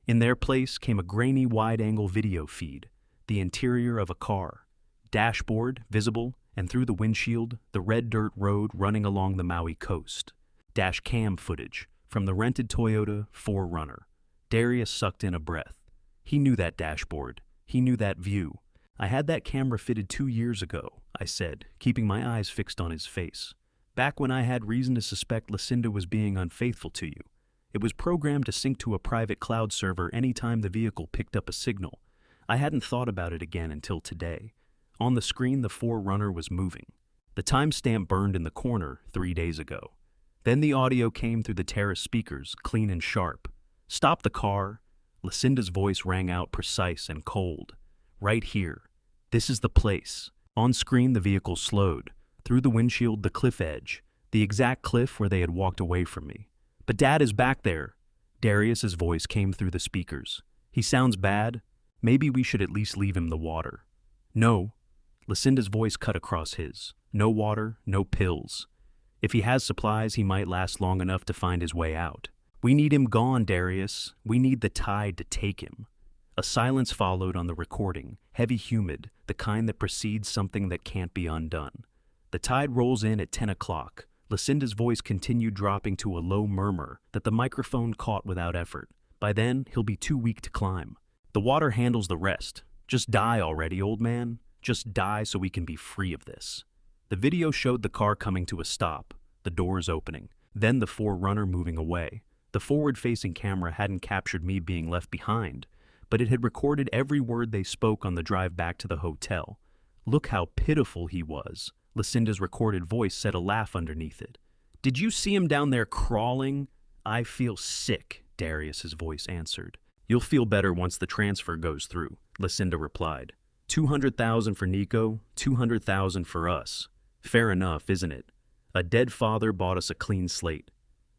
In their place came a grainy wide-angle video feed, the interior of a car. Dashboard, visible, and through the windshield, the red dirt road running along the Maui coast. Dash cam footage from the rented Toyota 4Runner. Darius sucked in a breath. He knew that dashboard. He knew that view. "I had that camera fitted 2 years ago," I said, keeping my eyes fixed on his face. "Back when I had reason to suspect Lucinda was being unfaithful to you. It was programmed to sync to a private cloud server anytime the vehicle picked up a signal. I hadn't thought about it again until today." On the screen, the 4Runner was moving. The timestamp burned in the corner 3 days ago. Then the audio came through the terrace speakers, clean and sharp. "Stop the car." Lucinda's voice rang out, precise and cold. "Right here. This is the place." On screen, the vehicle slowed. Through the windshield, the cliff edge, the exact cliff where they had walked away from me. "But Dad is back there." Darius's voice came through the speakers. "He sounds bad. Maybe we should at least leave him the water." "No." Lucinda's voice cut across his. "No water, no pills. If he has supplies, he might last long enough to find his way out. We need him gone, Darius. We need the tide to take him." A silence followed on the recording, heavy, humid, the kind that precedes something that can't be undone. The tide rolls in at 10 o'clock. Lucinda's voice continued, dropping to a low murmur that the microphone caught without effort. "By then, he'll be too weak to climb. The water handles the rest. Just die already, old man. Just die so we can be free of this." The video showed the car coming to a stop, the doors opening, then the 4Runner moving away. The forward-facing camera hadn't captured me being left behind, but it had recorded every word they spoke on the drive back to the hotel. "Look how pitiful he was," Lucinda's recorded voice said, a laugh underneath it. "Did you see him down there crawling?" "I feel sick," Darius's voice answered. "You'll feel better once the transfer goes through," Lucinda replied. 200,000 for Nico, 200,000 for us. Fair enough, isn't it? A dead father bought us a clean slate.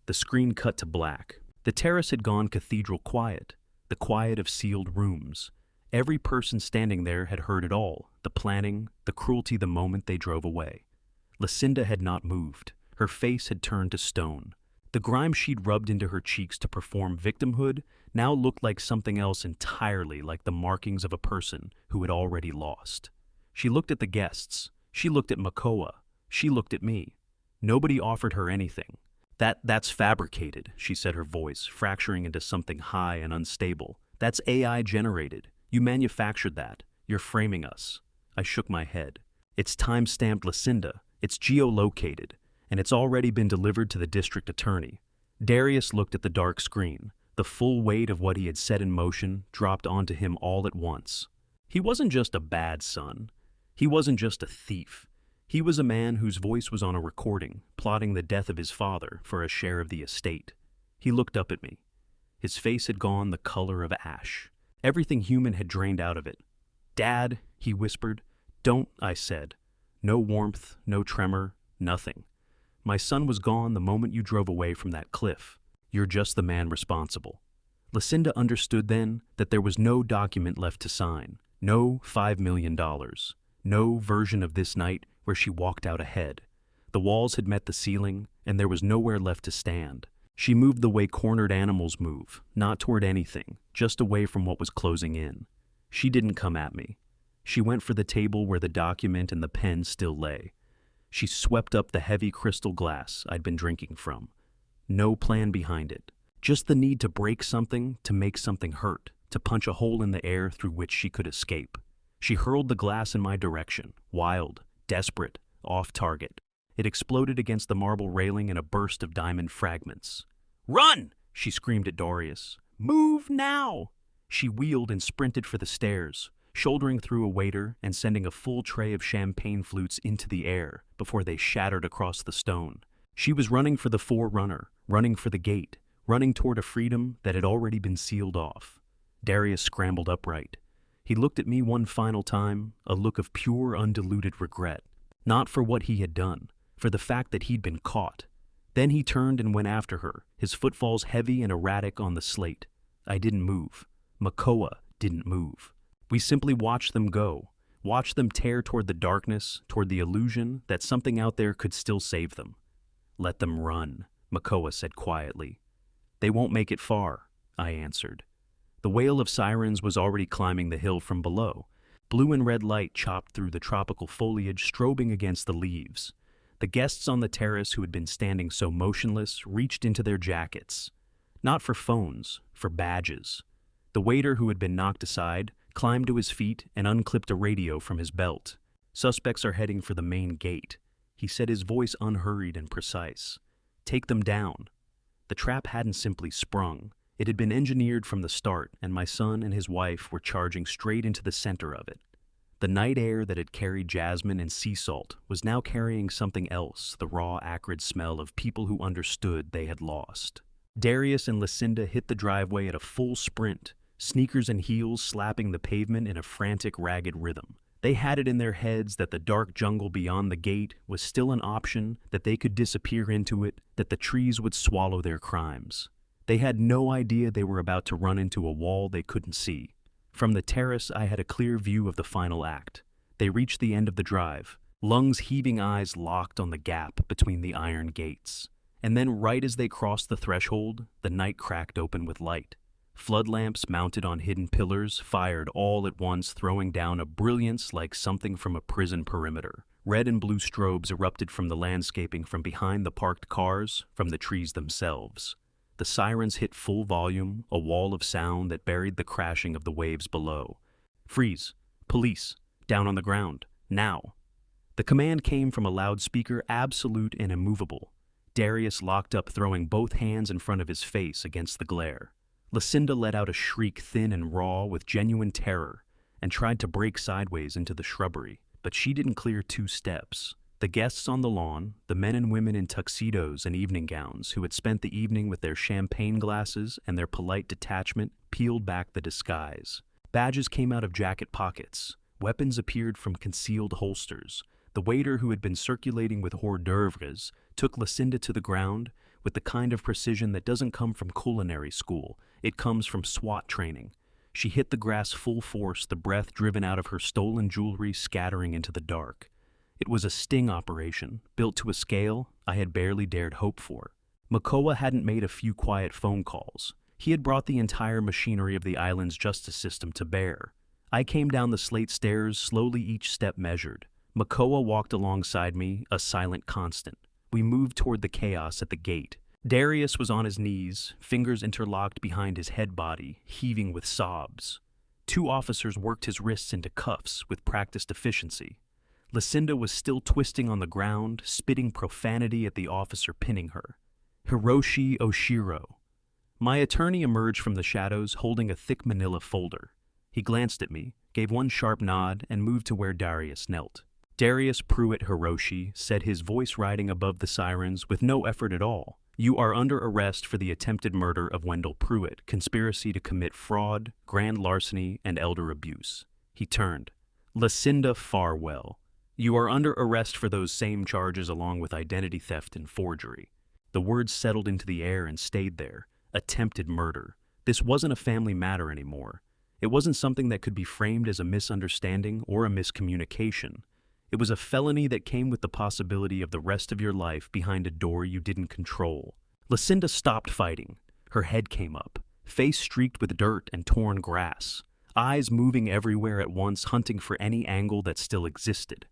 The screen cut to black. The terrace had gone cathedral quiet, the quiet of sealed rooms. Every person standing there had heard it all, the planning, the cruelty the moment they drove away. Lucinda had not moved. Her face had turned to stone. The grime she'd rubbed into her cheeks to perform victimhood now looked like something else entirely, like the markings of a person who had already lost. She looked at the guests. She looked at Makoa. She looked at me. Nobody offered her anything. That's fabricated," she said, her voice fracturing into something high and unstable. "That's AI generated. You manufactured that. You're framing us." I shook my head. "It's time-stamped, Lucinda. It's geolocated. And it's already been delivered to the district attorney." Darius looked at the dark screen. The full weight of what he had set in motion dropped onto him all at once. He wasn't just a bad son. He wasn't just a thief. He was a man whose voice was on a recording, plotting the death of his father for a share of the estate. He looked up at me. His face had gone the color of ash. Everything human had drained out of it. "Dad," he whispered. "Don't," I said. No warmth, no tremor, nothing. "My son was gone the moment you drove away from that cliff. You're just the man responsible." Lucinda understood then that there was no document left to sign, no $5 million, no version of this night where she walked out ahead. The walls had met the ceiling, and there was nowhere left to stand. She moved the way cornered animals move, not toward anything, just away from what was closing in. She didn't come at me. She went for the table where the document and the pen still lay. She swept up the heavy crystal glass I'd been drinking from. No plan behind it. Just the need to break something, to make something hurt, to punch a hole in the air through which she could escape. She hurled the glass in my direction, wild, desperate, off target. It exploded against the marble railing in a burst of diamond fragments. "Run!" she screamed at Darius. "Move now!" She wheeled and sprinted for the stairs, shouldering through a waiter and sending a full tray of champagne flutes into the air before they shattered across the stone. She was running for the forerunner, running for the gate, running toward a freedom that had already been sealed off. Darius scrambled upright. He looked at me one final time, a look of pure, undiluted regret. Not for what he had done, for the fact that he'd been caught. Then he turned and went after her, his footfalls heavy and erratic on the slate. I didn't move. Makoa didn't move. We simply watched them go, watched them tear toward the darkness, toward the illusion that something out there could still save them. "Let them run," Makoa said quietly. "They won't make it far," I answered. The wail of sirens was already climbing the hill from below. Blue and red light chopped through the tropical foliage, strobing against the leaves. The guests on the terrace who had been standing so motionless reached into their jackets. Not for phones, for badges. The waiter who had been knocked aside climbed to his feet and unclipped a radio from his belt. "Suspects are heading for the main gate," he said, his voice unhurried and precise. "Take them down." The trap hadn't simply sprung. It had been engineered from the start, and my son and his wife were charging straight into the center of it. The night air that had carried jasmine and sea salt was now carrying something else, the raw, acrid smell of people who understood they had lost. Darius and Lucinda hit the driveway at a full sprint, sneakers and heels slapping the pavement in a frantic, ragged rhythm. They had it in their heads that the dark jungle beyond the gate was still an option, that they could disappear into it, that the trees would swallow their crimes. They had no idea they were about to run into a wall they couldn't see. From the terrace, I had a clear view of the final act. They reached the end of the drive, lungs heaving, eyes locked on the gap between the iron gates. And then right as they crossed the threshold, the night cracked open with light. Flood lamps mounted on hidden pillars fired all at once, throwing down a brilliance like something from a prison perimeter. Red and blue strobes erupted from the landscaping, from behind the parked cars, from the trees themselves. The sirens hit full volume, a wall of sound that buried the crashing of the waves below. "Freeze! Police! Down on the ground! Now!" The command came from a loudspeaker, absolute and immovable. Darius locked up, throwing both hands in front of his face against the glare. Lucinda let out a shriek thin and raw with genuine terror and tried to break sideways into the shrubbery, but she didn't clear 2 steps. The guests on the lawn, the men and women in tuxedos and evening gowns who had spent the evening with their champagne glasses and their polite detachment, peeled back the disguise. Badges came out of jacket pockets. Weapons appeared from concealed holsters. The waiter who had been circulating with hors d'oeuvres took Lucinda to the ground with the kind of precision that doesn't come from culinary school. It comes from SWAT training. She hit the grass full force, the breath driven out of her stolen jewelry scattering into the dark. It was a sting operation, built to a scale I had barely dared hope for. Makoa hadn't made a few quiet phone calls. He had brought the entire machinery of the island's justice system to bear. I came down the slate stairs, slowly, each step measured. Makoa walked alongside me, a silent constant. We moved toward the chaos at the gate. Darius was on his knees, fingers interlocked behind his head body, heaving with sobs. 2 officers worked his wrists into cuffs with practiced efficiency. Lucinda was still twisting on the ground, spitting profanity at the officer pinning her. Hiroshi Oshiro. My attorney emerged from the shadows holding a thick manila folder. He glanced at me, gave one sharp nod, and moved to where Darius knelt. Darius Pruitt Hiroshi said, his voice riding above the sirens with no effort at all. You are under arrest for the attempted murder of Wendell Pruitt, conspiracy to commit fraud, grand larceny, and elder abuse. He turned. Lucinda Farwell. You are under arrest for those same charges along with identity theft and forgery. The words settled into the air and stayed there. Attempted murder. This wasn't a family matter anymore. It wasn't something that could be framed as a misunderstanding or a miscommunication. It was a felony that came with the possibility of the rest of your life behind a door you didn't control. Lucinda stopped fighting. Her head came up, face streaked with dirt and torn grass, eyes moving everywhere at once, hunting for any angle that still existed.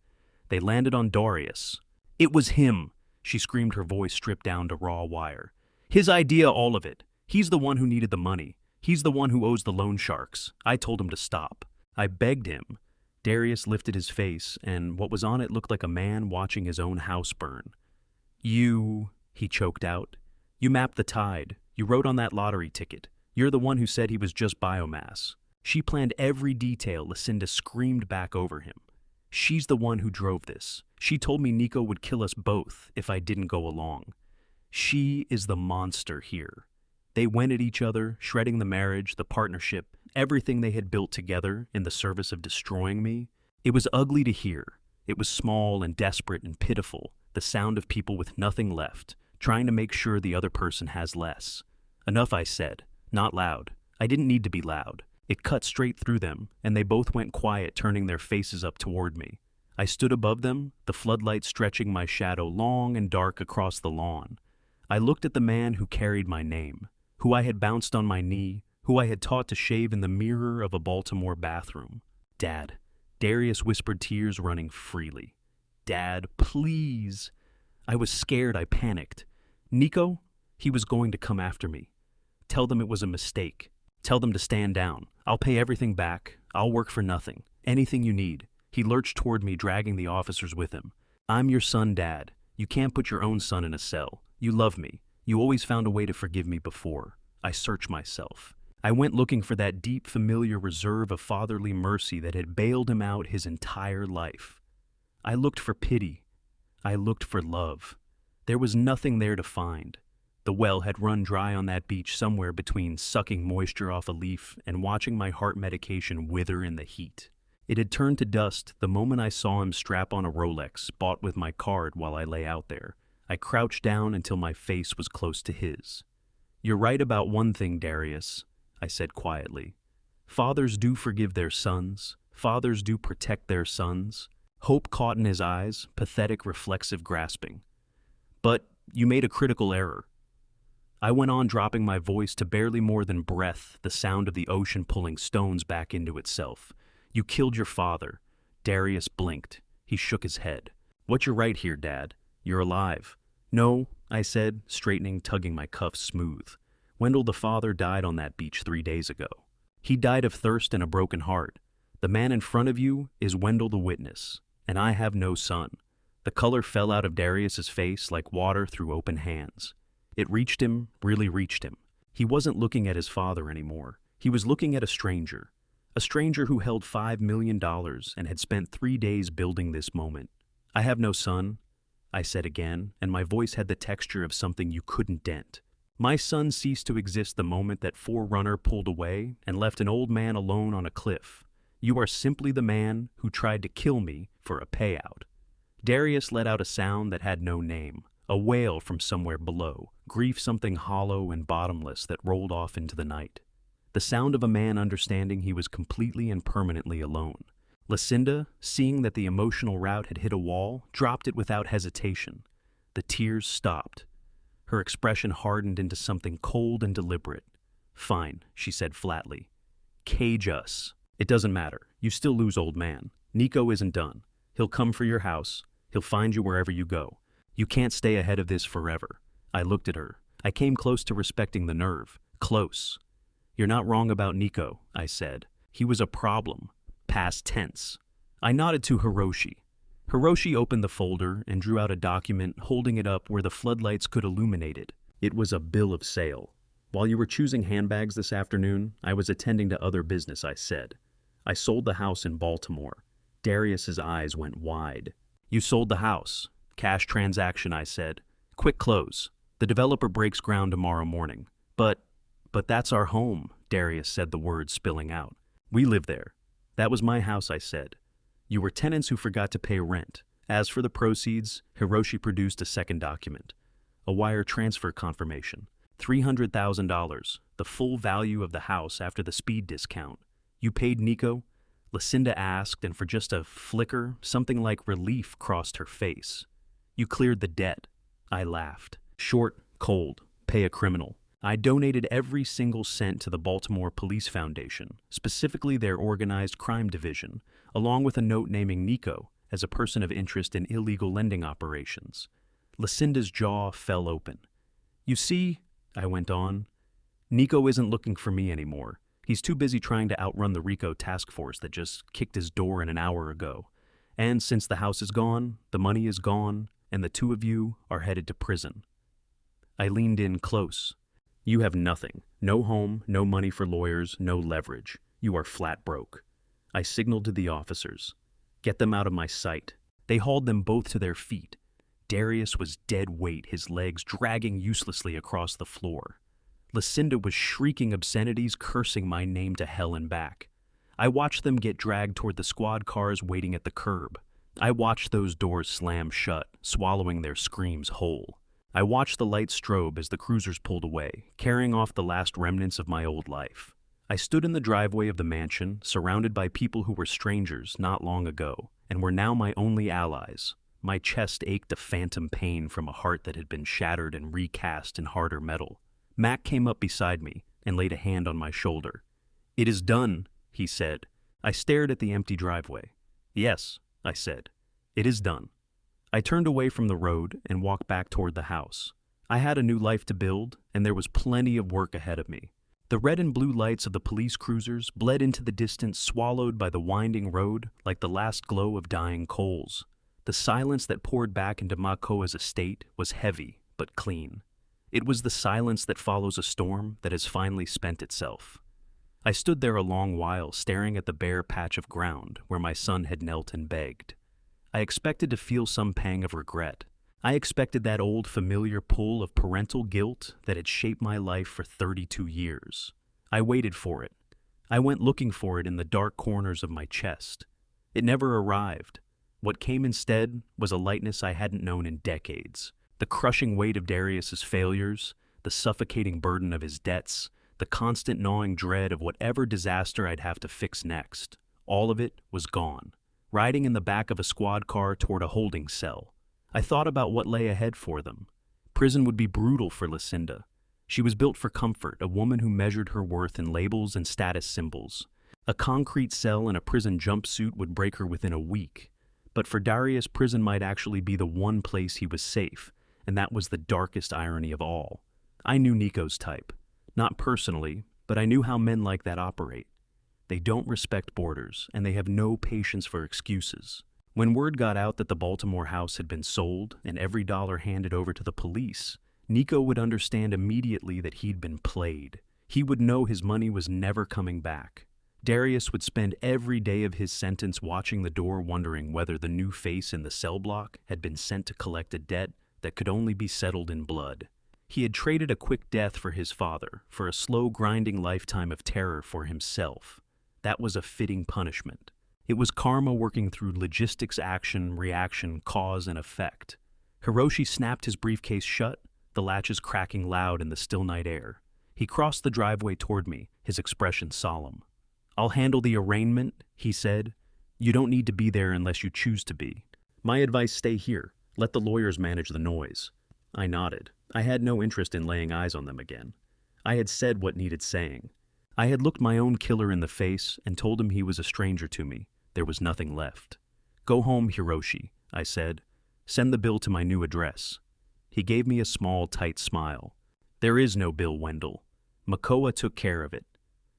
They landed on Darius. It was him, she screamed, her voice stripped down to raw wire. His idea, all of it. He's the one who needed the money. He's the one who owes the loan sharks. I told him to stop. I begged him. Darius lifted his face, and what was on it looked like a man watching his own house burn. You, he choked out. You mapped the tide. You wrote on that lottery ticket. You're the one who said he was just biomass. She planned every detail, Lucinda screamed back over him. She's the one who drove this. She told me Nico would kill us both if I didn't go along. She is the monster here. They went at each other, shredding the marriage, the partnership, everything they had built together in the service of destroying me. It was ugly to hear. It was small and desperate and pitiful, the sound of people with nothing left, trying to make sure the other person has less. Enough, I said, not loud. I didn't need to be loud. It cut straight through them, and they both went quiet, turning their faces up toward me. I stood above them, the floodlight stretching my shadow long and dark across the lawn. I looked at the man who carried my name, who I had bounced on my knee, who I had taught to shave in the mirror of a Baltimore bathroom. Dad. Darius whispered, tears running freely. Dad, please. I was scared, I panicked. Nico, he was going to come after me. Tell them it was a mistake. Tell them to stand down. I'll pay everything back. I'll work for nothing. Anything you need. He lurched toward me, dragging the officers with him. I'm your son, Dad. You can't put your own son in a cell. You love me. You always found a way to forgive me before. I search myself. I went looking for that deep, familiar reserve of fatherly mercy that had bailed him out his entire life. I looked for pity. I looked for love. There was nothing there to find. The well had run dry on that beach somewhere between sucking moisture off a leaf and watching my heart medication wither in the heat. It had turned to dust the moment I saw him strap on a Rolex bought with my card while I lay out there. I crouched down until my face was close to his. You're right about one thing, Darius, I said quietly. Fathers do forgive their sons. Fathers do protect their sons. Hope caught in his eyes, pathetic, reflexive grasping. But you made a critical error. I went on, dropping my voice to barely more than breath, the sound of the ocean pulling stones back into itself. You killed your father. Darius blinked. He shook his head. What, you're right here, Dad. You're alive. No, I said, straightening, tugging my cuffs smooth. Wendell the father died on that beach 3 days ago. He died of thirst and a broken heart. The man in front of you is Wendell the witness, and I have no son. The color fell out of Darius's face like water through open hands. It reached him, really reached him. He wasn't looking at his father anymore. He was looking at a stranger who held $5 million and had spent 3 days building this moment. "I have no son," I said again, and my voice had the texture of something you couldn't dent. "My son ceased to exist the moment that forerunner pulled away and left an old man alone on a cliff. You are simply the man who tried to kill me for a payout." Darius let out a sound that had no name, a wail from somewhere below, grief something hollow and bottomless that rolled off into the night. The sound of a man understanding he was completely and permanently alone. Lucinda, seeing that the emotional rout had hit a wall, dropped it without hesitation. The tears stopped. Her expression hardened into something cold and deliberate. "Fine," she said flatly. "Cage us. It doesn't matter. You still lose, old man. Nico isn't done. He'll come for your house. He'll find you wherever you go. You can't stay ahead of this forever." I looked at her. I came close to respecting the nerve. Close. "You're not wrong about Nico," I said. "He was a problem. Past tense." I nodded to Hiroshi. Hiroshi opened the folder and drew out a document, holding it up where the floodlights could illuminate it. It was a bill of sale. "While you were choosing handbags this afternoon, I was attending to other business," I said. "I sold the house in Baltimore." Darius's eyes went wide. "You sold the house. Cash transaction," I said. "Quick close. The developer breaks ground tomorrow morning." But that's our home," Darius said, the words spilling out. "We live there." "That was my house," I said. "You were tenants who forgot to pay rent." As for the proceeds, Hiroshi produced a second document. A wire transfer confirmation. $300,000, the full value of the house after the speed discount. "You paid Nico?" Lucinda asked, and for just a flicker, something like relief crossed her face. "You cleared the debt." I laughed. "Short, cold, pay a criminal." I donated every single cent to the Baltimore Police Foundation, specifically their organized crime division, along with a note naming Nico as a person of interest in illegal lending operations. Lucinda's jaw fell open. "You see," I went on, "Nico isn't looking for me anymore. He's too busy trying to outrun the RICO task force that just kicked his door in an hour ago. And since the house is gone, the money is gone, and the two of you are headed to prison." I leaned in close. "You have nothing. No home, no money for lawyers, no leverage. You are flat broke." I signaled to the officers. "Get them out of my sight." They hauled them both to their feet. Darius was dead weight, his legs dragging uselessly across the floor. Lucinda was shrieking obscenities, cursing my name to hell and back. I watched them get dragged toward the squad cars waiting at the curb. I watched those doors slam shut, swallowing their screams whole. I watched the lights strobe as the cruisers pulled away, carrying off the last remnants of my old life. I stood in the driveway of the mansion, surrounded by people who were strangers not long ago, and were now my only allies. My chest ached a phantom pain from a heart that had been shattered and recast in harder metal. Mac came up beside me and laid a hand on my shoulder. "It is done," he said. I stared at the empty driveway. "Yes," I said. "It is done." I turned away from the road and walked back toward the house. I had a new life to build, and there was plenty of work ahead of me. The red and blue lights of the police cruisers bled into the distance, swallowed by the winding road like the last glow of dying coals. The silence that poured back into Makoa's estate was heavy but clean. It was the silence that follows a storm that has finally spent itself. I stood there a long while, staring at the bare patch of ground where my son had knelt and begged. I expected to feel some pang of regret. I expected that old familiar pull of parental guilt that had shaped my life for 32 years. I waited for it. I went looking for it in the dark corners of my chest. It never arrived. What came instead was a lightness I hadn't known in decades. The crushing weight of Darius's failures, the suffocating burden of his debts, the constant gnawing dread of whatever disaster I'd have to fix next. All of it was gone. Riding in the back of a squad car toward a holding cell, I thought about what lay ahead for them. Prison would be brutal for Lucinda. She was built for comfort, a woman who measured her worth in labels and status symbols. A concrete cell in a prison jumpsuit would break her within a week. But for Darius, prison might actually be the one place he was safe, and that was the darkest irony of all. I knew Nico's type. Not personally, but I knew how men like that operate. They don't respect borders, and they have no patience for excuses. When word got out that the Baltimore house had been sold and every dollar handed over to the police, Nico would understand immediately that he'd been played. He would know his money was never coming back. Darius would spend every day of his sentence watching the door, wondering whether the new face in the cell block had been sent to collect a debt that could only be settled in blood. He had traded a quick death for his father, for a slow, grinding lifetime of terror for himself. That was a fitting punishment. It was karma working through logistics, action, reaction, cause, and effect. Hiroshi snapped his briefcase shut, the latches cracking loud in the still night air. He crossed the driveway toward me, his expression solemn. "I'll handle the arraignment," he said. "You don't need to be there unless you choose to be. My advice, stay here. Let the lawyers manage the noise." I nodded. I had no interest in laying eyes on them again. I had said what needed saying. I had looked my own killer in the face and told him he was a stranger to me. There was nothing left. "Go home, Hiroshi," I said. "Send the bill to my new address." He gave me a small, tight smile. "There is no bill, Wendell. Makoa took care of it.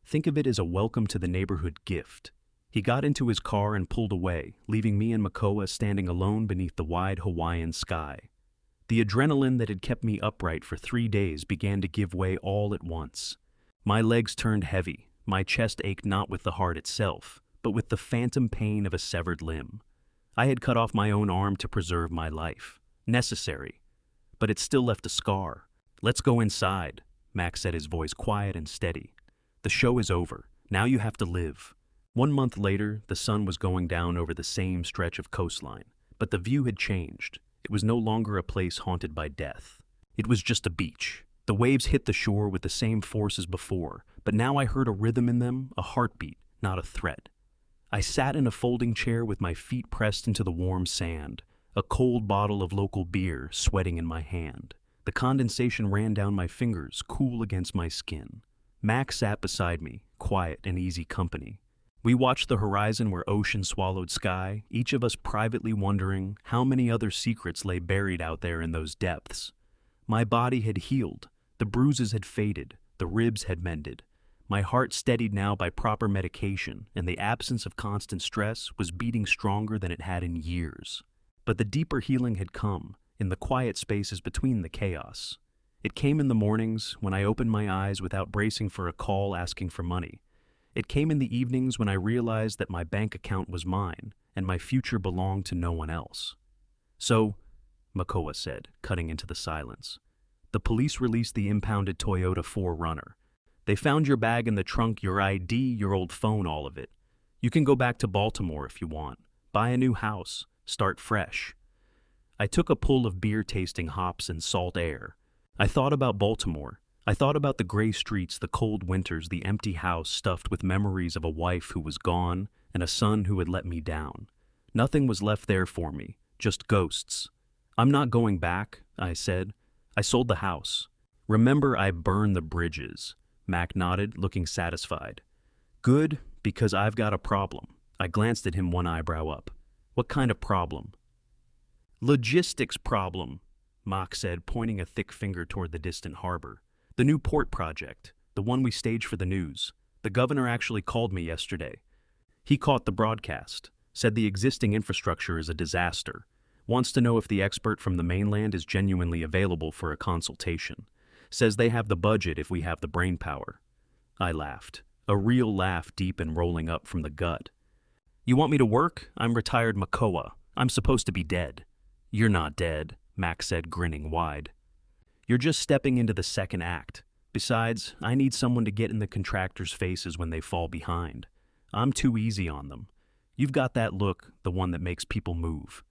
Think of it as a welcome to the neighborhood gift." He got into his car and pulled away, leaving me and Makoa standing alone beneath the wide Hawaiian sky. The adrenaline that had kept me upright for 3 days began to give way all at once. My legs turned heavy, my chest ached not with the heart itself, but with the phantom pain of a severed limb. I had cut off my own arm to preserve my life. Necessary. But it still left a scar. "Let's go inside," Max said, his voice quiet and steady. "The show is over. Now you have to live." 1 month later, the sun was going down over the same stretch of coastline, but the view had changed. It was no longer a place haunted by death. It was just a beach. The waves hit the shore with the same force as before, but now I heard a rhythm in them, a heartbeat, not a threat. I sat in a folding chair with my feet pressed into the warm sand, a cold bottle of local beer sweating in my hand. The condensation ran down my fingers, cool against my skin. Max sat beside me, quiet and easy company. We watched the horizon where ocean swallowed sky, each of us privately wondering how many other secrets lay buried out there in those depths. My body had healed, the bruises had faded, the ribs had mended. My heart, steadied now by proper medication, and the absence of constant stress, was beating stronger than it had in years. But the deeper healing had come, in the quiet spaces between the chaos. It came in the mornings, when I opened my eyes without bracing for a call asking for money. It came in the evenings when I realized that my bank account was mine, and my future belonged to no one else. "So," Makoa said, cutting into the silence, "the police released the impounded Toyota 4Runner. They found your bag in the trunk, your ID, your old phone, all of it. You can go back to Baltimore if you want, buy a new house, start fresh." I took a pull of beer-tasting hops and salt air. I thought about Baltimore. I thought about the gray streets, the cold winters, the empty house stuffed with memories of a wife who was gone and a son who had let me down. Nothing was left there for me, just ghosts. "I'm not going back," I said. "I sold the house." "Remember, I burned the bridges." Mac nodded, looking satisfied. "Good, because I've got a problem." I glanced at him, one eyebrow up. "What kind of problem?" "Logistics problem," Mac said, pointing a thick finger toward the distant harbor. "The new port project, the one we staged for the news. The governor actually called me yesterday. He caught the broadcast, said the existing infrastructure is a disaster, wants to know if the expert from the mainland is genuinely available for a consultation, says they have the budget if we have the brainpower." I laughed, a real laugh deep and rolling up from the gut. "You want me to work? I'm retired Makoa. I'm supposed to be dead." "You're not dead," Max said, grinning wide. "You're just stepping into the second act. Besides, I need someone to get in the contractors' faces when they fall behind. I'm too easy on them. You've got that look, the one that makes people move."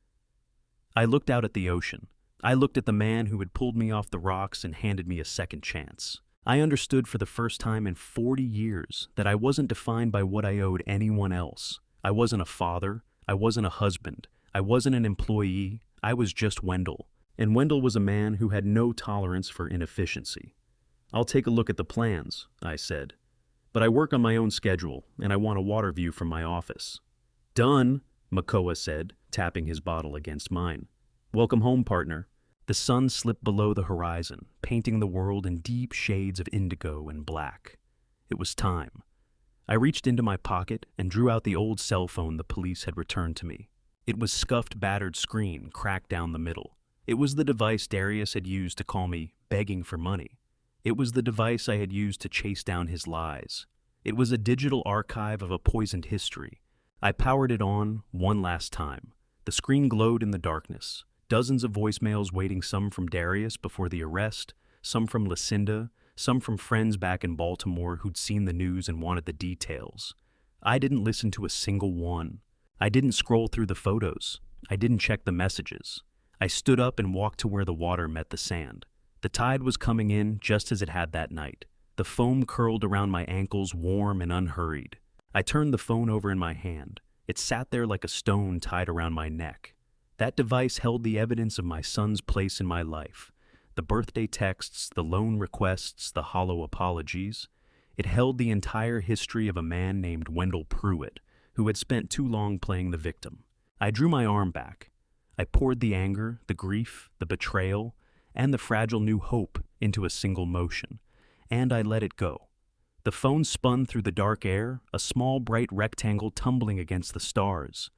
I looked out at the ocean. I looked at the man who had pulled me off the rocks and handed me a second chance. I understood for the first time in 40 years that I wasn't defined by what I owed anyone else. I wasn't a father. I wasn't a husband. I wasn't an employee. I was just Wendell. And Wendell was a man who had no tolerance for inefficiency. "I'll take a look at the plans," I said. "But I work on my own schedule, and I want a water view from my office." "Done," Makoa said, tapping his bottle against mine. "Welcome home, partner." The sun slipped below the horizon, painting the world in deep shades of indigo and black. It was time. I reached into my pocket and drew out the old cell phone the police had returned to me. It was scuffed, battered screen, cracked down the middle. It was the device Darius had used to call me begging for money. It was the device I had used to chase down his lies. It was a digital archive of a poisoned history. I powered it on one last time. The screen glowed in the darkness. Dozens of voicemails waiting, some from Darius before the arrest, some from Lucinda, some from friends back in Baltimore who'd seen the news and wanted the details. I didn't listen to a single one. I didn't scroll through the photos. I didn't check the messages. I stood up and walked to where the water met the sand. The tide was coming in just as it had that night. The foam curled around my ankles, warm and unhurried. I turned the phone over in my hand. It sat there like a stone tied around my neck. That device held the evidence of my son's place in my life. The birthday texts, the loan requests, the hollow apologies. It held the entire history of a man named Wendell Pruitt, who had spent too long playing the victim. I drew my arm back. I poured the anger, the grief, the betrayal, and the fragile new hope into a single motion, and I let it go. The phone spun through the dark air, a small bright rectangle tumbling against the stars.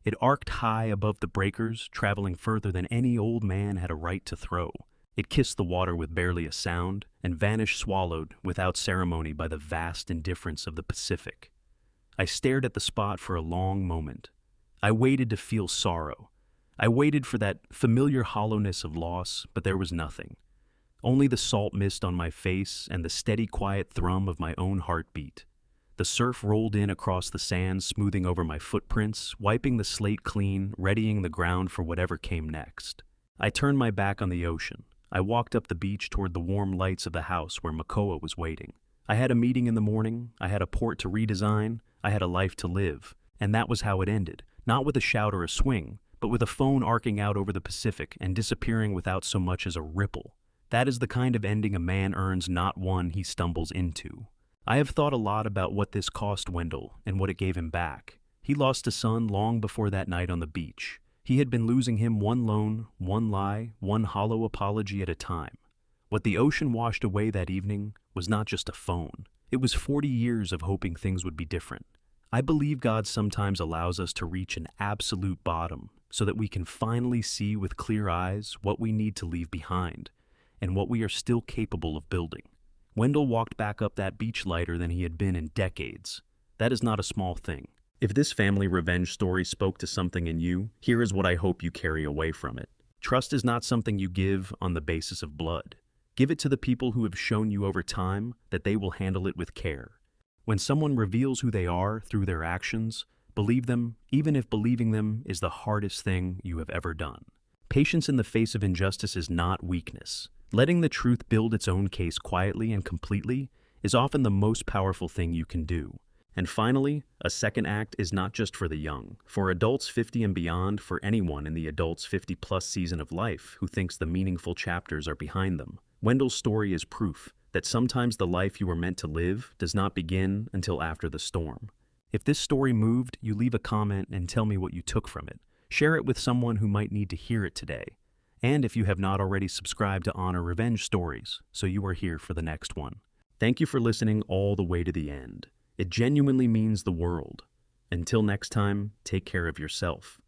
It arced high above the breakers, traveling further than any old man had a right to throw. It kissed the water with barely a sound, and vanished swallowed without ceremony by the vast indifference of the Pacific. I stared at the spot for a long moment. I waited to feel sorrow. I waited for that familiar hollowness of loss, but there was nothing. Only the salt mist on my face and the steady, quiet thrum of my own heartbeat. The surf rolled in across the sand, smoothing over my footprints, wiping the slate clean, readying the ground for whatever came next. I turned my back on the ocean. I walked up the beach toward the warm lights of the house where Makoa was waiting. I had a meeting in the morning, I had a port to redesign, I had a life to live, and that was how it ended, not with a shout or a swing, but with a phone arcing out over the Pacific and disappearing without so much as a ripple. That is the kind of ending a man earns, not one he stumbles into. I have thought a lot about what this cost Wendell and what it gave him back. He lost a son long before that night on the beach. He had been losing him one loan, one lie, one hollow apology at a time. What the ocean washed away that evening was not just a phone. It was 40 years of hoping things would be different. I believe God sometimes allows us to reach an absolute bottom so that we can finally see with clear eyes what we need to leave behind and what we are still capable of building. Wendell walked back up that beach lighter than he had been in decades. That is not a small thing. If this family revenge story spoke to something in you, here is what I hope you carry away from it. Trust is not something you give on the basis of blood. Give it to the people who have shown you over time that they will handle it with care. When someone reveals who they are through their actions, believe them, even if believing them is the hardest thing you have ever done. Patience in the face of injustice is not weakness. Letting the truth build its own case quietly and completely is often the most powerful thing you can do. And finally, a second act is not just for the young. For adults 50 and beyond, for anyone in the adults 50-plus season of life who thinks the meaningful chapters are behind them. Wendell's story is proof that sometimes the life you were meant to live does not begin until after the storm. If this story moved, you leave a comment and tell me what you took from it. Share it with someone who might need to hear it today. And if you have not already subscribed to Honor Revenge Stories, so you are here for the next one. Thank you for listening all the way to the end. It genuinely means the world. Until next time, take care of yourself.